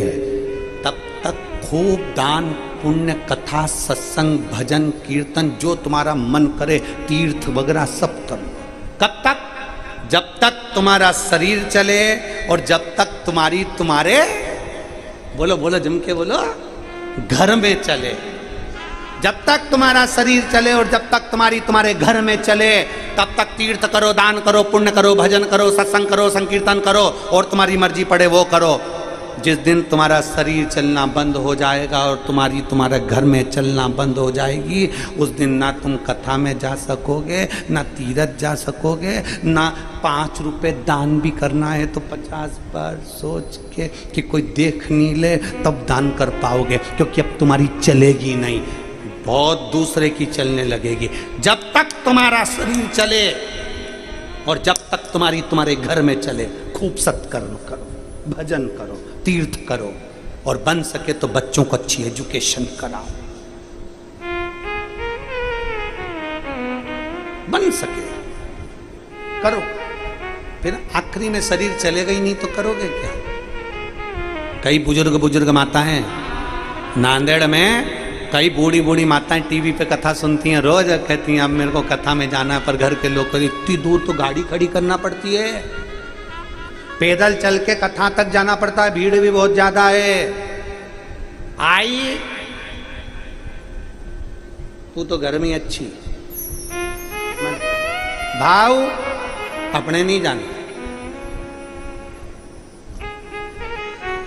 Speaker 1: तब तक खूब दान पुण्य, कथा, सत्संग, भजन, कीर्तन, जो तुम्हारा मन करे, तीर्थ वगैरह सब करो। कब तक? जब तक तुम्हारा शरीर चले और जब तक तुम्हारे बोलो बोलो जम के बोलो, घर में चले। जब तक तुम्हारा शरीर चले और जब तक तुम्हारे घर में चले, तब तक तीर्थ करो, दान करो, पुण्य करो, भजन करो, सत्संग करो, संकीर्तन करो और तुम्हारी मर्जी पड़े वो करो। जिस दिन तुम्हारा शरीर चलना बंद हो जाएगा और तुम्हारे घर में चलना बंद हो जाएगी, उस दिन ना तुम कथा में जा सकोगे, ना तीर्थ जा सकोगे, ना 5 रुपए दान भी करना है तो 50 बार सोच के कि कोई देख नहीं ले तब दान कर पाओगे, क्योंकि अब तुम्हारी चलेगी नहीं, बहुत दूसरे की चलने लगेगी। जब तक तुम्हारा शरीर चले और जब तक तुम्हारे घर में चले, खूब सत्कर्म करो, भजन करो, तीर्थ करो और बन सके तो बच्चों को अच्छी एजुकेशन कराओ, बन सके करो। फिर आखिरी में शरीर चलेगा ही नहीं तो करोगे क्या? कई बुजुर्ग माताएं नांदेड़ में, कई बूढ़ी माताएं टीवी पे कथा सुनती हैं, रोज कहती हैं अब मेरे को कथा में जाना है, पर घर के लोग कहते इतनी दूर तो गाड़ी खड़ी करना पड़ती है, पैदल चल के कथा तक जाना पड़ता है, भीड़ भी बहुत ज्यादा है। आई तू तो घर में अच्छी भाव अपने नहीं जाने,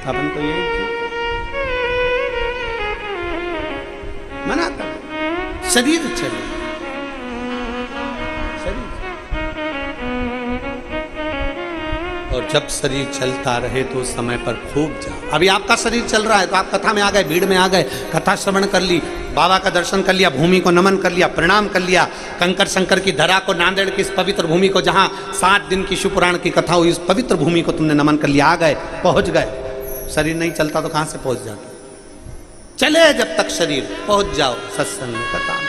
Speaker 1: अपन तो यही मना कर, शरीर चले, शरीर। और जब शरीर चलता रहे तो उस समय पर खूब जाओ। अभी आपका शरीर चल रहा है तो आप कथा में आ गए, भीड़ में आ गए, कथा श्रवण कर ली, बाबा का दर्शन कर लिया, भूमि को नमन कर लिया, प्रणाम कर लिया, कंकर शंकर की धरा को, नांदेड़ की इस पवित्र भूमि को, जहाँ 7 दिन की शिव पुराण की कथा हुई, इस पवित्र भूमि को तुमने नमन कर लिया, आ गए, पहुंच गए। शरीर नहीं चलता तो कहां से पहुंच जाते? चले जब तक शरीर, पहुंच जाओ सत्संग में, कथा में।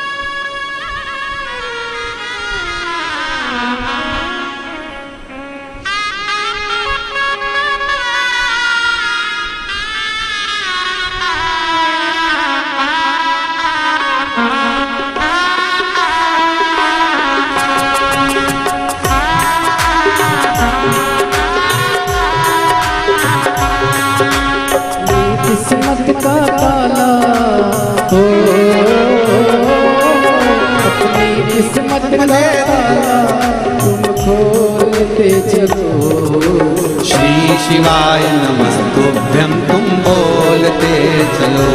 Speaker 2: अपनी किस्मत का तुम खोलते चलो।
Speaker 1: श्री शिवाय नमस्तुभ्यं तुम बोलते चलो।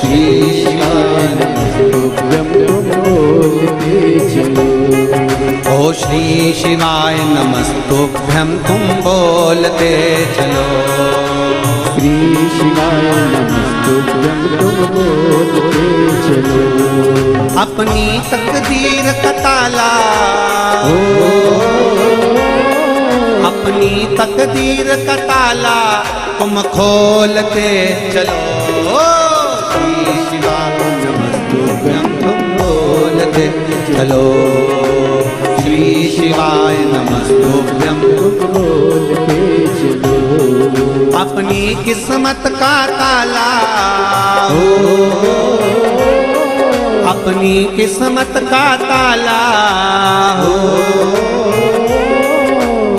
Speaker 1: श्री शिवाय
Speaker 2: नमस्तुभ्यं तुम बोलते चलो।
Speaker 1: ओ श्री शिवाय नमस्तुभ्यं तुम बोलते चलो।
Speaker 2: श्री शिवाय नमस्तुभ्यं तुम बोलते चलो।
Speaker 1: अपनी तकदीर का ताला, अपनी तकदीर का ताला तुम खोलते चलो। श्री शिवाय नमस्तुभ्यं तुम बोलते चलो। श्री शिवाय नमस्तुभ्यं
Speaker 2: तुम बोलते चलो।
Speaker 1: अपनी किस्मत का ताला, अपनी किस्मत का ताला,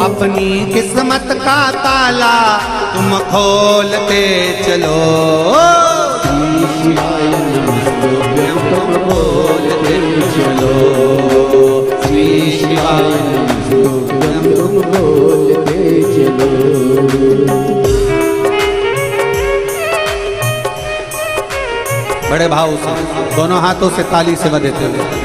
Speaker 1: अपनी किस्मत का ताला तुम खोलते चलो।
Speaker 2: श्री शिवाय नमस्तुभ्यं
Speaker 1: तुम बोलते चलो। श्री शिवाय
Speaker 2: नमस्तुभ्यं तुम बोलते चलो।
Speaker 1: बड़े भाव से दोनों हाथों से ताली से बजाते हुए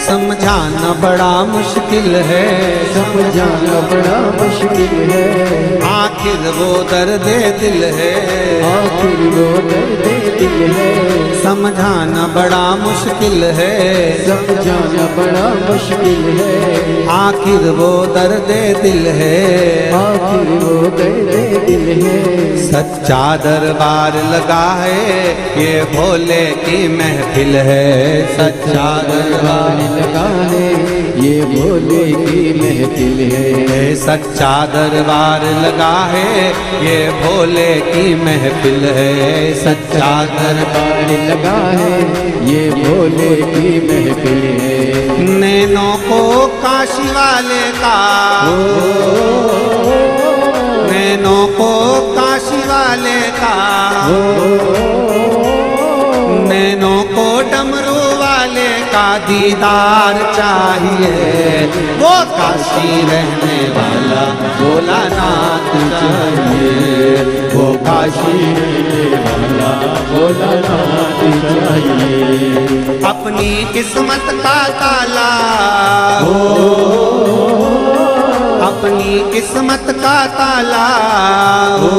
Speaker 1: समझाना बड़ा मुश्किल है,
Speaker 2: समझाना बड़ा मुश्किल है।
Speaker 1: आखिर वो दर्द दिल है,
Speaker 2: आखिर वो दर्द दिल है।
Speaker 1: समझाना बड़ा मुश्किल है,
Speaker 2: समझाना बड़ा मुश्किल है।
Speaker 1: आखिर वो दर्द दिल है,
Speaker 2: आखिर वो दर्द दिल है।
Speaker 1: सच्चा दरबार लगा है ये भोले की महफिल है, सच्चा दरबार
Speaker 2: लगा है ये भोले की महफिल है।
Speaker 1: सच्चा दरबार लगा है ये भोले की महफिल है, सच्चा दरबार
Speaker 2: लगा है ये भोले की महफिल है।
Speaker 1: नैनों को काशी वाले का, नैनों को काशी वाले का, नैनों को डमरू वाले का दीदार चाहिए, वो काशी रहने वाला भोलानाथ चाहिए,
Speaker 2: वो काशी रहने वाला भोलानाथ चाहिए।
Speaker 1: अपनी किस्मत का ताला हो, अपनी किस्मत का ताला हो,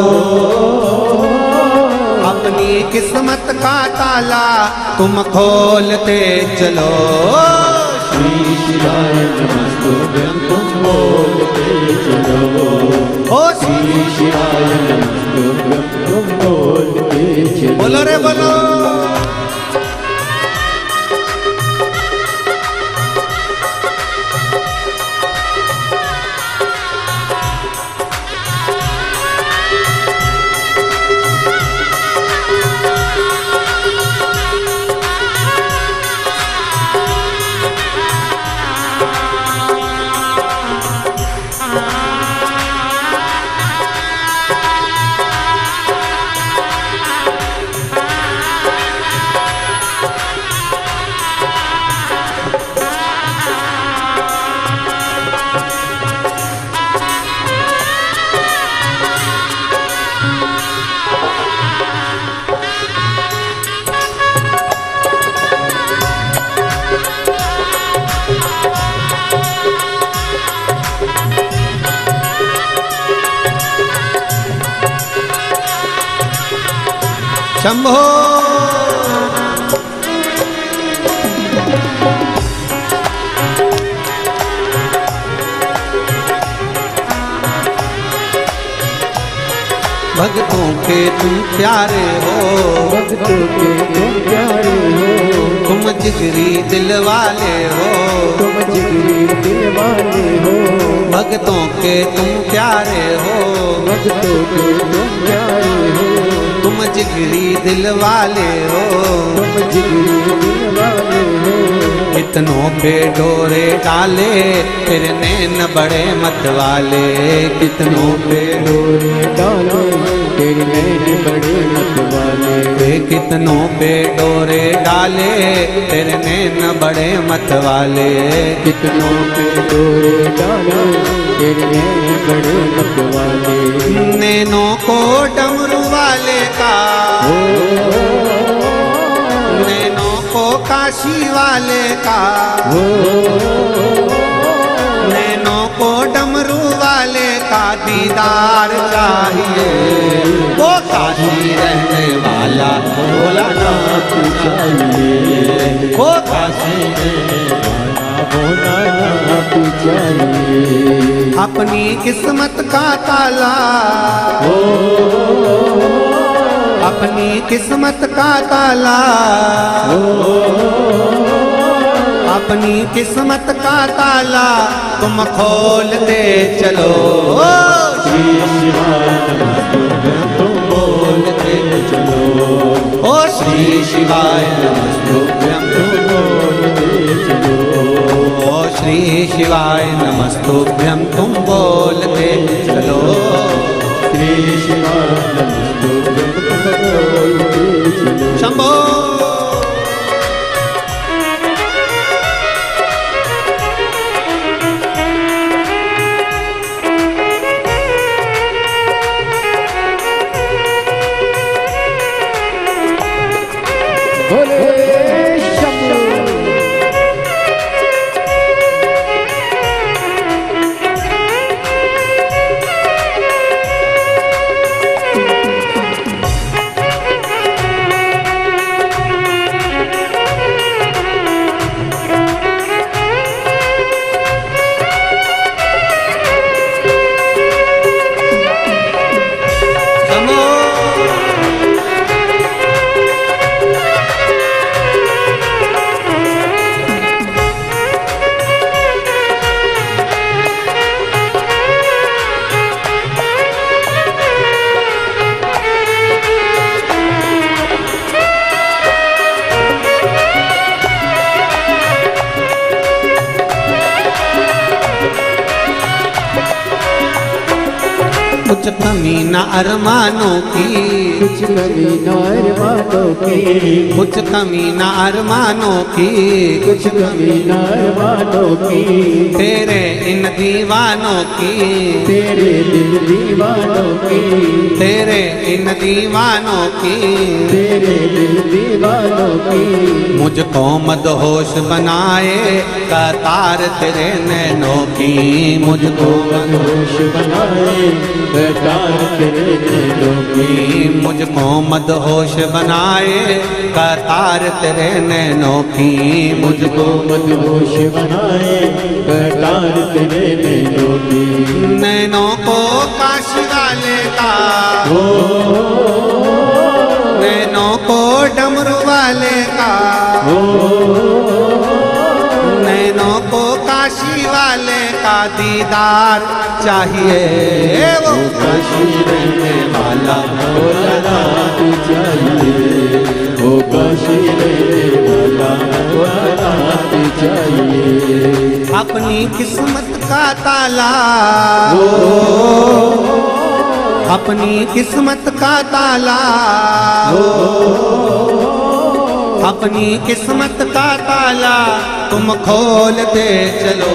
Speaker 1: अपनी किस्मत का ताला तुम खोलते चलो।
Speaker 2: श्री शिवाय नमस्तुभ्यं तुम बोलते चलो,
Speaker 1: ओ
Speaker 2: श्री शिवाय नमस्तुभ्यं तुम बोलते चलो।
Speaker 1: बोलो रे बोलो। शंभो भक्तों के तुम प्यारे हो,
Speaker 2: भक्तों के तुम प्यारे हो,
Speaker 1: तुम जिगरी दिल वाले हो,
Speaker 2: तुम जिगरी दिल वाले हो,
Speaker 1: भक्तों के तुम प्यारे हो,
Speaker 2: भक्तों के तुम प्यारे हो,
Speaker 1: तुम जिगरी दिल वाले हो,
Speaker 2: तुम जिगरी दिल वाले हो।
Speaker 1: कितनों पे डोरे डाले फिर नैन बड़े मत वाले, कितनों पे
Speaker 2: डोरे डाले तेरे नैन बड़े मत वाले,
Speaker 1: कितनों पे डोरे डाले तेरे नैन बड़े मत वाले,
Speaker 2: कितनों पे डोरे डाले तेरे नैन बड़े मत वाले।
Speaker 1: नैनों को डमरू वाले का, नैनों को काशी वाले का, नैनों को डमरू वाले का दीदार चाहिए, वो काशी रहने वाला भोलानाथ
Speaker 2: चाहिए,
Speaker 1: वो काशी
Speaker 2: भोलानाथ चाहिए।
Speaker 1: अपनी किस्मत का ताला, अपनी किस्मत का ताला, अपनी किस्मत का ताला तुम खोलते चलो।
Speaker 2: श्री शिवाय नमस्तुभ्यं तुम बोलते चलो,
Speaker 1: ओ श्री शिवाय नमस्तुभ्यं
Speaker 2: तुम बोलते चलो,
Speaker 1: ओ श्री शिवाय नमस्तुभ्यं तुम बोलते चलो।
Speaker 2: श्री शिवाय नमस्तुभ्यं तुम बोलते चलो।
Speaker 1: शंभो कुछ कमी न अरमानों की,
Speaker 2: कुछ कमी न अरमानों की,
Speaker 1: कुछ कमी न अरमानों की,
Speaker 2: कुछ कमी न अरमानों की,
Speaker 1: तेरे इन दीवानों की,
Speaker 2: तेरे दिल दीवानों की,
Speaker 1: तेरे इन दीवानों की,
Speaker 2: तेरे दिल दीवानों की।
Speaker 1: मुझको मदहोश बनाए कतार तेरे नैनों की, मुझको
Speaker 2: मदहोश बनाए कतार तेरे नैनों की,
Speaker 1: मुझको मदहोश बनाए कतार तेरे नैनों की,
Speaker 2: मुझको मदहोश बनाए कतार तेरे नैनों की।
Speaker 1: नैनों को काशी वाले का, नैनों को डमरू वाले का, नैनों को काशी वाले का दीदार चाहिए, वो
Speaker 2: काशी रहने वाला औलाद चाहिए, वो काशी रहने वाला औलाद चाहिए।
Speaker 1: अपनी किस्मत का ताला, अपनी किस्मत का ताला, अपनी किस्मत का ताला तुम खोलते चलो।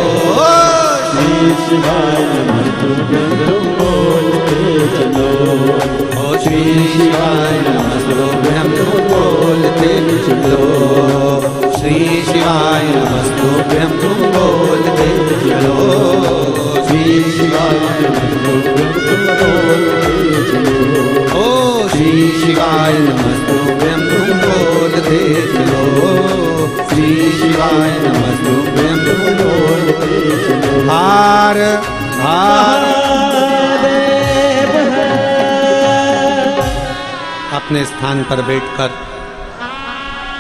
Speaker 2: श्री शिवाय नमः तुम बोलते चलो,
Speaker 1: ओ श्री शिवाय नमस्तुभ्यं तुम बोलते चलो, श्री शिवाय नमस्तुभ्यं तुम बोलते चलो,
Speaker 2: श्री शिवाय नमस्तुभ्यं तुम बोलते चलो,
Speaker 1: ओ श्री शिवाय नमस्तुभ्यं तुम बोलते चलो, श्री शिवाय नमस्तुभ्यं तुम बोलते चलो। हार हार अपने स्थान पर बैठकर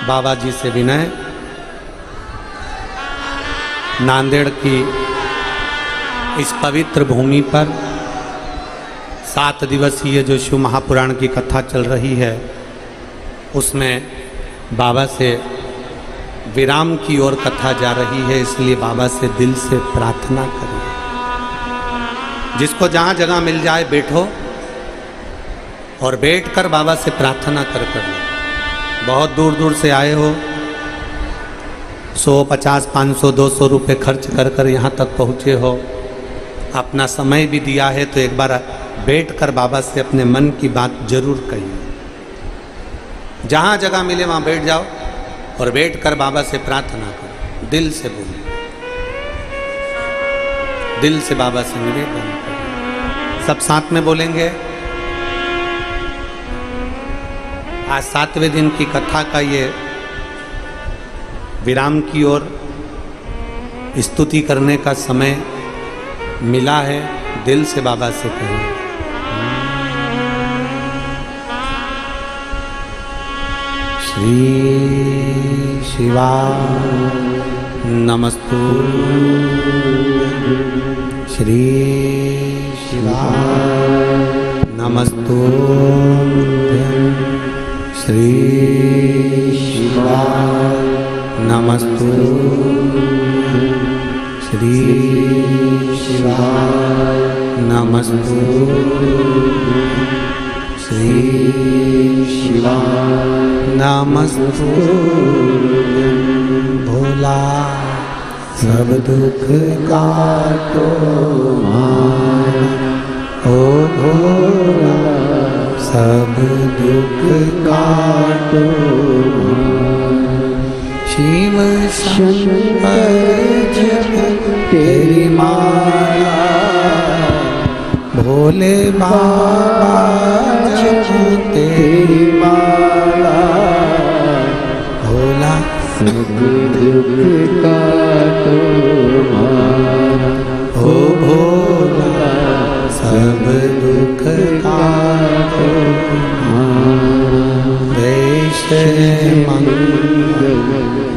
Speaker 1: बाबा जी से विनय, नांदेड़ की इस पवित्र भूमि पर 7 दिवसीय जो शिव महापुराण की कथा चल रही है, उसमें बाबा से विराम की ओर कथा जा रही है, इसलिए बाबा से दिल से प्रार्थना करिए। जिसको जहाँ जगह मिल जाए बैठो और बैठकर बाबा से प्रार्थना कर लो। बहुत दूर दूर से आए हो, 100, 50, 500, 200 रुपये खर्च कर कर यहाँ तक पहुँचे हो, अपना समय भी दिया है, तो एक बार बैठकर बाबा से अपने मन की बात जरूर कहिए। जहाँ जगह मिले वहाँ बैठ जाओ और बैठकर बाबा से प्रार्थना करो, दिल से बोलो, दिल से बाबा से निवेदन करो। सब साथ में बोलेंगे। आज 7वें दिन की कथा का ये विराम की ओर स्तुति करने का समय मिला है। दिल से बाबा से कहें, श्री शिवाय नमस्तुभ्यं, श्री शिवाय नमस्तुभ्यं, श्री शिवाय नमस्तुभ्यं, श्री शिवाय नमस्तुभ्यं, श्री शिवाय नमस्तुभ्यं। भोला सब दुख काटो मारा, ओ भोला सब दुख काटो मारा। शिव शंकर जप तेरी माला, भोले बाबा जप तेरी माला, भोला
Speaker 2: सब दुख काटो मारा,
Speaker 1: ओ भोला सब दुख काटो मारा। देश मंगल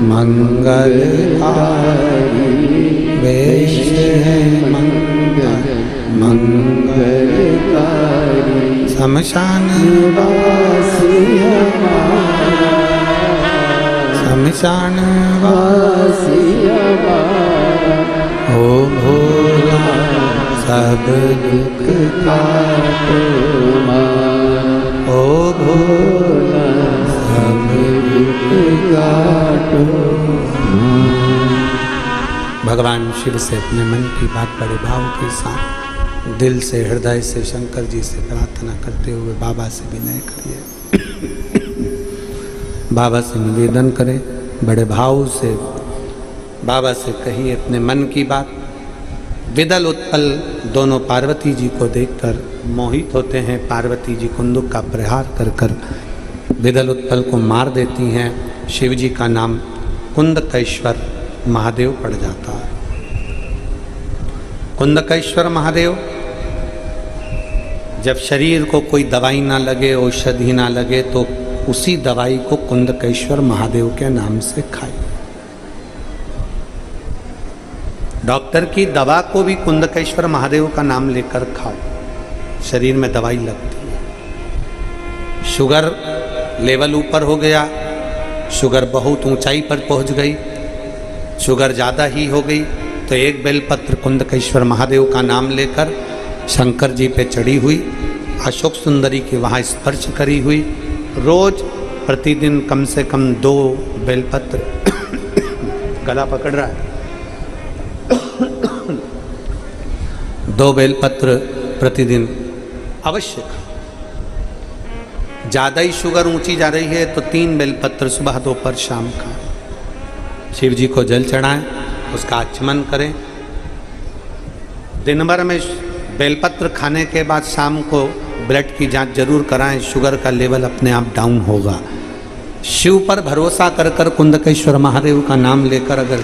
Speaker 1: मंगलकारी, वेश है मंगल मंगलकारी। शमशान वासी हमारा, शमशान वासी हमारा, ओ भोला सब दुख काटो मारा, ओ भोला सब भगवान शिव से अपने मन की बात बड़े भाव के साथ दिल से हृदय से शंकर जी से प्रार्थना करते हुए बाबा से विनय करिए। बाबा से निवेदन करें, बड़े भाव से बाबा से कहिए अपने मन की बात। विदल उत्पल दोनों पार्वती जी को देखकर मोहित होते हैं। पार्वती जी कुंदुक का प्रहार कर कर विदल उत्पल को मार देती हैं। शिव जी का नाम कुंदकेश्वर महादेव पड़ जाता है। कुंदकेश्वर महादेव, जब शरीर को कोई दवाई ना लगे, औषधि ना लगे, तो उसी दवाई को कुंदकेश्वर महादेव के नाम से खाइए। डॉक्टर की दवा को भी कुंदकेश्वर महादेव का नाम लेकर खाओ, शरीर में दवाई लगती है। शुगर लेवल ऊपर हो गया, शुगर बहुत ऊंचाई पर पहुंच गई, शुगर ज़्यादा ही हो गई, तो एक बेलपत्र कुंदकेश्वर महादेव का नाम लेकर शंकर जी पे चढ़ी हुई, अशोक सुंदरी के वहाँ स्पर्श करी हुई, रोज प्रतिदिन कम से कम 2 बेलपत्र गला पकड़ रहा है 2 बेलपत्र प्रतिदिन अवश्य खाओ। ज़्यादा ही शुगर ऊंची जा रही है तो 3 बेलपत्र सुबह दोपहर शाम खाएं। शिव जी को जल चढ़ाएं, उसका आचमन करें। दिन भर में बेलपत्र खाने के बाद शाम को ब्लड की जांच जरूर कराएं, शुगर का लेवल अपने आप डाउन होगा। शिव पर भरोसा कर कर कुंदकेश्वर महादेव का नाम लेकर अगर